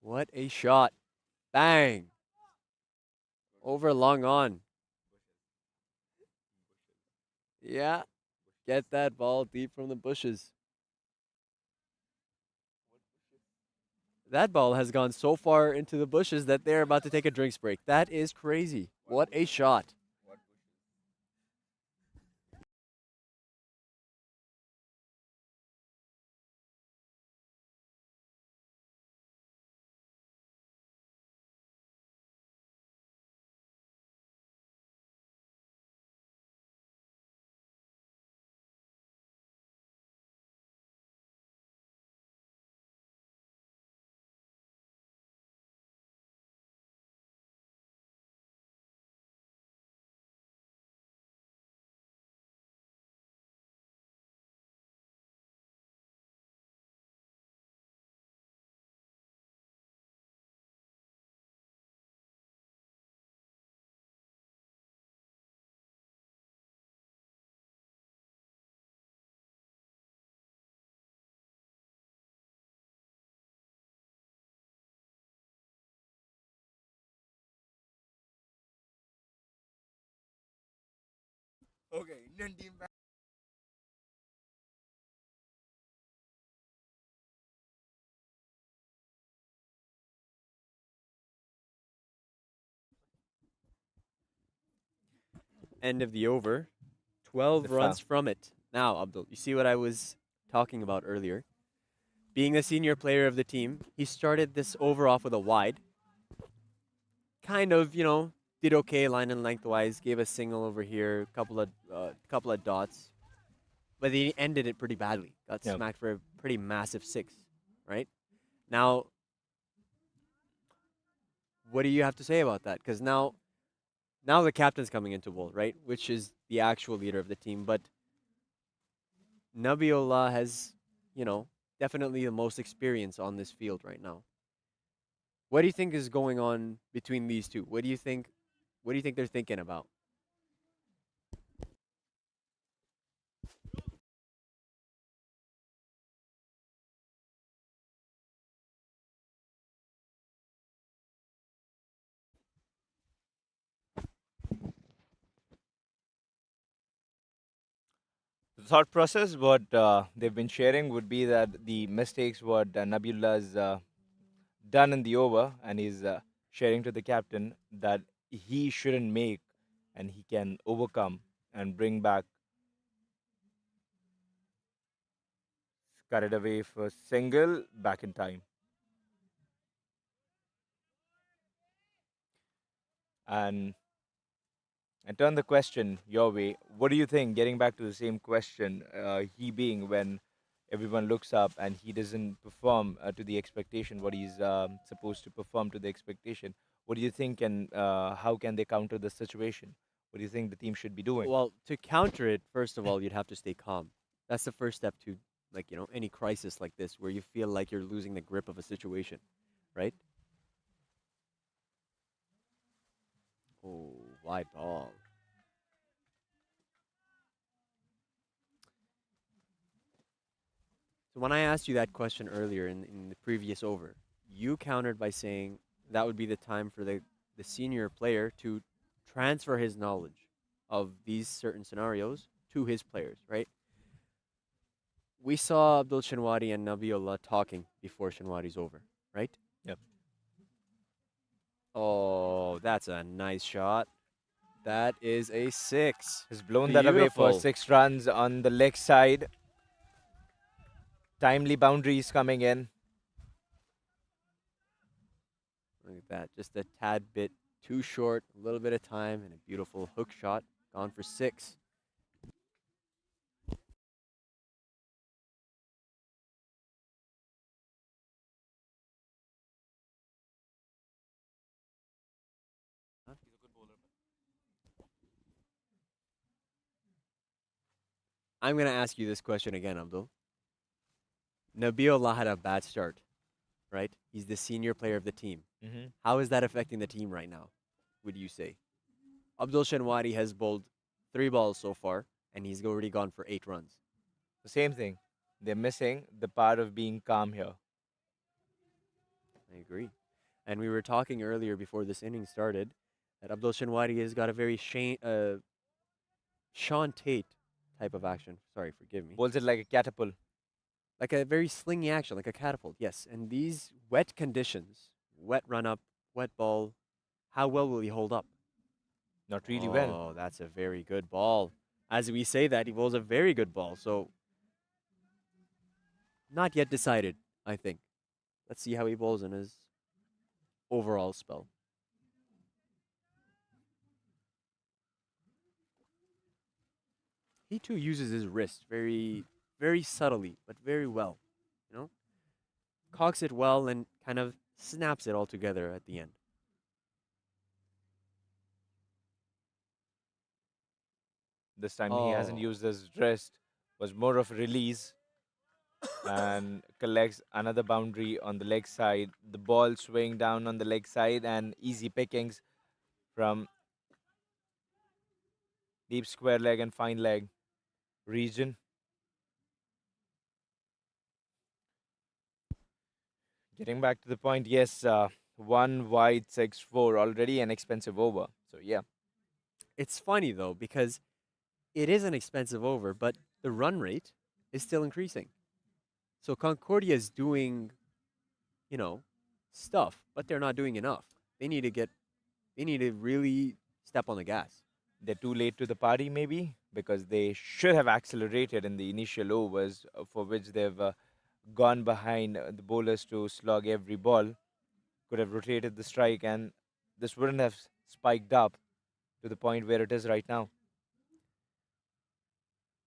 What a shot. Bang. Over long on. Yeah. Get that ball deep from the bushes. That ball has gone so far into the bushes that they're about to take a drinks break. That is crazy. What a shot. End of the over. 12 The runs foul. from it. Now, Abdul, you see what I was talking about earlier? Being the senior player of the team, he started this over off with a wide. Kind of, did okay line and lengthwise, gave a single over here, couple of dots. But he ended it pretty badly. Got Yeah. smacked for a pretty massive 6, right? Now, what do you have to say about that? Because now the captain's coming into bowl, right? Which is the actual leader of the team. But Nabiola has, definitely the most experience on this field right now. What do you think is going on between these two? What do you think? What do you think they're thinking about? The thought process, what they've been sharing, would be that the mistakes what Nabillah's done in the over, and he's sharing to the captain that he shouldn't make, and he can overcome and bring back. Cut it away for single, back in time. And turn the question your way. What do you think? Getting back to the same question, he being when everyone looks up and he doesn't perform to the expectation, what he's supposed to perform to the expectation. What do you think, and how can they counter the situation? What do you think the team should be doing? Well, to counter it, first of all, you'd have to stay calm. That's the first step to, any crisis like this where you feel like you're losing the grip of a situation, right? Oh, wide ball. So when I asked you that question earlier in the previous over, you countered by saying that would be the time for the senior player to transfer his knowledge of these certain scenarios to his players, right? We saw Abdul Shinwari and Nabiullah talking before Shinwari's over, right? Yep. Oh, that's a nice shot. That is a 6. Has blown that away for Beautiful. 6 runs on the leg side. Timely boundaries coming in. Look at that. Just a tad bit too short, a little bit of time, and a beautiful hook shot. Gone for 6. I'm going to ask you this question again, Abdul. Nabiullah had a bad start, right? He's the senior player of the team. Mm-hmm. How is that affecting the team right now, would you say? Abdul Shanwari has bowled 3 balls so far, and he's already gone for 8 runs. The same thing. They're missing the part of being calm here. I agree. And we were talking earlier before this inning started that Abdul Shinwari has got a very Sean Tate type of action. Sorry, forgive me. Bowls it like a catapult. Like a very slingy action, like a catapult. Yes. And these wet conditions, wet run up, wet ball, how well will he hold up? Not really well. Oh, that's a very good ball. As we say that, he bowls a very good ball. So, not yet decided, I think. Let's see how he bowls in his overall spell. He too uses his wrist very, very subtly, but very well. You know, cocks it well and kind of snaps it all together at the end. This time he hasn't Oh, used his wrist. Was more of a release and collects another boundary on the leg side. The ball swaying down on the leg side and easy pickings from deep square leg and fine leg region. Getting back to the point, yes, one wide 6-4 already an expensive over. So yeah, it's funny though because it is an expensive over, but the run rate is still increasing. So Concordia is doing, you know, stuff, but they're not doing enough. They need to get, they need to really step on the gas. they're too late to the party maybe because they should have accelerated in the initial overs for which they've gone behind the bowlers to slog every ball. Could have rotated the strike and this wouldn't have spiked up to the point where it is right now.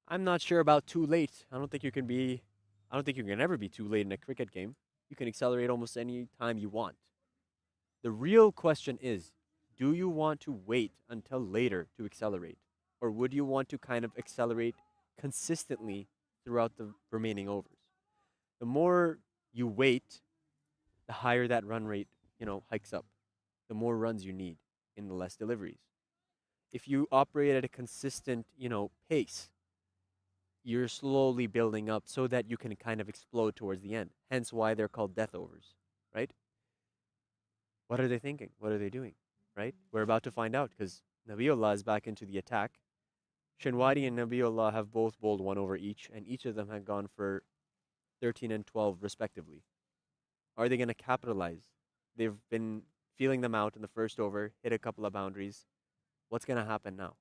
I'm not sure about too late. I don't think you can ever be too late in a cricket game. You can accelerate almost any time you want. The real question is, do you want to wait until later to accelerate? Or would you want to kind of accelerate consistently throughout the remaining overs? The more you wait, the higher that run rate, hikes up. The more runs you need in the less deliveries. If you operate at a consistent, pace, you're slowly building up so that you can kind of explode towards the end. Hence why they're called death overs, right? What are they thinking? What are they doing? Right? We're about to find out because Nabiullah is back into the attack. Shinwadi and Nabiullah have both bowled one over each, and each of them have gone for 13 and 12 respectively. Are they going to capitalize? They've been feeling them out in the first over, hit a couple of boundaries. What's going to happen now?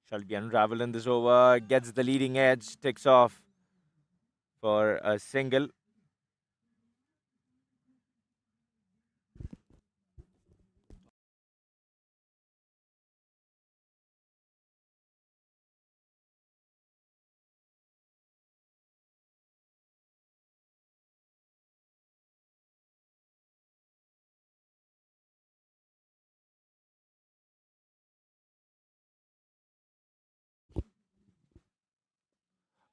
Shall be unravel in this over, gets the leading edge, ticks off for a single.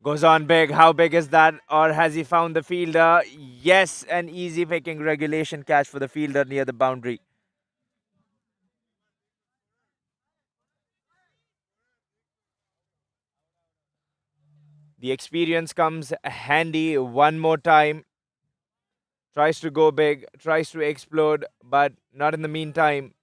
Goes on big. How big is that? Or has he found the fielder? Yes, an easy picking regulation catch for the fielder near the boundary. The experience comes handy one more time. Tries to go big, tries to explode, but not in the meantime.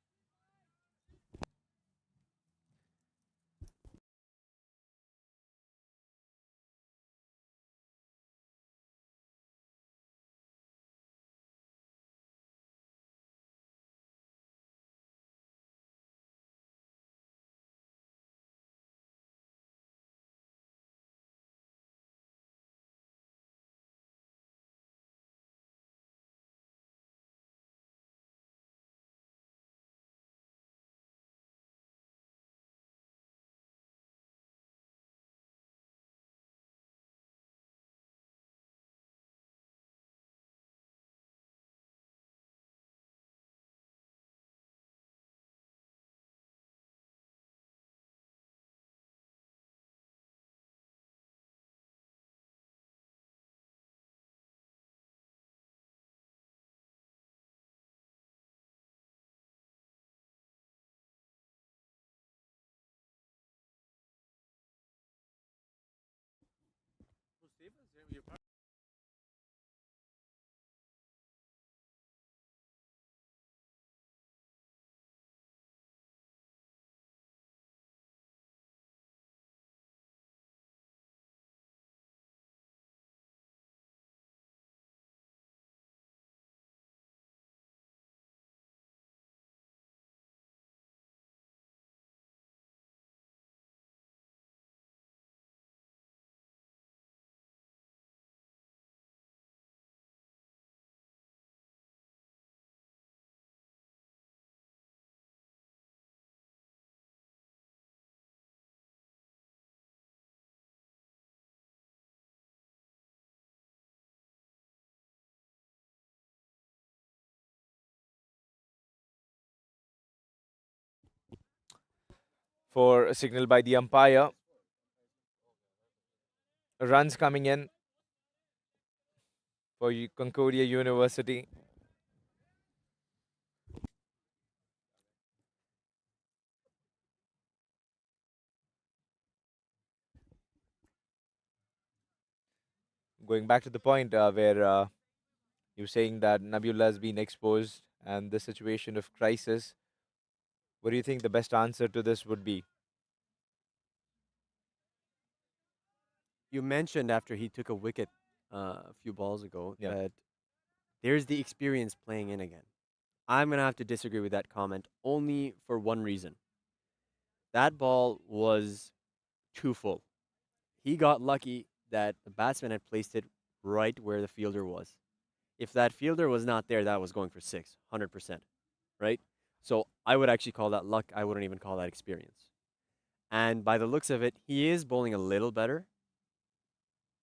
For a signal by the umpire. Runs coming in for Concordia University. Going back to the point where you're saying that Nabila has been exposed and the situation of crisis, what do you think the best answer to this would be? You mentioned after he took a wicket a few balls ago Yeah. that there's the experience playing in again. I'm going to have to disagree with that comment only for one reason. That ball was too full. He got lucky that the batsman had placed it right where the fielder was. If that fielder was not there, that was going for six, 100%, right? So I would actually call that luck. I wouldn't even call that experience. And by the looks of it, he is bowling a little better.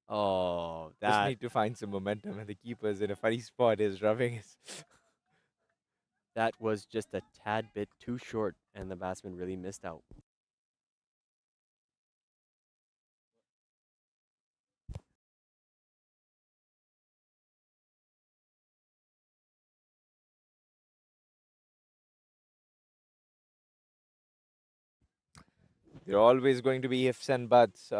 Oh, Just that need to find some momentum, and the keeper's in a funny spot. Is rubbing his. that was just a tad bit too short, and the batsman really missed out. There are always going to be ifs and buts.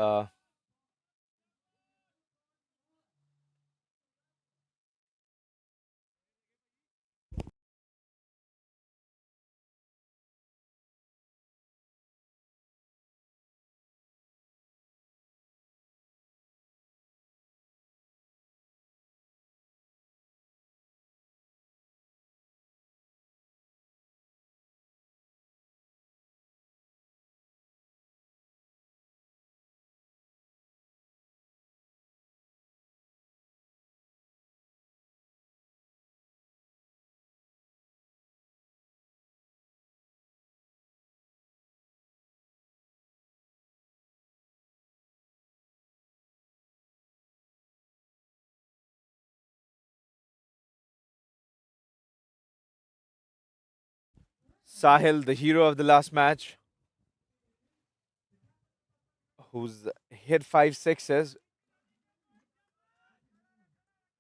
'Sahil, the hero of the last match, who's hit 5 sixes.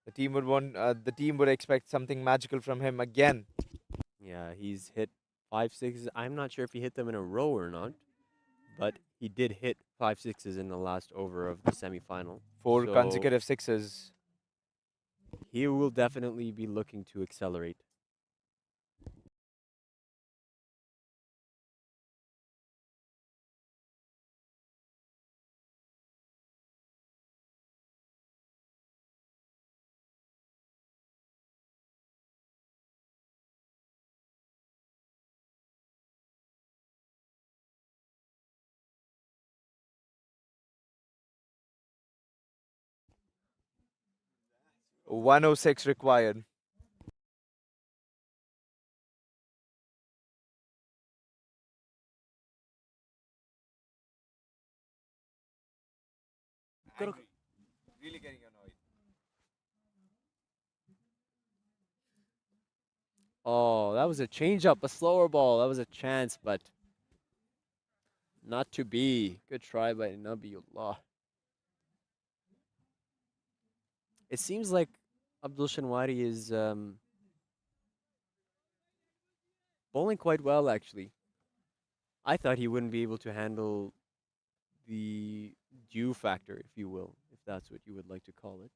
The team would expect something magical from him again. Yeah, he's hit 5 sixes. I'm not sure if he hit them in a row or not, but he did hit 5 sixes in the last over of the semifinal. Four So consecutive sixes. he will definitely be looking to accelerate. .106 required. Angry. Really getting annoyed. Oh, that was a change up, a slower ball. That was a chance, but not to be. Good try by Nabiullah. It seems like Abdul Shanwari is bowling quite well, actually. I thought he wouldn't be able to handle the dew factor, if you will. If that's what you would like to call it.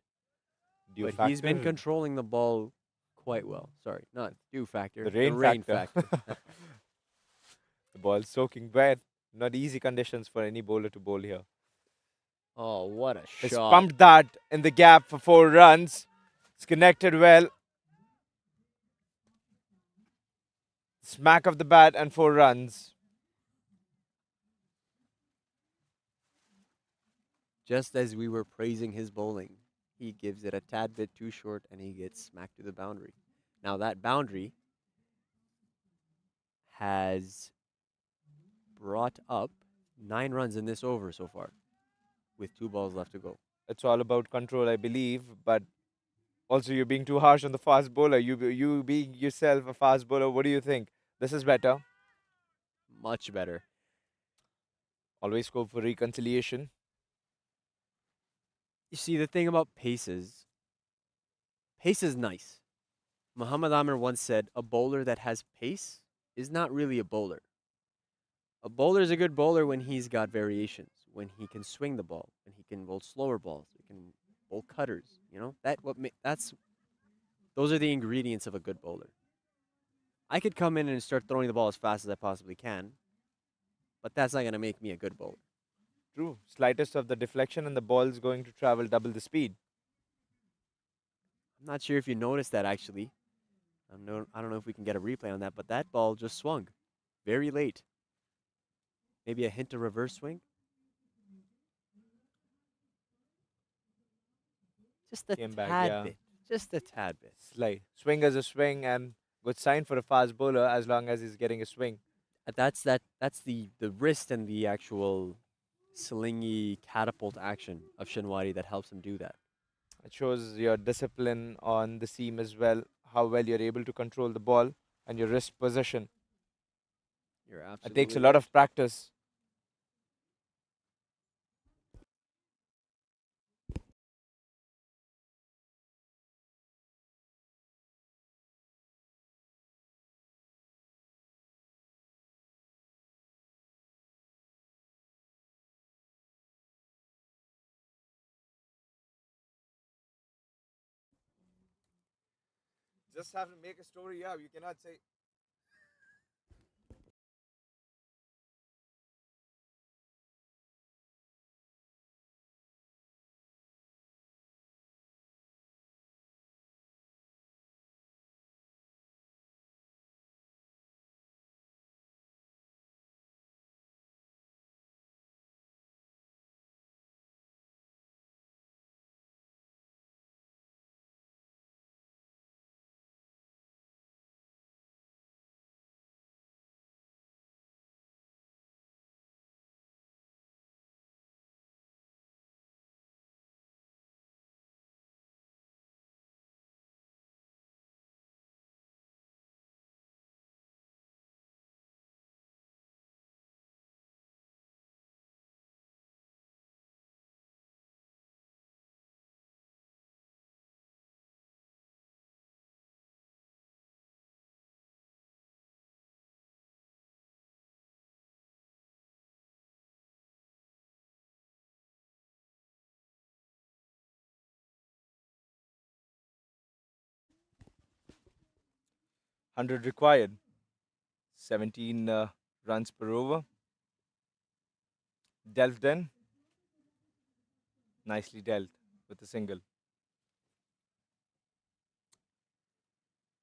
Dew But he's been factor, controlling the ball quite well. Sorry, not dew factor, the the rain rain factor. factor. The ball soaking wet. Not easy conditions for any bowler to bowl here. Oh, what a He's shot. pumped that in the gap for 4 runs. It's connected well. Smack of the bat and 4 runs. Just as we were praising his bowling, he gives it a tad bit too short and he gets smacked to the boundary. Now, that boundary has brought up 9 runs in this over so far, with 2 balls left to go. It's all about control, I believe. But also, you're being too harsh on the fast bowler. You being yourself a fast bowler, what do you think? This is better. Much better. Always scope for reconciliation. You see, the thing about pace is nice. Muhammad Amir once said, a bowler that has pace is not really a bowler. A bowler is a good bowler when he's got variations, when he can swing the ball, when he can bowl slower balls, he can bowl cutters. You know those are the ingredients of a good bowler. I could come in and start throwing the ball as fast as I possibly can, but that's not going to make me a good bowler. True. Slightest of the deflection and the ball's going to travel double the speed. I'm not sure if you noticed that actually. I don't know if we can get a replay on that, but that ball just swung very late. Maybe a hint of reverse swing. Just a Came back, tad yeah. bit. Just a tad bit. Slight. Swing as a swing and good sign for a fast bowler as long as he's getting a swing. That's the wrist and the actual slingy catapult action of Shinwari that helps him do that. It shows your discipline on the seam as well, how well you're able to control the ball and your wrist position. You're It absolutely takes a lot of practice. Just have to make a story up. You cannot say. Hundred required. 17 runs per over. Delved in. Nicely dealt with a single.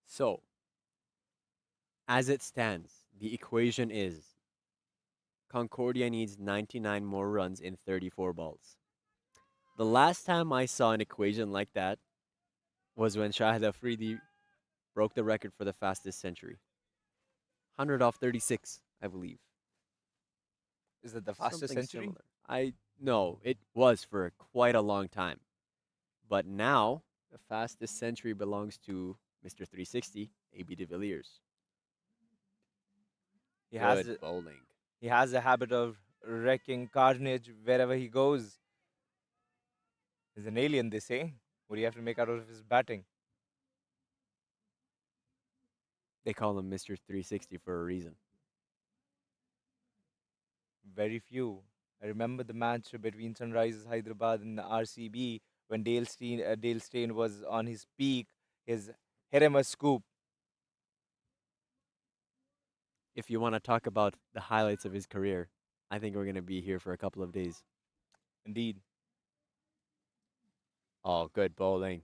So, as it stands, the equation is Concordia needs 99 more runs in 34 balls. The last time I saw an equation like that was when Shahid Afridi broke the record for the fastest century. 100 off 36, I believe. Is it the fastest Something century? similar. No, it was for quite a long time. But now, the fastest century belongs to Mr. 360, AB de Villiers. He Good bowling. he has a habit of wrecking carnage wherever he goes. He's an alien, they say. What do you have to make out of his batting? They call him Mr. 360 for a reason. Very few I remember the match between Sunrisers Hyderabad and the RCB when Dale Steyn was on his peak. His hit him a scoop. If you want to talk about the highlights of his career, I think we're going to be here for a couple of days. Indeed. Oh, good bowling.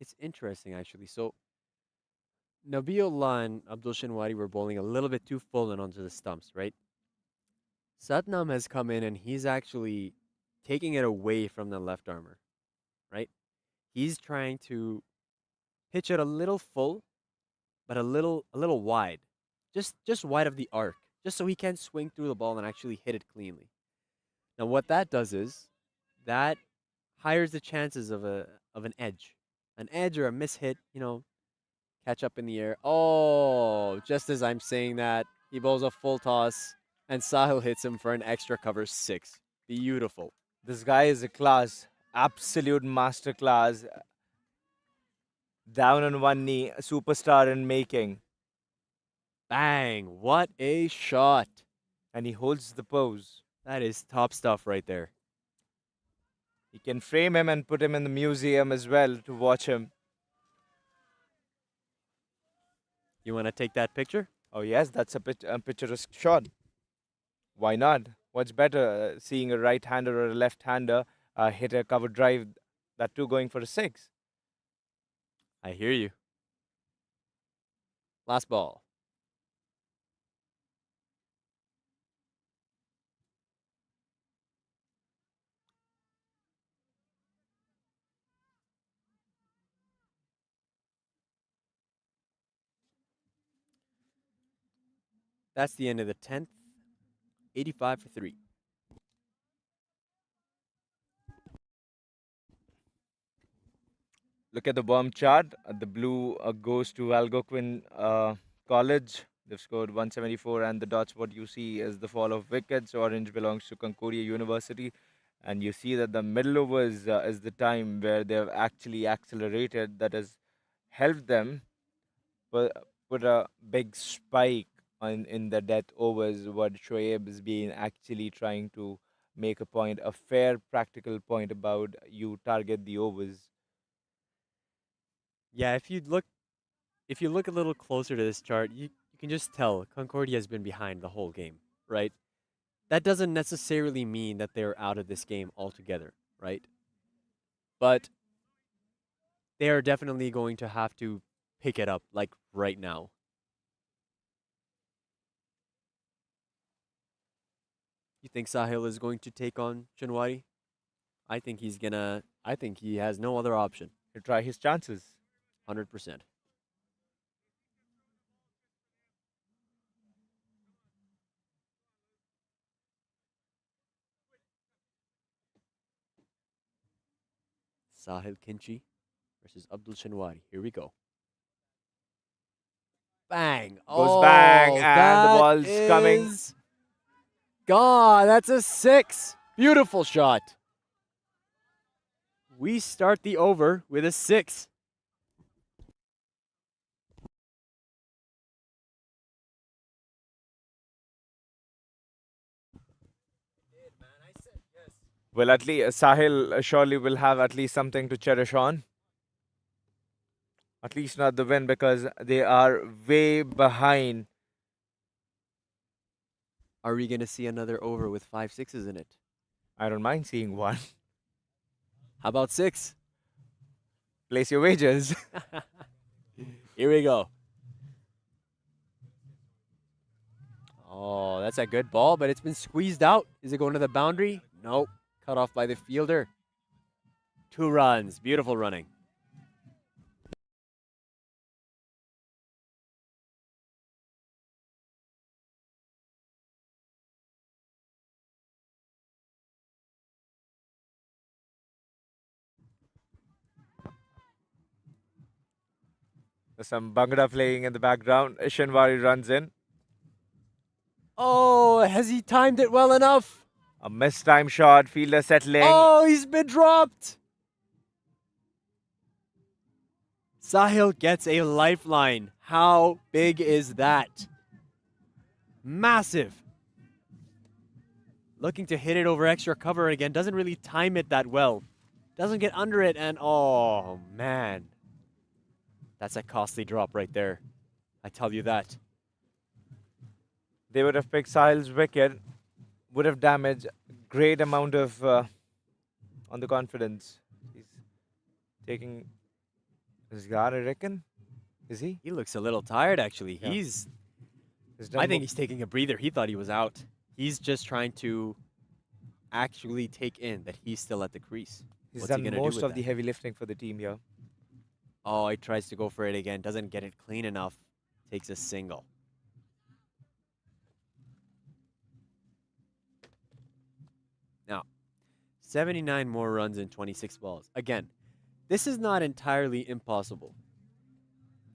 It's interesting, actually. So, Nabiullah and Abdul Shinwari were bowling a little bit too full and onto the stumps, right? Satnam has come in and he's actually taking it away from the left armor, right? He's trying to pitch it a little full, but a little wide. Just wide of the arc, just so he can swing through the ball and actually hit it cleanly. Now what that does is that higher the chances of an edge. An edge or a mishit, catch up in the air. Oh, just as I'm saying that, he bowls a full toss and Sahil hits him for an extra cover 6. Beautiful. This guy is a class. Absolute master class. Down on one knee. A superstar in making. Bang! What a shot. And he holds the pose. That is top stuff right there. You can frame him and put him in the museum as well to watch him. You want to take that picture? Oh yes, that's a picturesque shot. Why not? What's better, seeing a right-hander or a left-hander hit a cover drive, that too going for a 6? I hear you. Last ball. That's the end of the 10th. 85 for 3. Look at the bomb chart. The blue goes to Algonquin College. They've scored 174, and the dots, what you see is the fall of wickets. Orange belongs to Concordia University. And you see that the middle overs is the time where they've actually accelerated. That has helped them put a big spike in the death overs. What Shoaib has been actually trying to make a point, a fair, practical point about you target the overs. Yeah, if you look a little closer to this chart, you can just tell Concordia has been behind the whole game, right? That doesn't necessarily mean that they're out of this game altogether, right? But they are definitely going to have to pick it up like right now. You think Sahil is going to take on Shinwari? I think he has no other option. To try his chances. 100%. Sahil Kinchi versus Abdul Shinwari. Here we go. Bang! Goes bang, and the that ball's coming. is gone. That's a 6. Beautiful shot. We start the over with a 6. Well, at least Sahil surely will have at least something to cherish on. At least not the win, because they are way behind. Are we going to see another over with 5 sixes in it? I don't mind seeing one. How about 6? Place your wagers. Here we go. Oh, that's a good ball, but it's been squeezed out. Is it going to the boundary? Nope. Cut off by the fielder. 2 runs. Beautiful running. There's some Bhangra playing in the background. Shinwari runs in. Oh, has he timed it well enough? A missed time shot. Fielder settling. Oh, he's been dropped. Sahil gets a lifeline. How big is that? Massive. Looking to hit it over extra cover again. Doesn't really time it that well. Doesn't get under it, and oh man. That's a costly drop right there. I tell you that. They would have picked Sahil's wicket, would have damaged great amount of on the confidence. He's taking his guard, I reckon. Is he? He looks a little tired actually. Yeah. He's He's done I think mo- he's taking a breather. He thought he was out. He's just trying to actually take in that he's still at the crease. he's What's he done gonna do most with of that? the heavy lifting for the team here. Oh, he tries to go for it again. Doesn't get it clean enough. Takes a single. Now, 79 more runs in 26 balls. Again, this is not entirely impossible.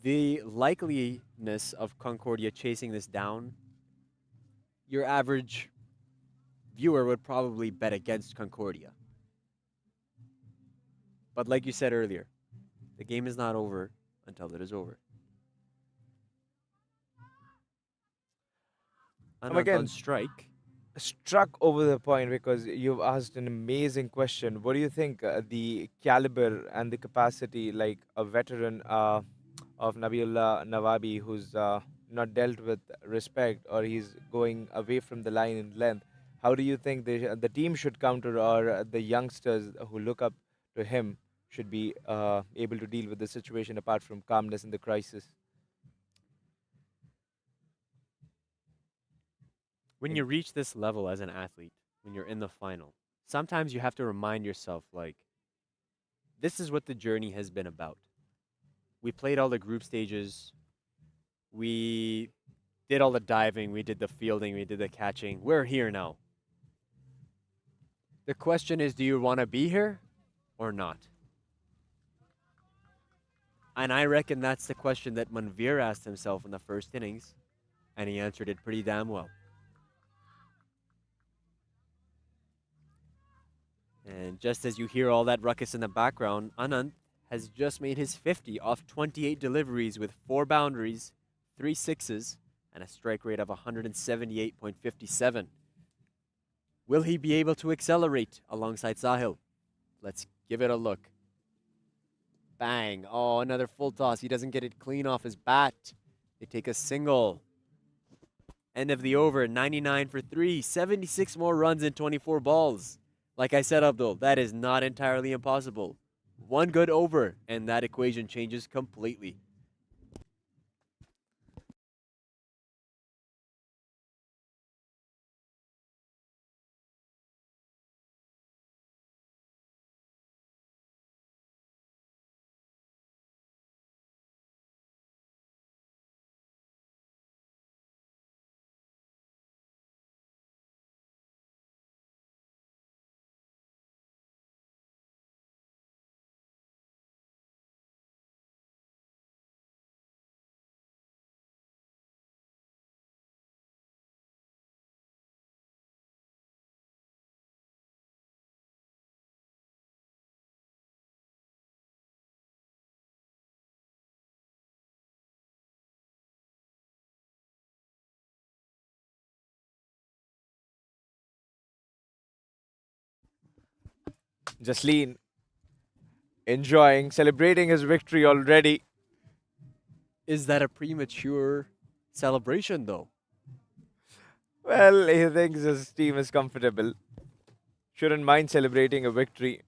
The likeliness of Concordia chasing this down, your average viewer would probably bet against Concordia. But like you said earlier, the game is not over until it is over. And Anand again, on strike. struck over the point because you've asked an amazing question. What do you think the caliber and the capacity, like a veteran of Nabiullah Nawabi, who's not dealt with respect or he's going away from the line in length? How do you think the team should counter, or the youngsters who look up to him should be able to deal with the situation apart from calmness in the crisis? When you reach this level as an athlete, when you're in the final, sometimes you have to remind yourself, like, this is what the journey has been about. We played all the group stages. We did all the diving. We did the fielding. We did the catching. We're here now. The question is, do you want to be here or not? And I reckon that's the question that Manveer asked himself in the first innings, and he answered it pretty damn well. And just as you hear all that ruckus in the background, Anand has just made his 50 off 28 deliveries with 4 boundaries, 3 sixes, and a strike rate of 178.57. Will he be able to accelerate alongside Sahil? Let's give it a look. Bang. Oh, another full toss. He doesn't get it clean off his bat. They take a single. End of the over, 99 for 3, 76 more runs in 24 balls. Like I said, Abdul, that is not entirely impossible. One good over, and that equation changes completely. Jasleen enjoying, celebrating his victory already. Is that a premature celebration, though? Well, he thinks his team is comfortable. Shouldn't mind celebrating a victory.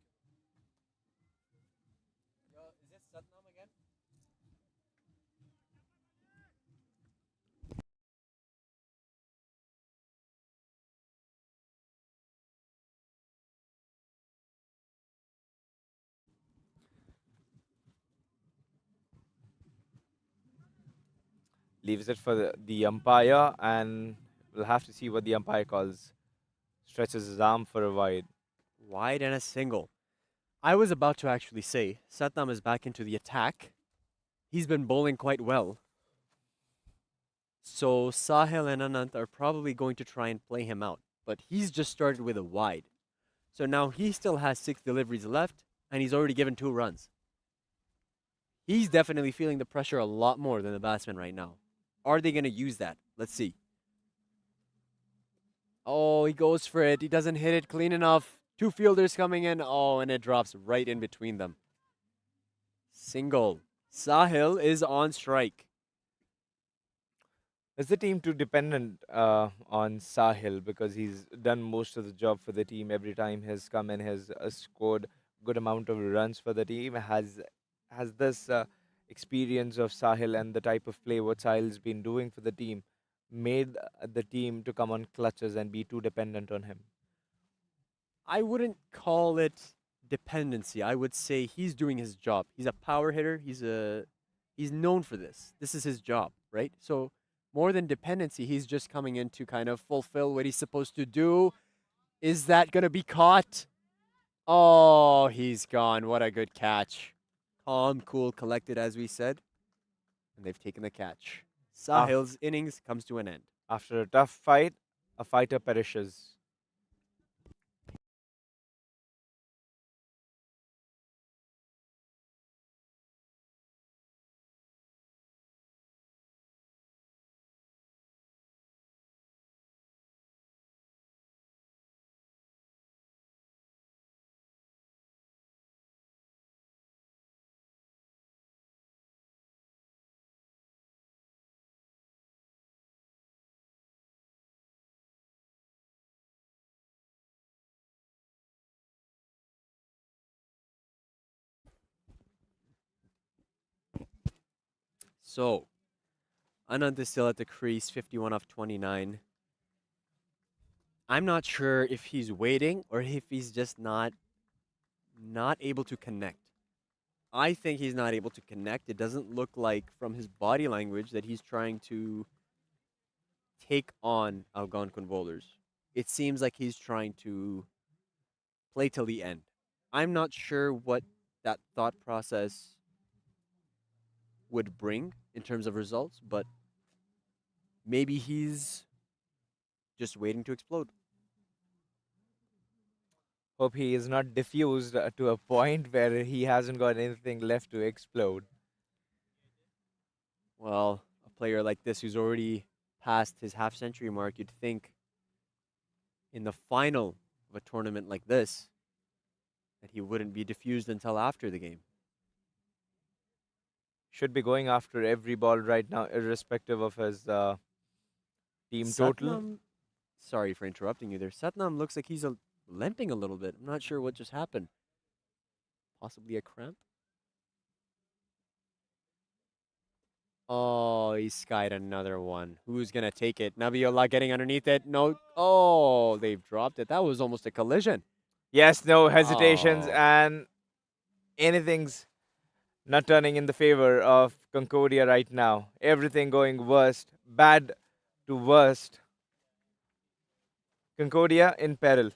Leaves it for the umpire, and we'll have to see what the umpire calls. Stretches his arm for a wide. Wide and a single. I was about to actually say, Satnam is back into the attack. He's been bowling quite well. So Sahil and Anant are probably going to try and play him out. But he's just started with a wide. So now he still has 6 deliveries left, and he's already given 2 runs. He's definitely feeling the pressure a lot more than the batsman right now. Are they going to use that? Let's see. Oh, he goes for it. He doesn't hit it clean enough. Two fielders coming in. Oh, and it drops right in between them. Single. Sahil is on strike. Is the team too dependent on Sahil because he's done most of the job for the team every time he's come and has scored good amount of runs for the team? Has this experience of Sahil and the type of play what Sahil's been doing for the team made the team to come on clutches and be too dependent on him? I wouldn't call it dependency. I would say he's doing his job. He's a power hitter. He's known for this. This is his job, right? So more than dependency, he's just coming in to kind of fulfill what he's supposed to do. Is that gonna be caught? Oh, he's gone. What a good catch. Calm, cool, collected, as we said. And they've taken the catch. Sahil's innings comes to an end. After a tough fight, a fighter perishes. So, Anand is still at the crease, 51 off 29. I'm not sure if he's waiting or if he's just not able to connect. I think he's not able to connect. It doesn't look like from his body language that he's trying to take on Algonquin bowlers. It seems like he's trying to play till the end. I'm not sure what that thought process would bring in terms of results, but maybe he's just waiting to explode. Hope he is not diffused to a point where he hasn't got anything left to explode. Well, a player like this who's already past his half century mark, you'd think in the final of a tournament like this that he wouldn't be diffused until after the game. Should be going after every ball right now, irrespective of his team total. Satnam, sorry for interrupting you there. Satnam looks like he's limping a little bit. I'm not sure what just happened. Possibly a cramp? Oh, he skied another one. Who's going to take it? Nabiyullah getting underneath it. No. Oh, they've dropped it. That was almost a collision. Yes, no hesitations, Oh. and anything's not turning in the favor of Concordia right now. Everything going worst, bad to worst. Concordia in peril.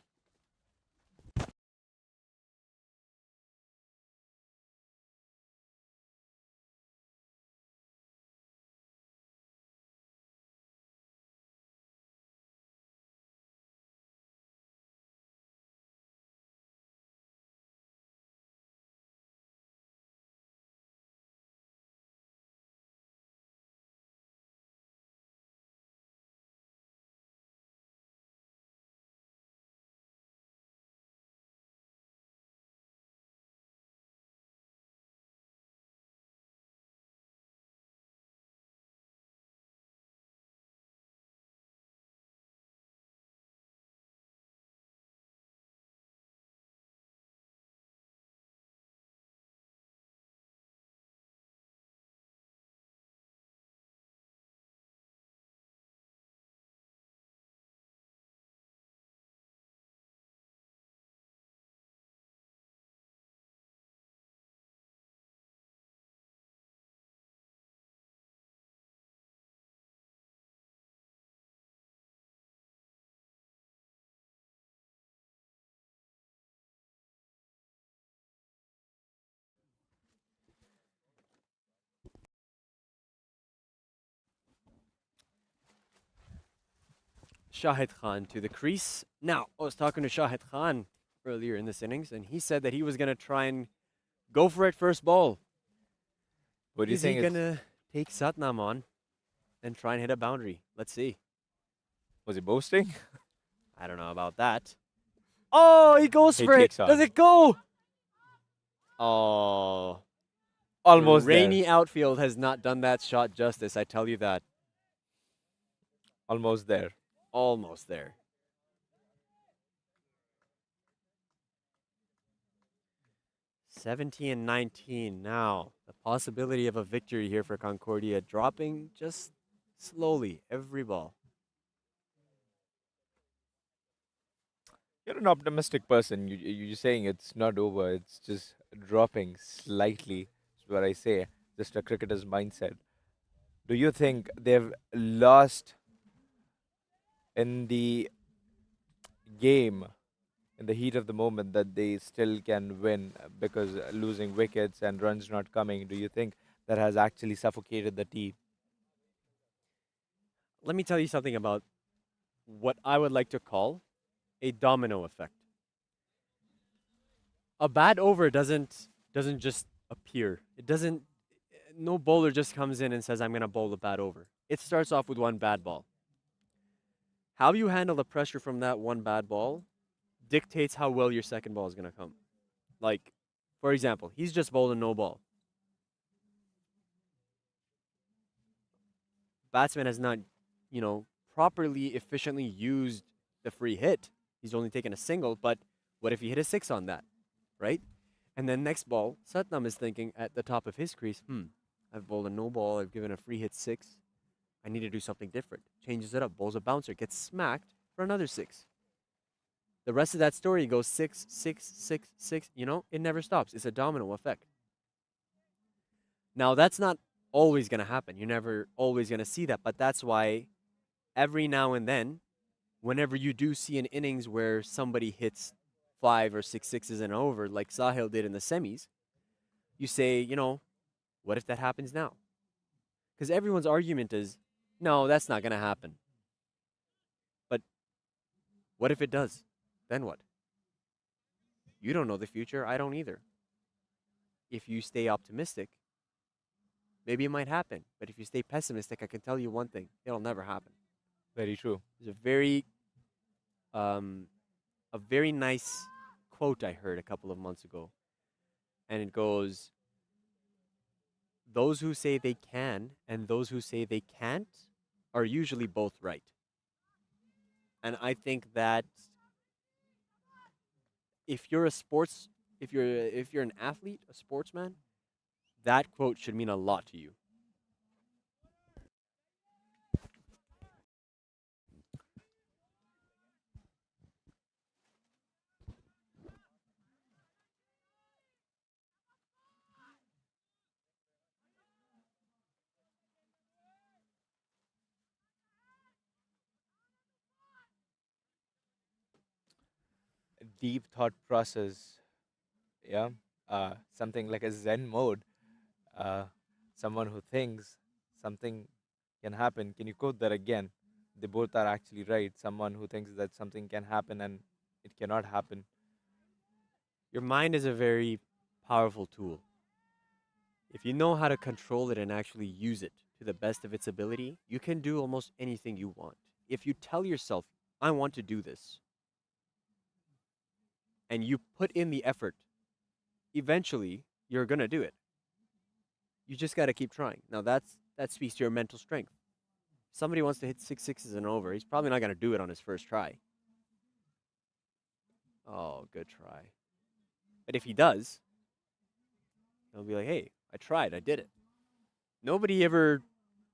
Shahid Khan to the crease. Now, I was talking to Shahid Khan earlier in this innings, and he said that he was going to try and go for it first ball. What do you Is he think? gonna take Satnam on and try and hit a boundary? Let's see. Was he boasting? I don't know about that. Oh, he goes He for it. takes on. Does it go? Oh, Almost the rainy there. outfield has not done that shot justice. I tell you that. Almost there. Almost there. 17 and 19 now. The possibility of a victory here for Concordia, dropping just slowly every ball. You're an optimistic person. You're saying it's not over. It's just dropping slightly. Is what I say. Just a cricketer's mindset. Do you think they've lost in the game, in the heat of the moment, that they still can win because losing wickets and runs not coming? Do you think that has actually suffocated the team? Let me tell you something about what I would like to call a domino effect. A bad over doesn't just appear. It doesn't no bowler just comes in and says I'm going to bowl a bad over. It starts off with one bad ball. How you handle the pressure from that one bad ball dictates how well your second ball is going to come. Like, for example, he's just bowled a no ball. Batsman has not, properly, efficiently used the free hit. He's only taken a single, but what if he hit a six on that, right? And then next ball, Satnam is thinking at the top of his crease, I've bowled a no ball, I've given a free hit six. I need to do something different. Changes it up, bowls a bouncer, gets smacked for another six. The rest of that story goes 6, 6, 6, 6. It never stops. It's a domino effect. Now, that's not always going to happen. You're never always going to see that. But that's why every now and then, whenever you do see an innings where somebody hits 5 or 6 sixes and over, like Sahil did in the semis, you say, what if that happens now? Because everyone's argument is, no, that's not going to happen. But what if it does? Then what? You don't know the future. I don't either. If you stay optimistic, maybe it might happen. But if you stay pessimistic, I can tell you one thing: it'll never happen. Very true. There's a very nice quote I heard a couple of months ago, and it goes, "Those who say they can and those who say they can't are usually both right." And I think that if you're an athlete, a sportsman, that quote should mean a lot to you. Deep thought process. Yeah. Something like a Zen mode. Uh, Someone who thinks something can happen. Can you quote that again? They both are actually right. Someone who thinks that something can happen and it cannot happen. Your mind is a very powerful tool. If you know how to control it and actually use it to the best of its ability, you can do almost anything you want. If you tell yourself, I want to do this, and you put in the effort, eventually you're going to do it. You just got to keep trying. Now that speaks to your mental strength. If somebody wants to hit 6 sixes and over, he's probably not going to do it on his first try. Oh, good try. But if he does, he'll be like, hey, I tried, I did it. Nobody ever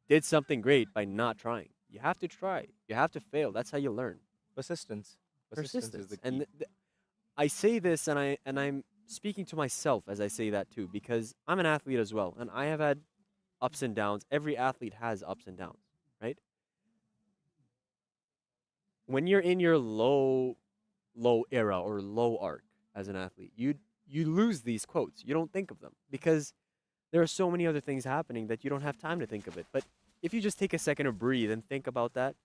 did something great by not trying. You have to try. You have to fail. That's how you learn. Persistence. Persistence is the key. And I say this, and I'm speaking to myself as I say that too, because I'm an athlete as well, and I have had ups and downs. Every athlete has ups and downs, right? When you're in your low era or low arc as an athlete, you lose these quotes. You don't think of them because there are so many other things happening that you don't have time to think of it. But if you just take a second to breathe and think about that,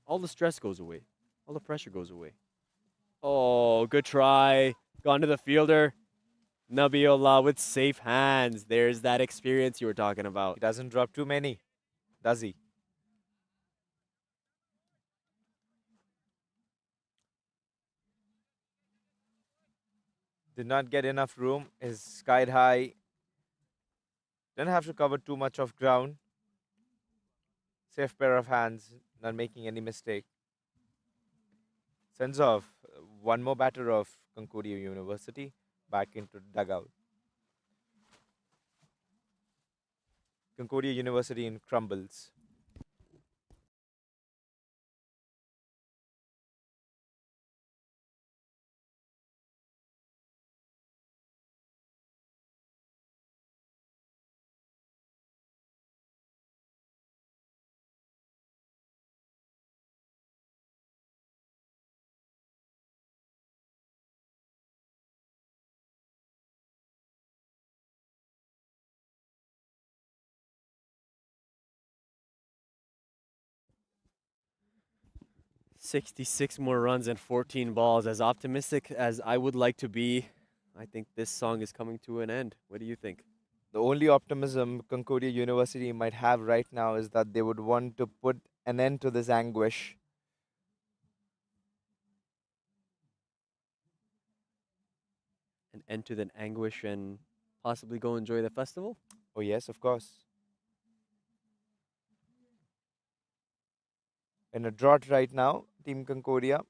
all the stress goes away. All the pressure goes away. Oh, good try. Gone to the fielder. Nabiullah with safe hands. There's that experience you were talking He about. doesn't drop too many, does he? Did not get enough room. Is skied high. Didn't have to cover too much of ground. Safe pair of hands, not making any mistake. Sends off one more batter of Concordia University back into dugout. Concordia University in crumbles. "66 more runs and 14 balls." As optimistic as I would like to be, I think this song is coming to an end. What do you think? The only optimism Concordia University might have right now is that they would want to put an end to this anguish. An end to the anguish and possibly go enjoy the festival? Oh, yes, of course. In a drought right now, Team Concordia,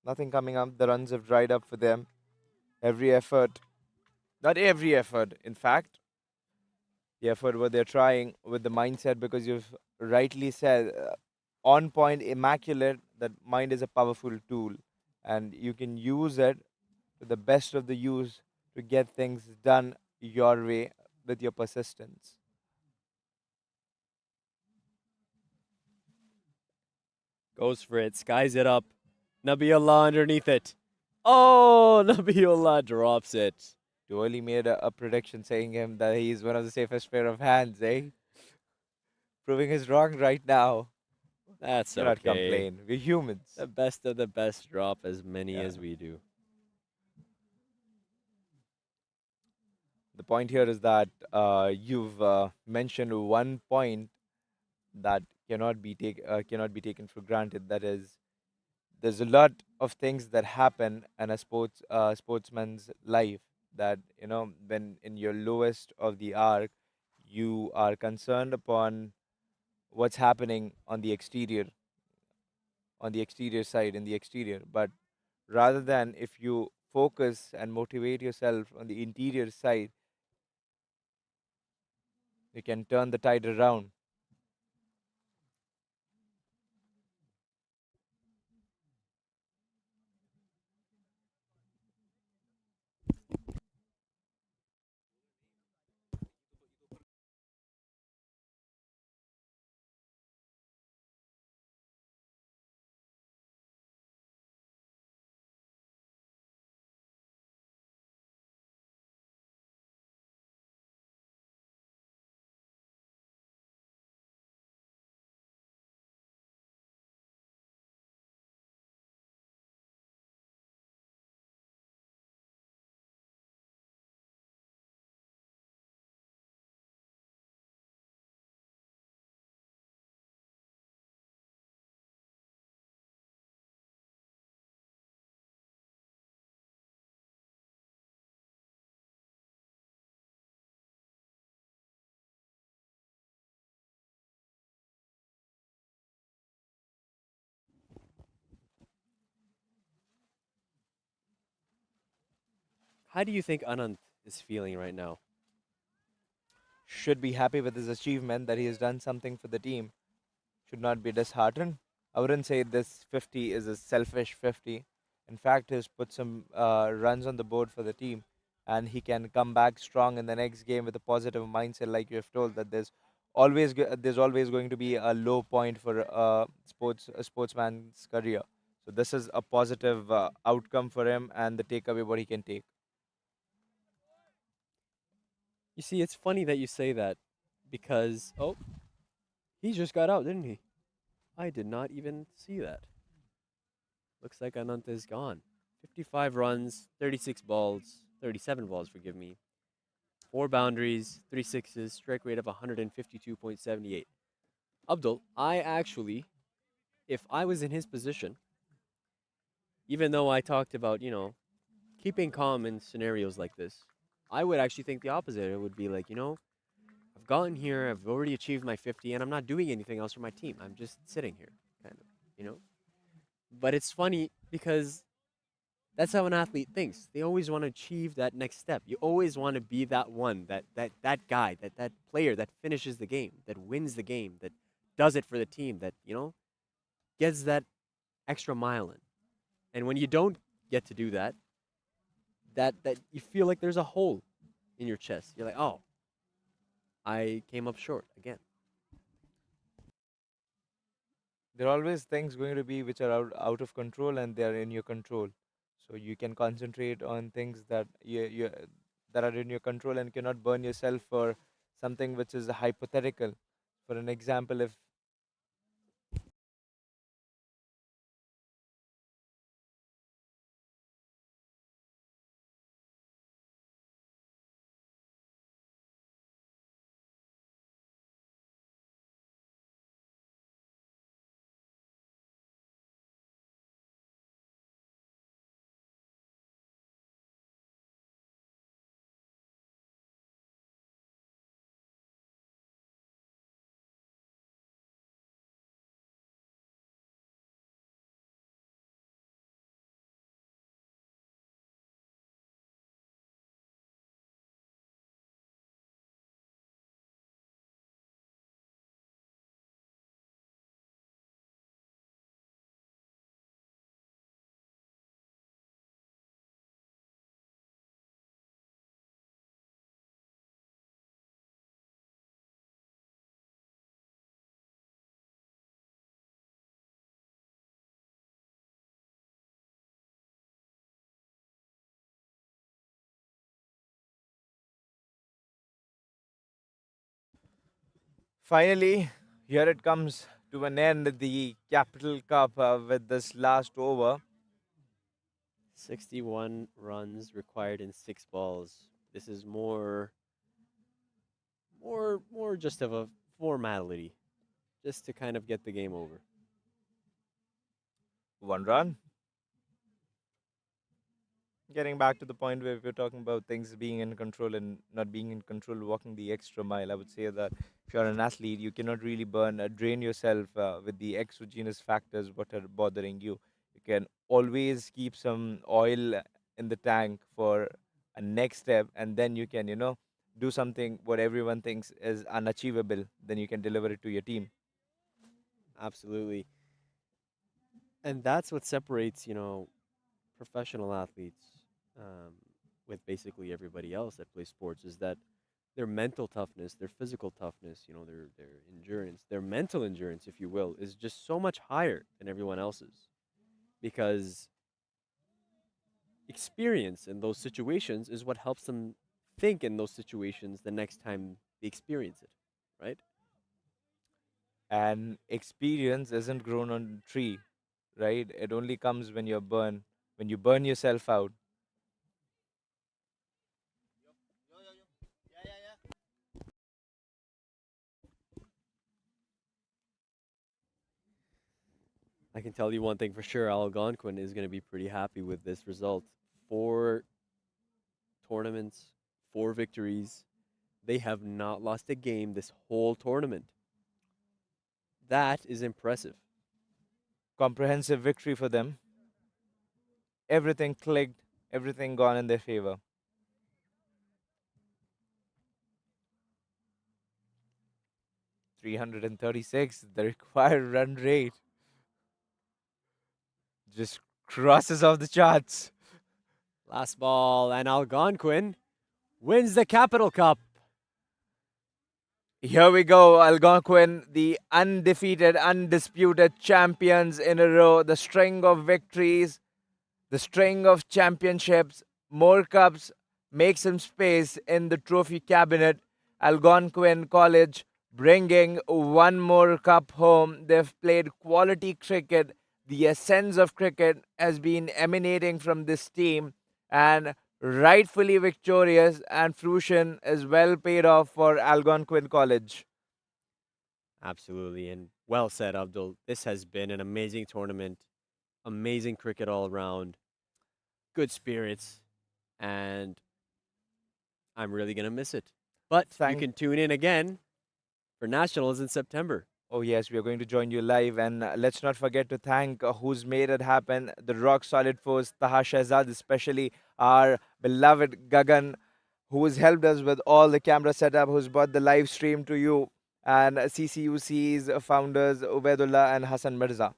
nothing coming up. The runs have dried up for them. Every effort, not every effort, in fact, the effort what they're trying with the mindset, because you've rightly said, on point, immaculate, that mind is a powerful tool and you can use it to the best of the use to get things done your way with your persistence. Goes for it, skies it up. Nabiullah underneath it. Oh, Nabiullah drops it. Duali made a prediction saying him that he's one of the safest pair of hands, eh? Proving us wrong right now. That's Cannot okay. complain. We're humans. The best of the best drop as many Yeah. as we do. The point here is that you've mentioned one point that cannot be taken for granted. That is, there's a lot of things that happen in a sportsman's life that when in your lowest of the arc, you are concerned upon what's happening on the exterior side in the exterior, but rather than if you focus and motivate yourself on the interior side, you can turn the tide around. How do you think Anand is feeling right now? Should be happy with his achievement that he has done something for the team. Should not be disheartened. I wouldn't say this 50 is a selfish 50. In fact, he's put some runs on the board for the team, and he can come back strong in the next game with a positive mindset, like you have told that there's always going to be a low point for a sportsman's career. So this is a positive outcome for him, and the takeaway what he can take. You see, it's funny that you say that because, oh, he just got out, didn't he? I did not even see that. Looks like Anant is gone. 55 runs, 36 balls, 37 balls, forgive me. 4 boundaries, 3 sixes, strike rate of 152.78. Abdul, I actually, if I was in his position, even though I talked about, keeping calm in scenarios like this, I would actually think the opposite. It would be like, I've gotten here, I've already achieved my 50, and I'm not doing anything else for my team. I'm just sitting here, kind of, you know? But it's funny because that's how an athlete thinks. They always want to achieve that next step. You always want to be that one, that guy, that player that finishes the game, that wins the game, that does it for the team, that, gets that extra mile in. And when you don't get to do that, that you feel like there's a hole in your chest. You're like, oh, I came up short again. There are always things going to be which are out of control and they are in your control. So you can concentrate on things that that are in your control and cannot burn yourself for something which is hypothetical. For an example, if finally, here it comes to an end, the Capital Cup with this last over. 61 runs required in 6 balls. This is more just of a formality, just to kind of get the game over. 1 run. Getting back to the point where we're talking about things being in control and not being in control, walking the extra mile, I would say that if you're an athlete, you cannot really drain yourself with the exogenous factors what are bothering you. You can always keep some oil in the tank for a next step, and then you can, do something what everyone thinks is unachievable. Then you can deliver it to your team. Absolutely. And that's what separates, professional athletes um, with basically everybody else that plays sports is that their mental toughness, their physical toughness, their endurance, their mental endurance, if you will, is just so much higher than everyone else's because experience in those situations is what helps them think in those situations the next time they experience it, right? And experience isn't grown on a tree, right? It only comes when you burn yourself out. I can tell you one thing for sure: Algonquin is going to be pretty happy with this result. 4 tournaments, 4 victories. They have not lost a game this whole tournament. That is impressive. Comprehensive victory for them. Everything clicked, everything gone in their favor. 336, the required run rate just crosses off the charts. Last ball, and Algonquin wins the Capital Cup. Here we go, Algonquin, the undefeated, undisputed champions in a row. The string of victories, the string of championships, more cups, make some space in the trophy cabinet. Algonquin College bringing one more cup home. They've played quality cricket. The essence of cricket has been emanating from this team, and rightfully victorious, and fruition is well paid off for Algonquin College. Absolutely. And well said, Abdul. This has been an amazing tournament, amazing cricket all around, good spirits, and I'm really going to miss it. But you Thank can tune in again for Nationals in September. Oh, yes, we are going to join you live. And let's not forget to thank who's made it happen the rock solid force, Taha Shahzad, especially our beloved Gagan, who's helped us with all the camera setup, who's brought the live stream to you, and CCUC's founders, Ubaidullah and Hassan Mirza.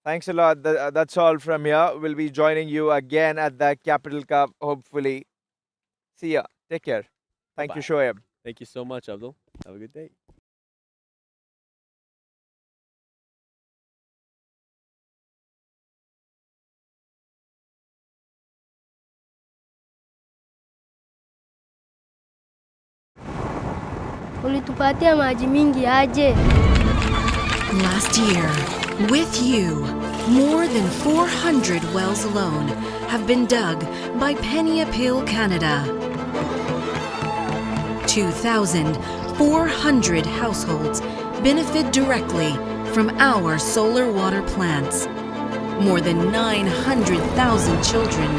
Thanks a lot. That's all from here. We'll be joining you again at the Capital Cup, hopefully. See ya. Take care. Thank you, Bye-bye. Shoaib. Thank you so much, Abdul. Have a good day. Ulitupatia maji mingi aje? Last year, with you, more than 400 wells alone have been dug by Penny Appeal Canada. 2,400 households benefit directly from our solar water plants. More than 900,000 children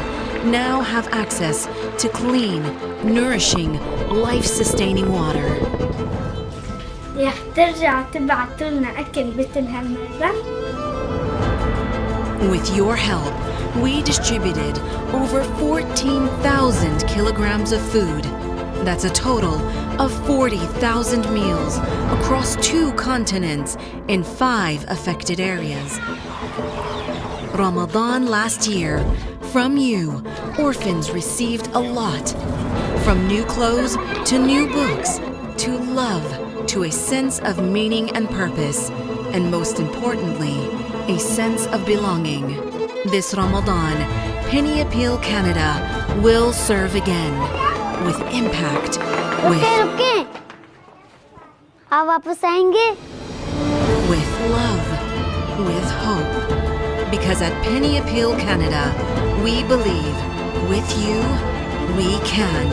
now have access to clean, nourishing, life-sustaining water. يا ترجع تبعتوا لنا أكل مثل هالمرة؟ With your help, we distributed over 14,000 kilograms of food. That's a total of 40,000 meals across 2 continents in 5 affected areas. Ramadan last year, from you, orphans received a lot. From new clothes to new books, to love, to a sense of meaning and purpose, and most importantly, a sense of belonging. This Ramadan, Penny Appeal Canada will serve again with impact, रुके आप वापस आएंगे? with love, with hope. Because at Penny Appeal Canada, we believe with you, we can.